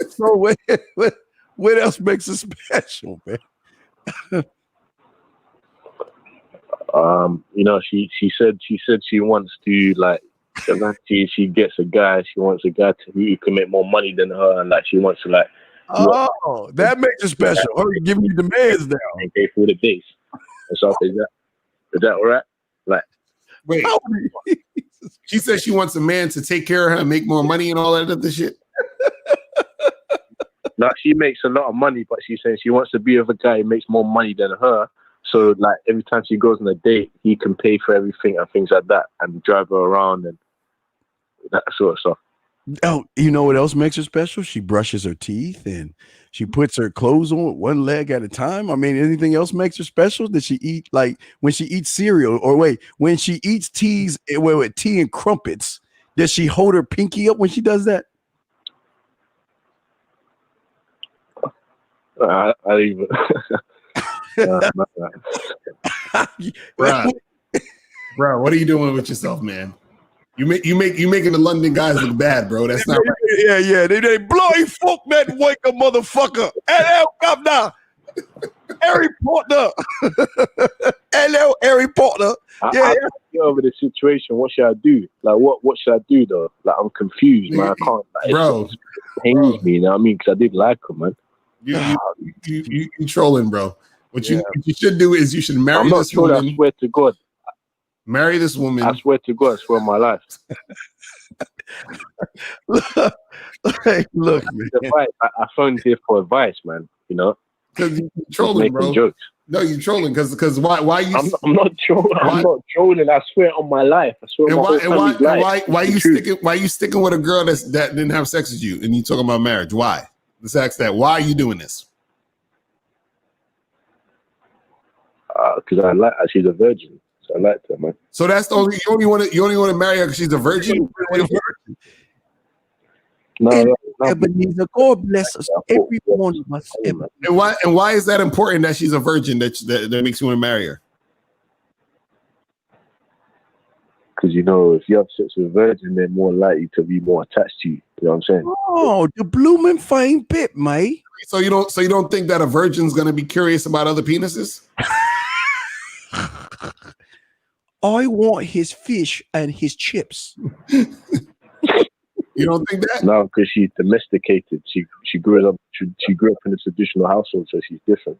So what else makes it special, man? You know, she said she wants to, like, she gets a guy. She wants a guy who can make more money than her, and like she wants to like. Oh, that makes it special. Her giving you demands now. And pay for the days. And so is that all right? Like, wait. She says she wants a man to take care of her and make more money and all that other shit. Like, she makes a lot of money, but she's saying she wants to be with a guy who makes more money than her. So, like, every time she goes on a date, he can pay for everything and things like that, and drive her around and that sort of stuff. Oh, you know what else makes her special? She brushes her teeth and she puts her clothes on one leg at a time. I mean, anything else makes her special? Does she eat, like, when she eats cereal, or when she eats tea and crumpets, does she hold her pinky up when she does that? I even. Bro, what are you doing with yourself, man? You making the London guys look bad, bro. That's not right. Yeah. They bloody fuck that waker motherfucker. Hello, governor. Harry Potter. Hello, Harry Potter. I get over the situation. What should I do? Like, what should I do though? Like, I'm confused, man. I can't. Like, it pains me. You know what I mean? Because I did like him, man. You trolling, bro. What you should do is you should marry this woman. I swear to God. Marry this woman. I swear to God, I swear on my life. Look, man. I phoned here for advice, man. You know. Because you're trolling, bro. Jokes. No, you're trolling because why you? I'm not trolling. I'm not trolling. I swear on my life. I swear on my whole family's life. Why you sticking with a girl that didn't have sex with you and you talking about marriage? Why? Let's ask that. Why are you doing this? Because I like her. She's a virgin. So I like her, man. So that's the only you only want to marry her because she's a virgin. No. Ebenezer, God bless us. Every one of us. And why is that important that she's a virgin that makes you want to marry her? Because if you have sex with a virgin, they're more likely to be more attached to you. You know what I'm saying? Oh, the blooming fine bit, mate. So you don't think that a virgin's gonna be curious about other penises? I want his fish and his chips. You don't think that? No, because she's domesticated. She grew up. She grew up in a traditional household, so she's different.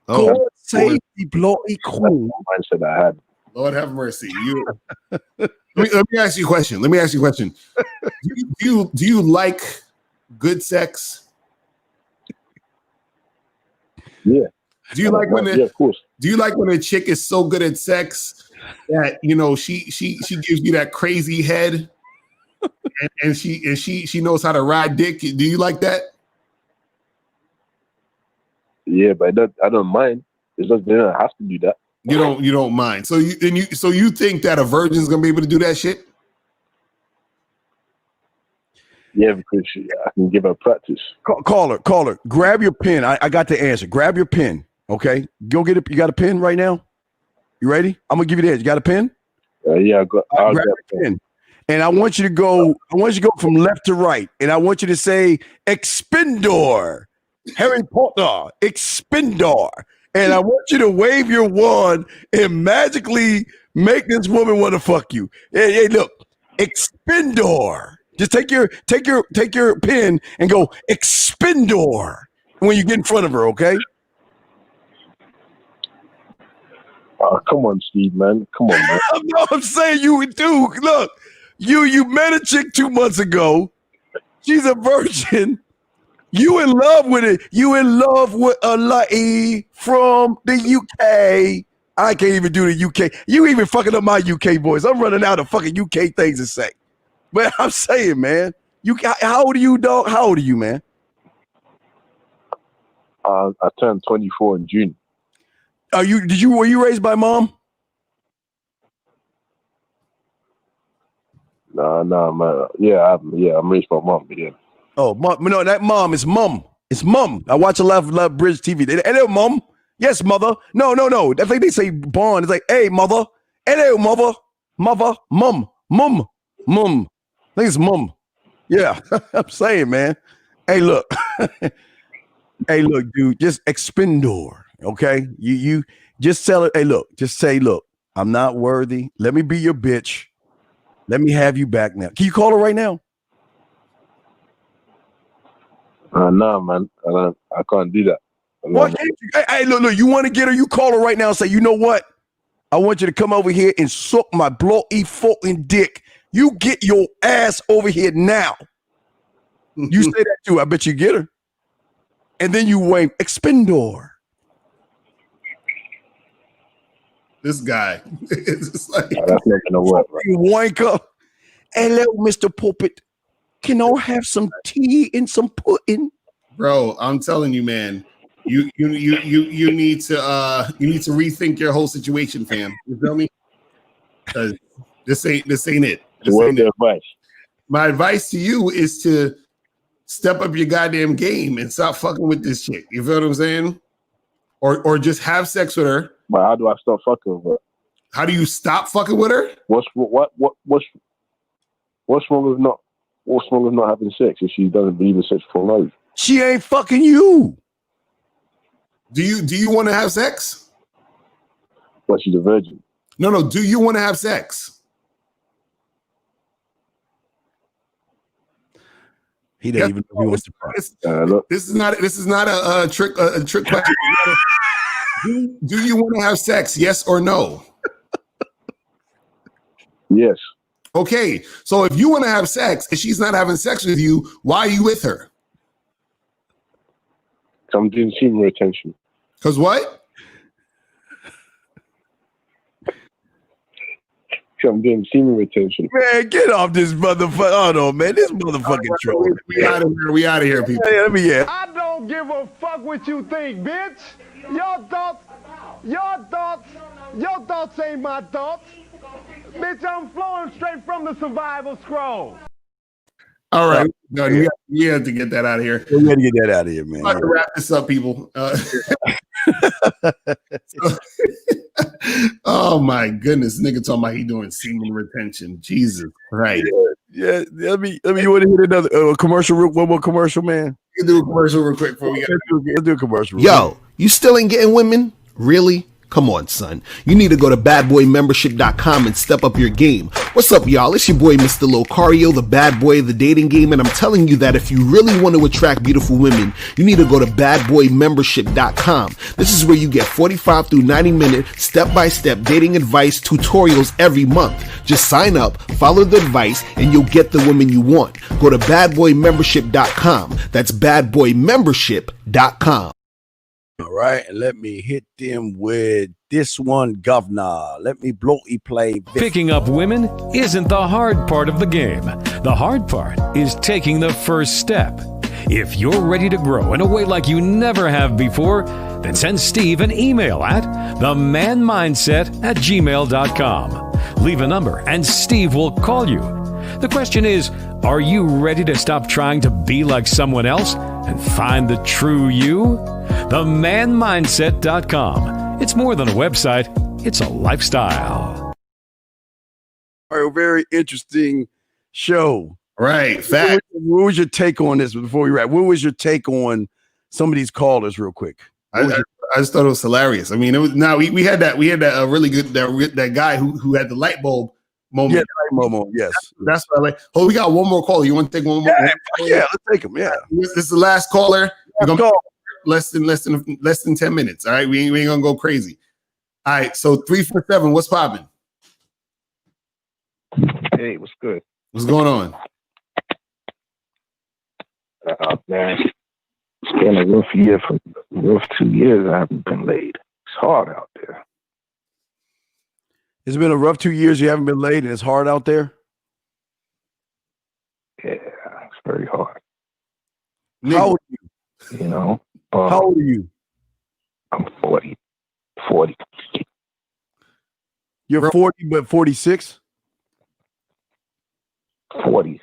God save the bloody queen. Mindset I had. Lord have mercy. Let me ask you a question. Do you like good sex? Yeah. Do you like when of course. Do you like when a chick is so good at sex that she gives you that crazy head and she knows how to ride dick? Do you like that? Yeah, but I don't mind. They don't have to do that. You don't mind. So you think that a virgin's gonna be able to do that shit? Yeah, because I can give her practice. Call her. Grab your pen. I got the answer. Grab your pen. Okay, go get it. You got a pen right now? You ready? I'm gonna give you the answer. You got a pen? Yeah, I'll grab your pen. And I want you to go from left to right. And I want you to say Expendor. Harry Potter, Expendor. And I want you to wave your wand and magically make this woman want to fuck you. Hey, look, Expendor. Just take your pen and go Expendor when you get in front of her, okay? Oh, come on, Steve, man. Come on, man. No, I'm saying you would do. Look, you met a chick 2 months ago. She's a virgin. You in love with it. You in love with a lady from the UK. I can't even do the UK. You even fucking up my UK voice. I'm running out of fucking UK things to say. But I'm saying, man, how old are you, dog? How old are you, man? I turned 24 in June. Were you raised by mom? No, man. Yeah, I'm raised by mom. Yeah. Oh, mom, no, that mom is mum. It's mum. I watch a lot of Bridge TV. Hello, mom. Yes, mother. No. I think they say Bond. It's like, hey, mother. Hello, mother. Mother. Mum. I think it's mum. Yeah, I'm saying, man. Hey, look. Hey, look, dude. Just Expendor. Okay, you just tell her. Hey, look. Just say, look. I'm not worthy. Let me be your bitch. Let me have you back now. Can you call her right now? No, man. I can't do that. What? Hey, look. You want to get her? You call her right now and say, you know what? I want you to come over here and suck my bloody fucking dick. You get your ass over here now. You say that too. I bet you get her. And then you wave Expendor. This guy. It's just like, that's not gonna work. You wanker. Hello, Mr. Puppet. Can I have some tea and some pudding? Bro, I'm telling you, man. You need to rethink your whole situation, fam. You feel me? Because this ain't it. What's your advice? My advice to you is to step up your goddamn game and stop fucking with this chick. You feel what I'm saying? Or just have sex with her. But how do I stop fucking with her? How do you stop fucking with her? What's wrong with not having sex if she doesn't believe in sexual marriage? She ain't fucking you. Do you want to have sex? But she's a virgin. No. Do you want to have sex? He didn't even know he wants to cry. This is not a trick question. Do you want to have sex? Yes or no? Yes. Okay. So if you want to have sex and she's not having sex with you, why are you with her? I'm doing semen retention. Cause what? I'm doing semen retention. Man, get off this motherfucker. Oh no, man, this motherfucking troll. We out of here. We out of here, people. Let me hear. I don't give a fuck what you think, bitch. Your thoughts ain't my thoughts. Bitch, I'm flowing straight from the survival scroll. All right, done. We have to get that out of here. We got to get that out of here, man. I'm about to wrap this up, people. Oh my goodness, nigga talking about he doing semen retention. Jesus Christ. Yeah. Let me. You want to hit another commercial? One more commercial, man. You can do a commercial real quick before we get. Let's do a commercial. Yo, you still ain't getting women? Really? Come on, son. You need to go to badboymembership.com and step up your game. What's up, y'all? It's your boy, Mr. Locario, the bad boy of the dating game, and I'm telling you that if you really want to attract beautiful women, you need to go to badboymembership.com. This is where you get 45 through 90-minute step-by-step dating advice tutorials every month. Just sign up, follow the advice, and you'll get the women you want. Go to badboymembership.com. That's badboymembership.com. All right, and let me hit them with this one, governor. Let me blow play. Picking up women isn't the hard part of the game. The hard part is taking the first step. If you're ready to grow in a way like you never have before, then send Steve an email at themanmindset@gmail.com. Leave a number and Steve will call you. The question is, are you ready to stop trying to be like someone else and find the true you? Themanmindset.com. It's more than a website, it's a lifestyle. A very interesting show. Right. Fact. What was your take on this before we wrap? What was your take on some of these callers, real quick? I just thought it was hilarious. I mean, it was we had that really good that guy who had the light bulb moment. Yeah, light bulb moment. Yes, that's what I like. Oh, we got one more caller. You want to take one more? Yeah, let's take him. Yeah, this is the last caller. Less than 10 minutes. All right, we ain't gonna go crazy. All right, so 347. What's popping? Hey, what's good? What's going on? Man, it's been a rough year for rough 2 years. I haven't been laid. It's hard out there. It's been a rough 2 years. You haven't been laid, and it's hard out there. Yeah, it's very hard. How old are you? You know. How old are you? I'm 40. 40. You're 40, but 46? 40.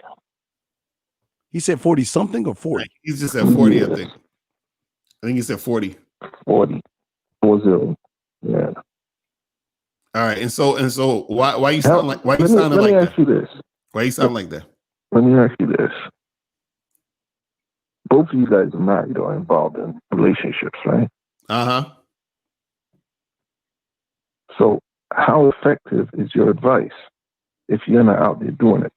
He said 40 something or 40? He's just at 40, I think. I think he said 40. 40. 40. Yeah. All right, and so why you sound like Let me ask you this. Why you sound like that? Let me ask you this. Both of you guys are married or involved in relationships, right? Uh-huh. So how effective is your advice if you're not out there doing it?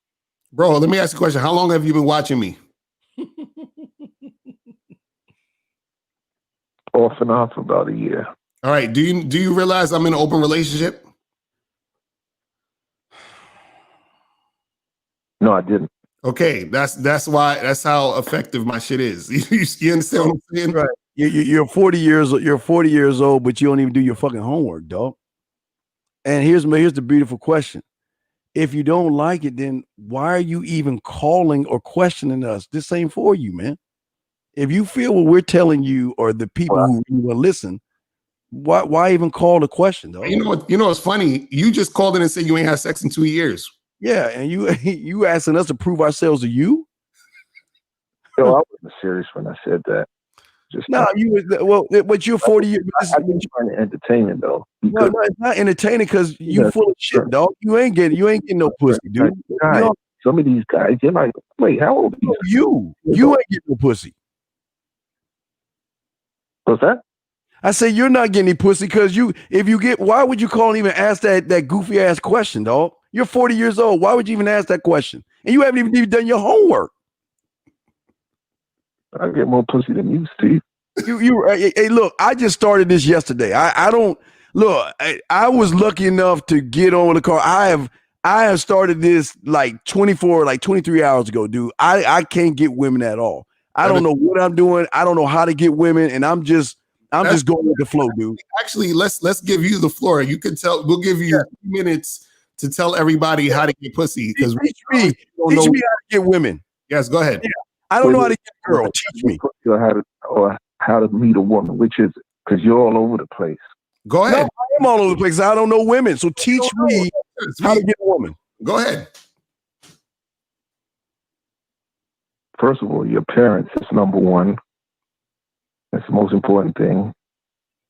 Bro, let me ask you a question. How long have you been watching me? Off and on for about a year. All right. Do you realize I'm in an open relationship? No, I didn't. Okay, that's how effective my shit is. You understand what I'm saying? Right. You're 40 years old. You're 40 years old, but you don't even do your fucking homework, dog. And here's the beautiful question: if you don't like it, then why are you even calling or questioning us? This ain't for you, man. If you feel what we're telling you, or the people who will listen, why even call the question, dog? You know what's funny? You just called in and said you ain't had sex in 2 years. Yeah, and you asking us to prove ourselves to you? Yo, I wasn't serious when I said that. But you're 40 years. I've been trying to entertain it though. No, it's not entertaining because you full of shit, dog. You ain't getting no pussy, dude. Some of these guys, you're like, wait, how old are you? You ain't getting no pussy. What's that? I say you're not getting any pussy because why would you call and even ask that goofy ass question, dog? You're 40 years old. Why would you even ask that question? And you haven't even done your homework. I get more pussy than you, Steve. Hey, look, I just started this yesterday. I was lucky enough to get on the car. I have started this like 23 hours ago, dude. I can't get women at all. I don't know what I'm doing. I don't know how to get women, and I'm just going with the flow, dude. Actually, let's give you the floor. You can tell. We'll give you 2 minutes to tell everybody how to get pussy. Because teach me how to get women. Yes, go ahead. Yeah. I don't know how to get a girl. Teach me. How to meet a woman, which is because you're all over the place. Go ahead. No, I am all over the place. I don't know women, so teach me how to get a woman. Go ahead. First of all, your parents is number one. That's the most important thing.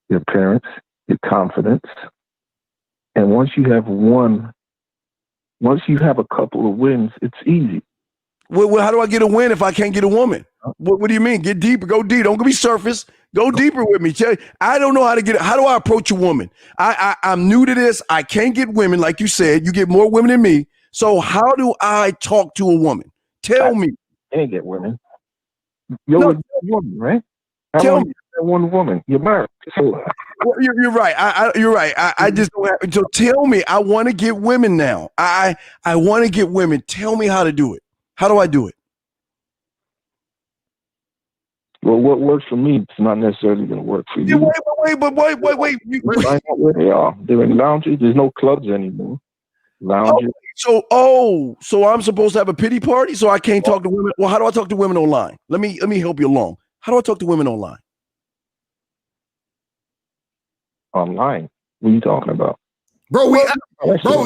Your parents, your confidence. And once you have a couple of wins, it's easy. Well, how do I get a win if I can't get a woman? What do you mean? Get deeper. Go deep. Don't be surface. Go deeper with me. I don't know how to get it. How do I approach a woman? I'm new to this. I can't get women. Like you said, you get more women than me. So how do I talk to a woman? Tell me. Can't get women. You're a woman, right? Tell me. One woman. You're married. So, you're right. You're right. I just don't have. So tell me. I want to get women now. I want to get women. Tell me how to do it. How do I do it? Well, what works for me is not necessarily going to work for you. Wait. Find out where they are. They're in lounges. There's no clubs anymore. Lounges. So I'm supposed to have a pity party, so I can't talk to women. Well, how do I talk to women online? Let me help you along. How do I talk to women online? Online? What are you talking about? Bro,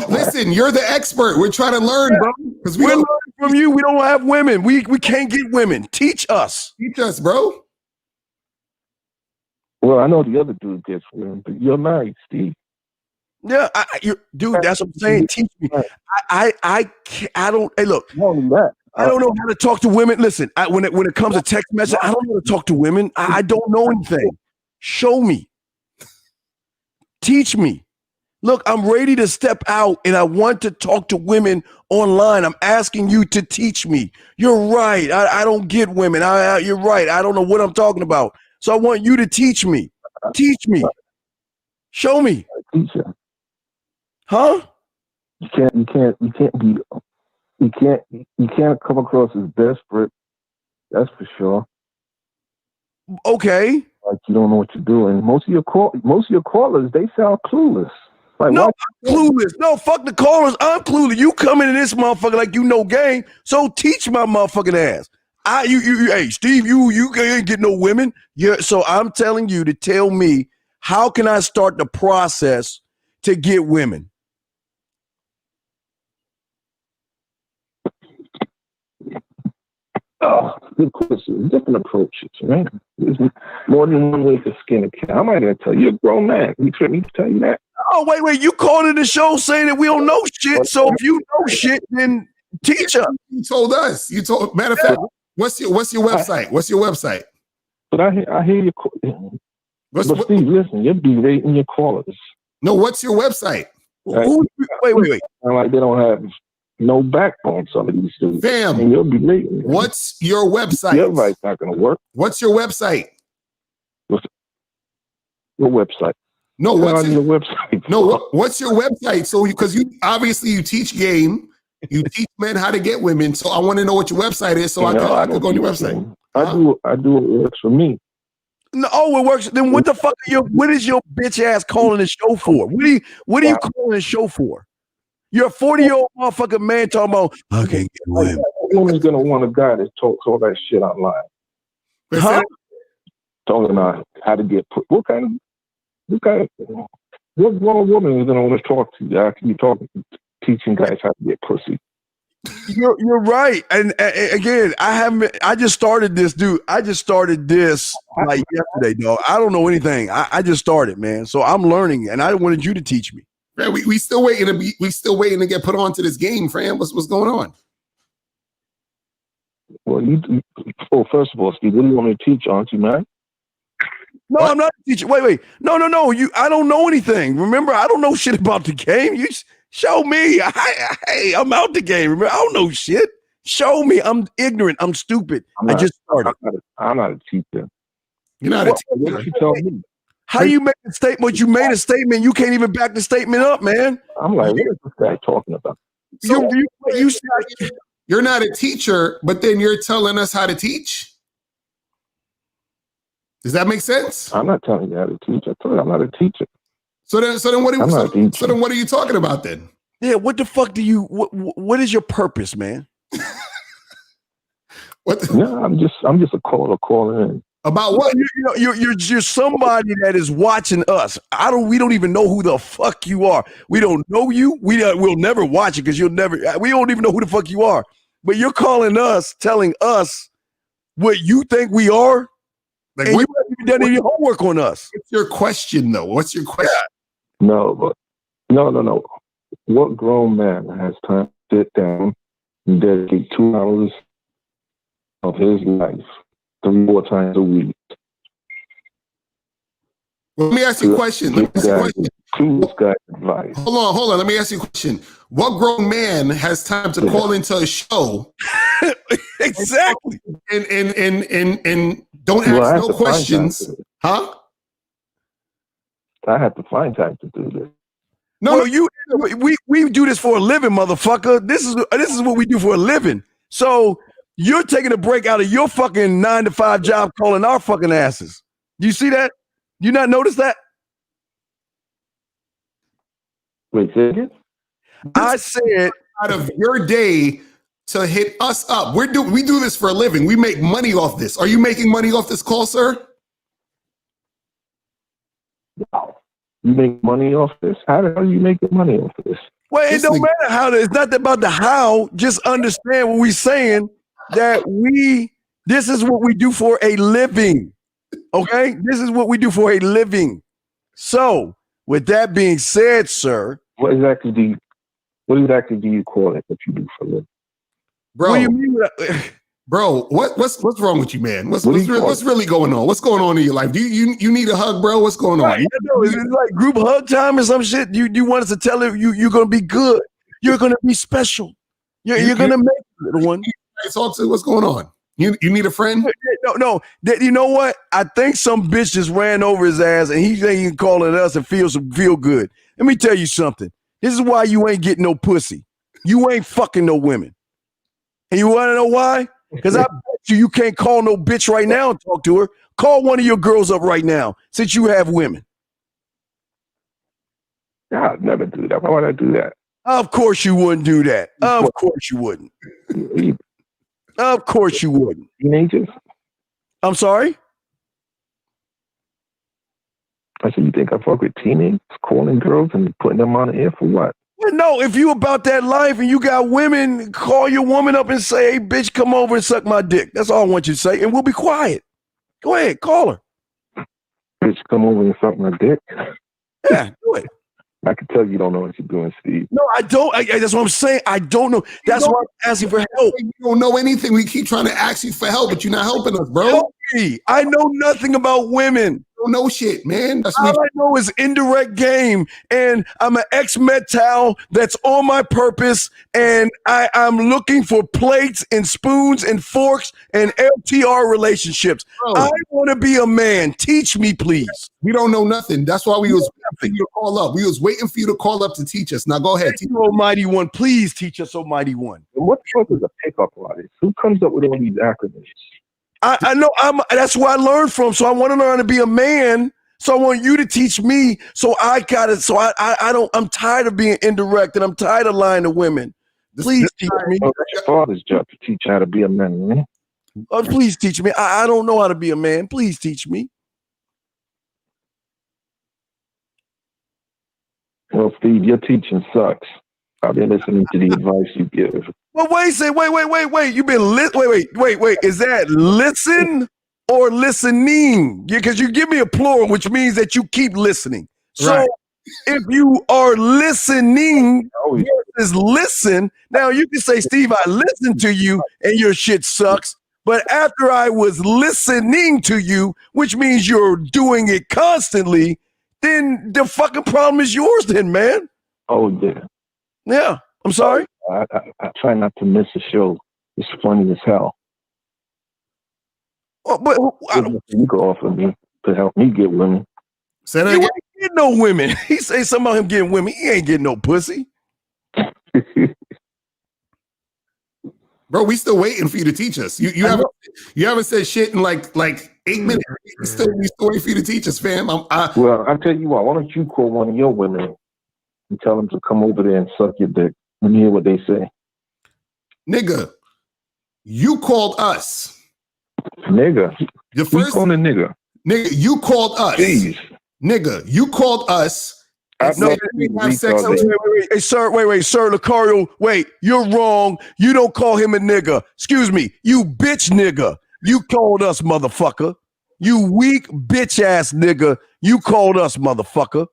listen, you're the expert. We're trying to learn, bro. Because we're learning from you. We don't have women. We can't get women. Teach us. Teach us, bro. Well, I know the other dude gets women, but you're married, Steve. Yeah, dude, that's what I'm saying. Teach me. I don't. Hey, look. I don't know how to talk to women. Listen, when it comes to text message, I don't know how to talk to women. I don't know anything. Show me. Teach me. Look, I'm ready to step out and I want to talk to women online. I'm asking you to teach me. You're right. I don't get women. You're right. I don't know what I'm talking about. So I want you to teach me. Teach me. Show me. Huh? You can't come across as desperate. That's for sure. Okay. Like you don't know what you're doing. Most of your callers, they sound clueless. Like, no, I'm clueless. No, fuck the callers. I'm clueless. You come into this motherfucker like you know game. So teach my motherfucking ass. Hey, Steve, you can't get no women. Yeah. So I'm telling you to tell me how can I start the process to get women? Oh, good question. Different approaches, right? There's more than one way to skin a cat. I'm not gonna tell you. You're a grown man. You expect me to tell you that? Oh, wait. You called in the show saying that we don't know shit. So if you know shit, then teach us. You told us. Matter of fact, what's your website? What's your website? But I hear you. But Steve, listen, you're berating your callers. No, what's your website? Right? Wait. Like they don't have no backbone, some of these dudes. Fam, and you'll be late. What's your website? Your right's not going to work. What's your website? Your website. No, what's your website? No, what's your website? So, because you obviously you teach game, you teach men how to get women. So I want to know what your website is, so I can go on your website. I do what works for me. No, it works. Then what the fuck what is your bitch ass calling the show for? What are you calling the show for? You're a 40-year-old motherfucking man talking about I can't get women. A woman's gonna want a guy that talks all that shit online. Huh? Talking about how to get put. What grown woman is gonna want to talk to you after you teaching guys how to get pussy? You're right. And again, I just started this, dude. I just started this like yesterday, dog. I don't know anything. I just started, man. So I'm learning, and I wanted you to teach me. Man, we still waiting to get put onto this game, Fran. What's going on? Well, first of all, Steve, what do you want me to teach, aren't you, man? No, what? I'm not a teacher. Wait. No. I don't know anything. Remember, I don't know shit about the game. You show me. Hey, I'm out the game. Remember, I don't know shit. Show me. I'm ignorant. I'm stupid. I just started. I'm not a teacher. You're not a teacher. What you tell me? How do you make a statement? You made a statement. You can't even back the statement up, man. I'm like, what is this guy talking about? So, you're not a teacher, but then you're telling us how to teach? Does that make sense? I'm not telling you how to teach. I told you I'm not a teacher. So then what are you talking about then? Yeah, what the fuck do you? What is your purpose, man? No, I'm just a caller calling in. About what? You're somebody that is watching us. We don't even know who the fuck you are. We don't know you. We'll never watch it because we don't even know who the fuck you are. But you're calling us, telling us what you think we are, and you haven't even done any homework on us. What's your question though? What's your question? No. What grown man has time to sit down and dedicate 2 hours of his life 3-4 times a week? Well, let me ask you a question. Advice. Hold on. Let me ask you a question. What grown man has time to call into a show? Exactly. And don't ask no questions. Huh? I have to find time to do this. We do this for a living, motherfucker. This is what we do for a living. So you're taking a break out of your fucking 9-to-5 job calling our fucking asses. Do you see that? You not notice that? Wait, say again? I said out of your day to hit us up. We do this for a living. We make money off this. Are you making money off this call, sir? Wow. You make money off this? How the hell are you making money off this? Well, it don't matter how. It's not about the how. Just understand what we're saying. That this is what we do for a living. Okay? This is what we do for a living. So, with that being said, sir. What exactly do you call it that you do for a living? Bro, what do you mean? Bro, what's wrong with you, man? What's really going on? What's going on in your life? Do you need a hug, bro? What's going on? Right, it's like group hug time or some shit. You want us to tell her you're gonna be good. You're gonna be special. You're gonna make it, little one. Talk to what's going on. You need a friend? No. You know what? I think some bitch just ran over his ass and he's ain't calling us and feel good. Let me tell you something. This is why you ain't getting no pussy. You ain't fucking no women. And you want to know why? Because I bet you can't call no bitch right now and talk to her. Call one of your girls up right now since you have women. Yeah, I'd never do that. Why would I do that? Of course you wouldn't do that. Of course you wouldn't. Of course you wouldn't. Teenagers? I'm sorry? I said, you think I fuck with teenagers, calling girls and putting them on the air for what? Well, no, if you about that life and you got women, call your woman up and say, hey, bitch, come over and suck my dick. That's all I want you to say, and we'll be quiet. Go ahead, call her. Bitch, come over and suck my dick? Yeah, do it. I can tell you don't know what you're doing, Steve. No, I don't. That's what I'm saying. I don't know. That's why I'm asking for help. You don't know anything. We keep trying to ask you for help, but you're not helping us, bro. Help me. I know nothing about women. You don't know shit, man. That's all I know is indirect game, and I'm an ex-Metal that's on my purpose, and I'm looking for plates and spoons and forks and LTR relationships. Bro, I want to be a man. Teach me, please. We don't know nothing. That's why we was waiting for you to call up. We was waiting for you to call up to teach us. Now go ahead. Teach you, Almighty One. Please teach us, Almighty One. And what the fuck is a pickup artist? Who comes up with all these acronyms? I know that's where I learned from. So I want to learn how to be a man. So I want you to teach me. So I got it. So I'm tired of being indirect and I'm tired of lying to women. Please teach me. Oh, that's your father's job to teach you how to be a man, man. Oh, please teach me. I don't know how to be a man. Please teach me. Well, Steve, your teaching sucks. I've been listening to the advice you give. Well, wait. You've been wait. Is that listen or listening? Because you give me a plural, which means that you keep listening. So right. If you are listening versus listen, now you can say, Steve, I listened to you and your shit sucks. But after I was listening to you, which means you're doing it constantly, then the fucking problem is yours then, man. Oh, yeah. Yeah, I'm sorry. I try not to miss a show. It's funny as hell. Oh, but you can offer me to help me get women. Say that you again. ain't get no women. He say something about him getting women. He ain't getting no pussy. Bro, we still waiting for you to teach us. You haven't said shit in like 8 minutes. We still wait for you to teach us, fam. Well, I'll tell you what. Why don't you call one of your women and tell them to come over there and suck your dick and hear what they say? Nigga, you called us. Nigga. The first on a nigga. Nigga, you called us. Jeez. Nigga, you called us. No, wait, sir, Locario, wait, you're wrong. You don't call him a nigga. Excuse me, you bitch nigga. You called us, motherfucker. You weak bitch ass nigga. You called us, motherfucker.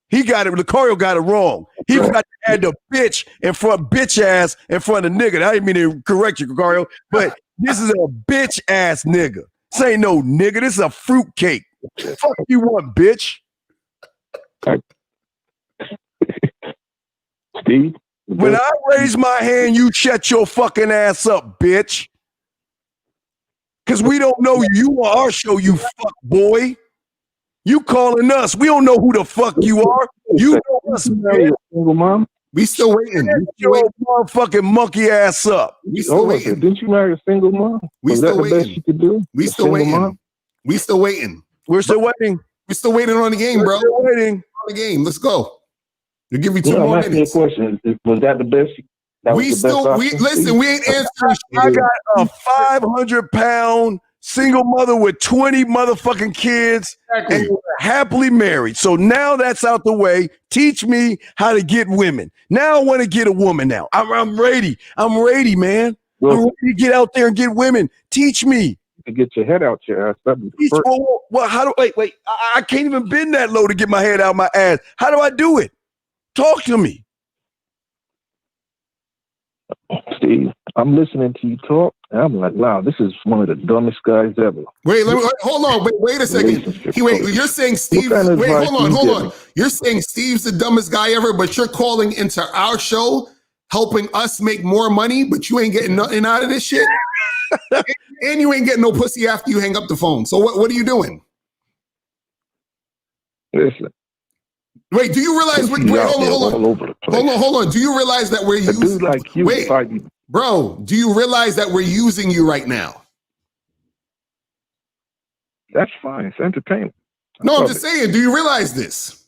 He got it. Locario got it wrong. He forgot to add the bitch ass in front of nigga. I didn't mean to correct you, Locario, but this is a bitch ass nigga. This ain't no nigga. This is a fruitcake. Fuck you want, bitch. Steve, when I raise my hand, you shut your fucking ass up, bitch. Because we don't know you. You on our show, you fuck boy. You calling us. We don't know who the fuck you are. You know us, man. Single mom? We still waiting. Shut your motherfucking monkey ass up. We still waiting. Didn't you marry a single mom? We still that the best waiting. you could do? We still waiting. Mom? We still waiting. We're still waiting. We're still waiting on the game, bro. Still waiting on the game. Let's go. We'll give you 2 more I'm asking minutes. you a question. Was that the best? Listen. We ain't answering. I got a 500-pound single mother with 20 motherfucking kids and happily married. So now that's out the way. Teach me how to get women. Now I want to get a woman now. I'm ready. I'm ready, man. I'm ready to get out there and get women. Teach me. To get your head out your ass. Well, how do wait? I can't even bend that low to get my head out my ass. How do I do it? Talk to me. Steve, I'm listening to you talk, and I'm like, wow, this is one of the dumbest guys ever. Hold on. Wait a second. You're saying Steve. Hold on. You're saying Steve's the dumbest guy ever, but you're calling into our show, helping us make more money, but you ain't getting nothing out of this shit. And you ain't getting no pussy after you hang up the phone. So what are you doing? Listen. Wait, do you realize? Hold on. Do you realize that we're using? Like you, bro. Do you realize that we're using you right now? That's fine. It's entertainment. No, I'm just saying. Do you realize this?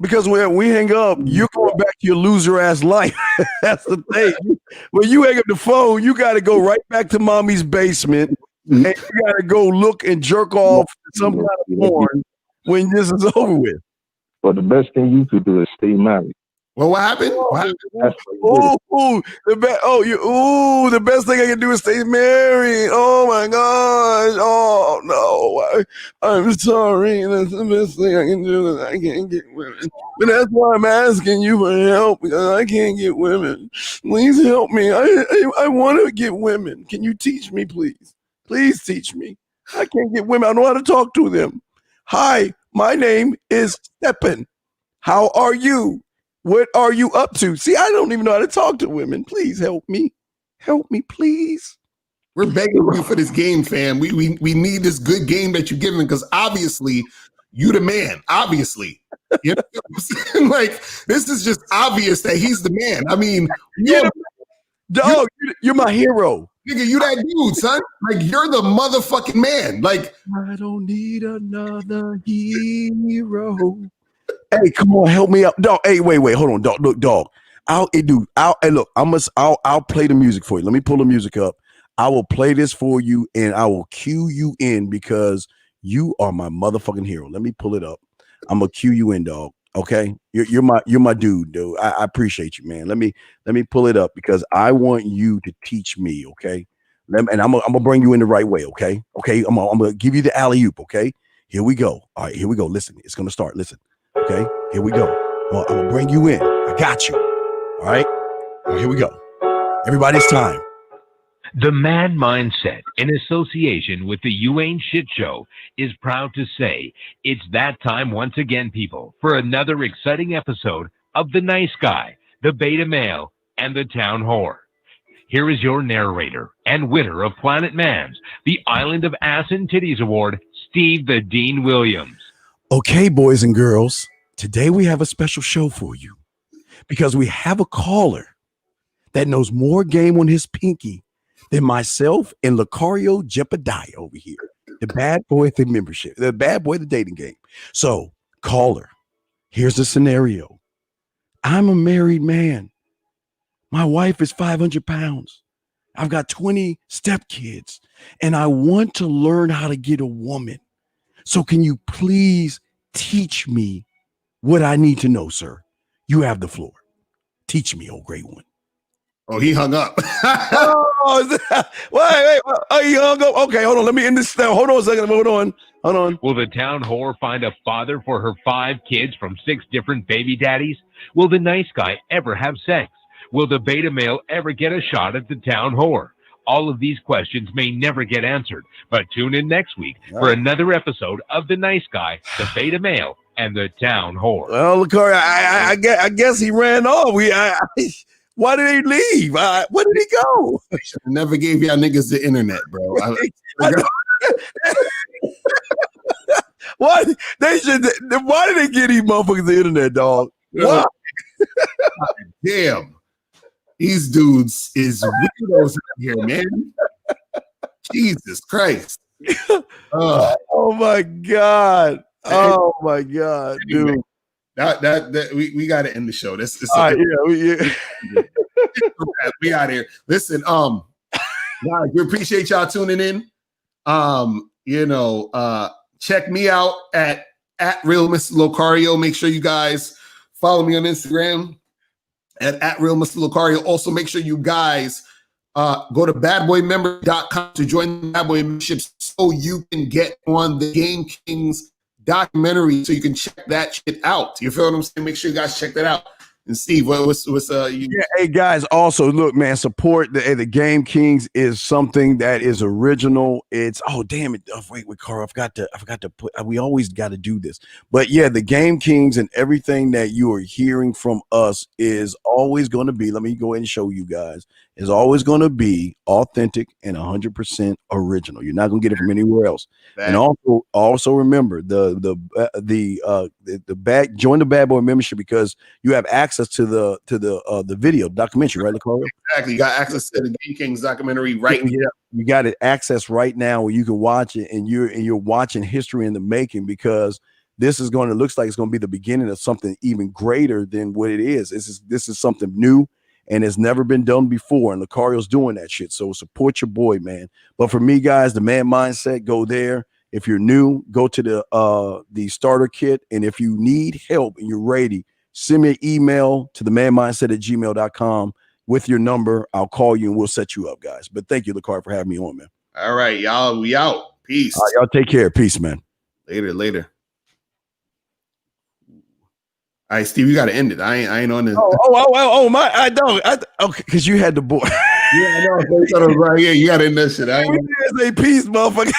Because when we hang up, you're going back to your loser ass life. That's the thing. When you hang up the phone, you got to go right back to mommy's basement, and you got to go look and jerk off some kind of porn when this is over with. But the best thing you could do is stay married. Well, what happened? The best thing I can do is stay married. Oh my gosh. Oh no. I'm sorry. That's the best thing I can do. That I can't get women. But that's why I'm asking you for help, because I can't get women. Please help me. I want to get women. Can you teach me, please? Please teach me. I can't get women. I don't know how to talk to them. Hi, my name is Steppen. How are you? What are you up to? See, I don't even know how to talk to women. Please help me. Help me, please. We're begging you for this game, fam. We need this good game that you're giving, because obviously you the man. Obviously. You know what I'm saying? Like, this is just obvious that he's the man. I mean, you're my hero. Nigga, you that dude, son. Like, you're the motherfucking man. Like, I don't need another hero. Hey, come on, help me out, dog. Hey, wait, hold on, dog. Look, dog. I'll play the music for you. Let me pull the music up. I will play this for you, and I will cue you in, because you are my motherfucking hero. Let me pull it up. I'm gonna cue you in, dog. Okay, you're my dude. I appreciate you, man. Let me pull it up, because I want you to teach me. Okay, and I'm gonna bring you in the right way. Okay, I'm gonna give you the alley-oop. Okay, here we go. All right, here we go. Listen, it's gonna start. Listen. Okay, here we go. Well, I'm gonna bring you in. I got you. All right, here we go. Everybody's time. The Man Mindset, in association with the You Ain't Shit Show, is proud to say it's that time once again, people, for another exciting episode of The Nice Guy, The Beta Male, and The Town Whore. Here is your narrator and winner of Planet Man's, the Island of Ass and Titties Award, Steve the Dean Williams. Okay, boys and girls, today we have a special show for you, because we have a caller that knows more game on his pinky than myself and Locario Jepediah over here, the bad boy of the membership, the bad boy of the dating game. So, caller, here's the scenario. I'm a married man. My wife is 500 pounds. I've got 20 stepkids, and I want to learn how to get a woman. So can you please teach me what I need to know, sir? You have the floor. Teach me, oh great one. Oh, he hung up. Wait. Oh, he hung up. Okay, hold on. Let me end this now. Hold on a second. Hold on. Will the town whore find a father for her 5 kids from 6 different baby daddies? Will the nice guy ever have sex? Will the beta male ever get a shot at the town whore? All of these questions may never get answered, but tune in next week for another episode of The Nice Guy, the beta male, and the town whore. Well, Locario, I guess he ran off. Why did he leave? Where did he go? Never gave y'all niggas the internet, bro. Why did they get these motherfuckers the internet, dog? What? Damn. These dudes is weirdos out here, man. Jesus Christ. Oh my God. Oh my God, dude. That we gotta end the show. This we out here. Listen, guys, we appreciate y'all tuning in. Check me out at Real Mr. Locario. Make sure you guys follow me on Instagram at Real Mr. Locario. Also, make sure you guys go to badboymember.com to join the Bad Boy membership so you can get on the Game Kings documentary, so you can check that shit out. You feel what I'm saying? Make sure you guys check that out. And Steve, what's hey guys, also look, man, support the Game Kings is something that is original. It's damn it. Oh, wait, Carl, I forgot to put, we always got to do this. But yeah, the Game Kings and everything that you are hearing from us is always going to be, let me go ahead and show you guys, is always going to be authentic and 100% original. You're not going to get it from anywhere else. And also remember join the Bad Boy membership, because you have access to the video documentary, right, Locario? Exactly. You got access to the Game Kings documentary right now. You got it access right now where you can watch it, and you're watching history in the making, because this is looks like it's going to be the beginning of something even greater than what it is. This is something new, and it's never been done before, and Locario's doing that shit. So support your boy, man. But for me, guys, the Man Mindset, go there. If you're new, go to the starter kit, and if you need help and you're ready, send me an email to themanmindset@gmail.com with your number. I'll call you and we'll set you up, guys. But thank you, Locario, for having me on, man. All right, y'all. We out. Peace. All right, y'all take care. Peace, man. Later. All right, Steve, you got to end it. I ain't on this. Okay, because you had the boy. Yeah, I know. Right here, you got to end that shit. I ain't say peace, motherfucker.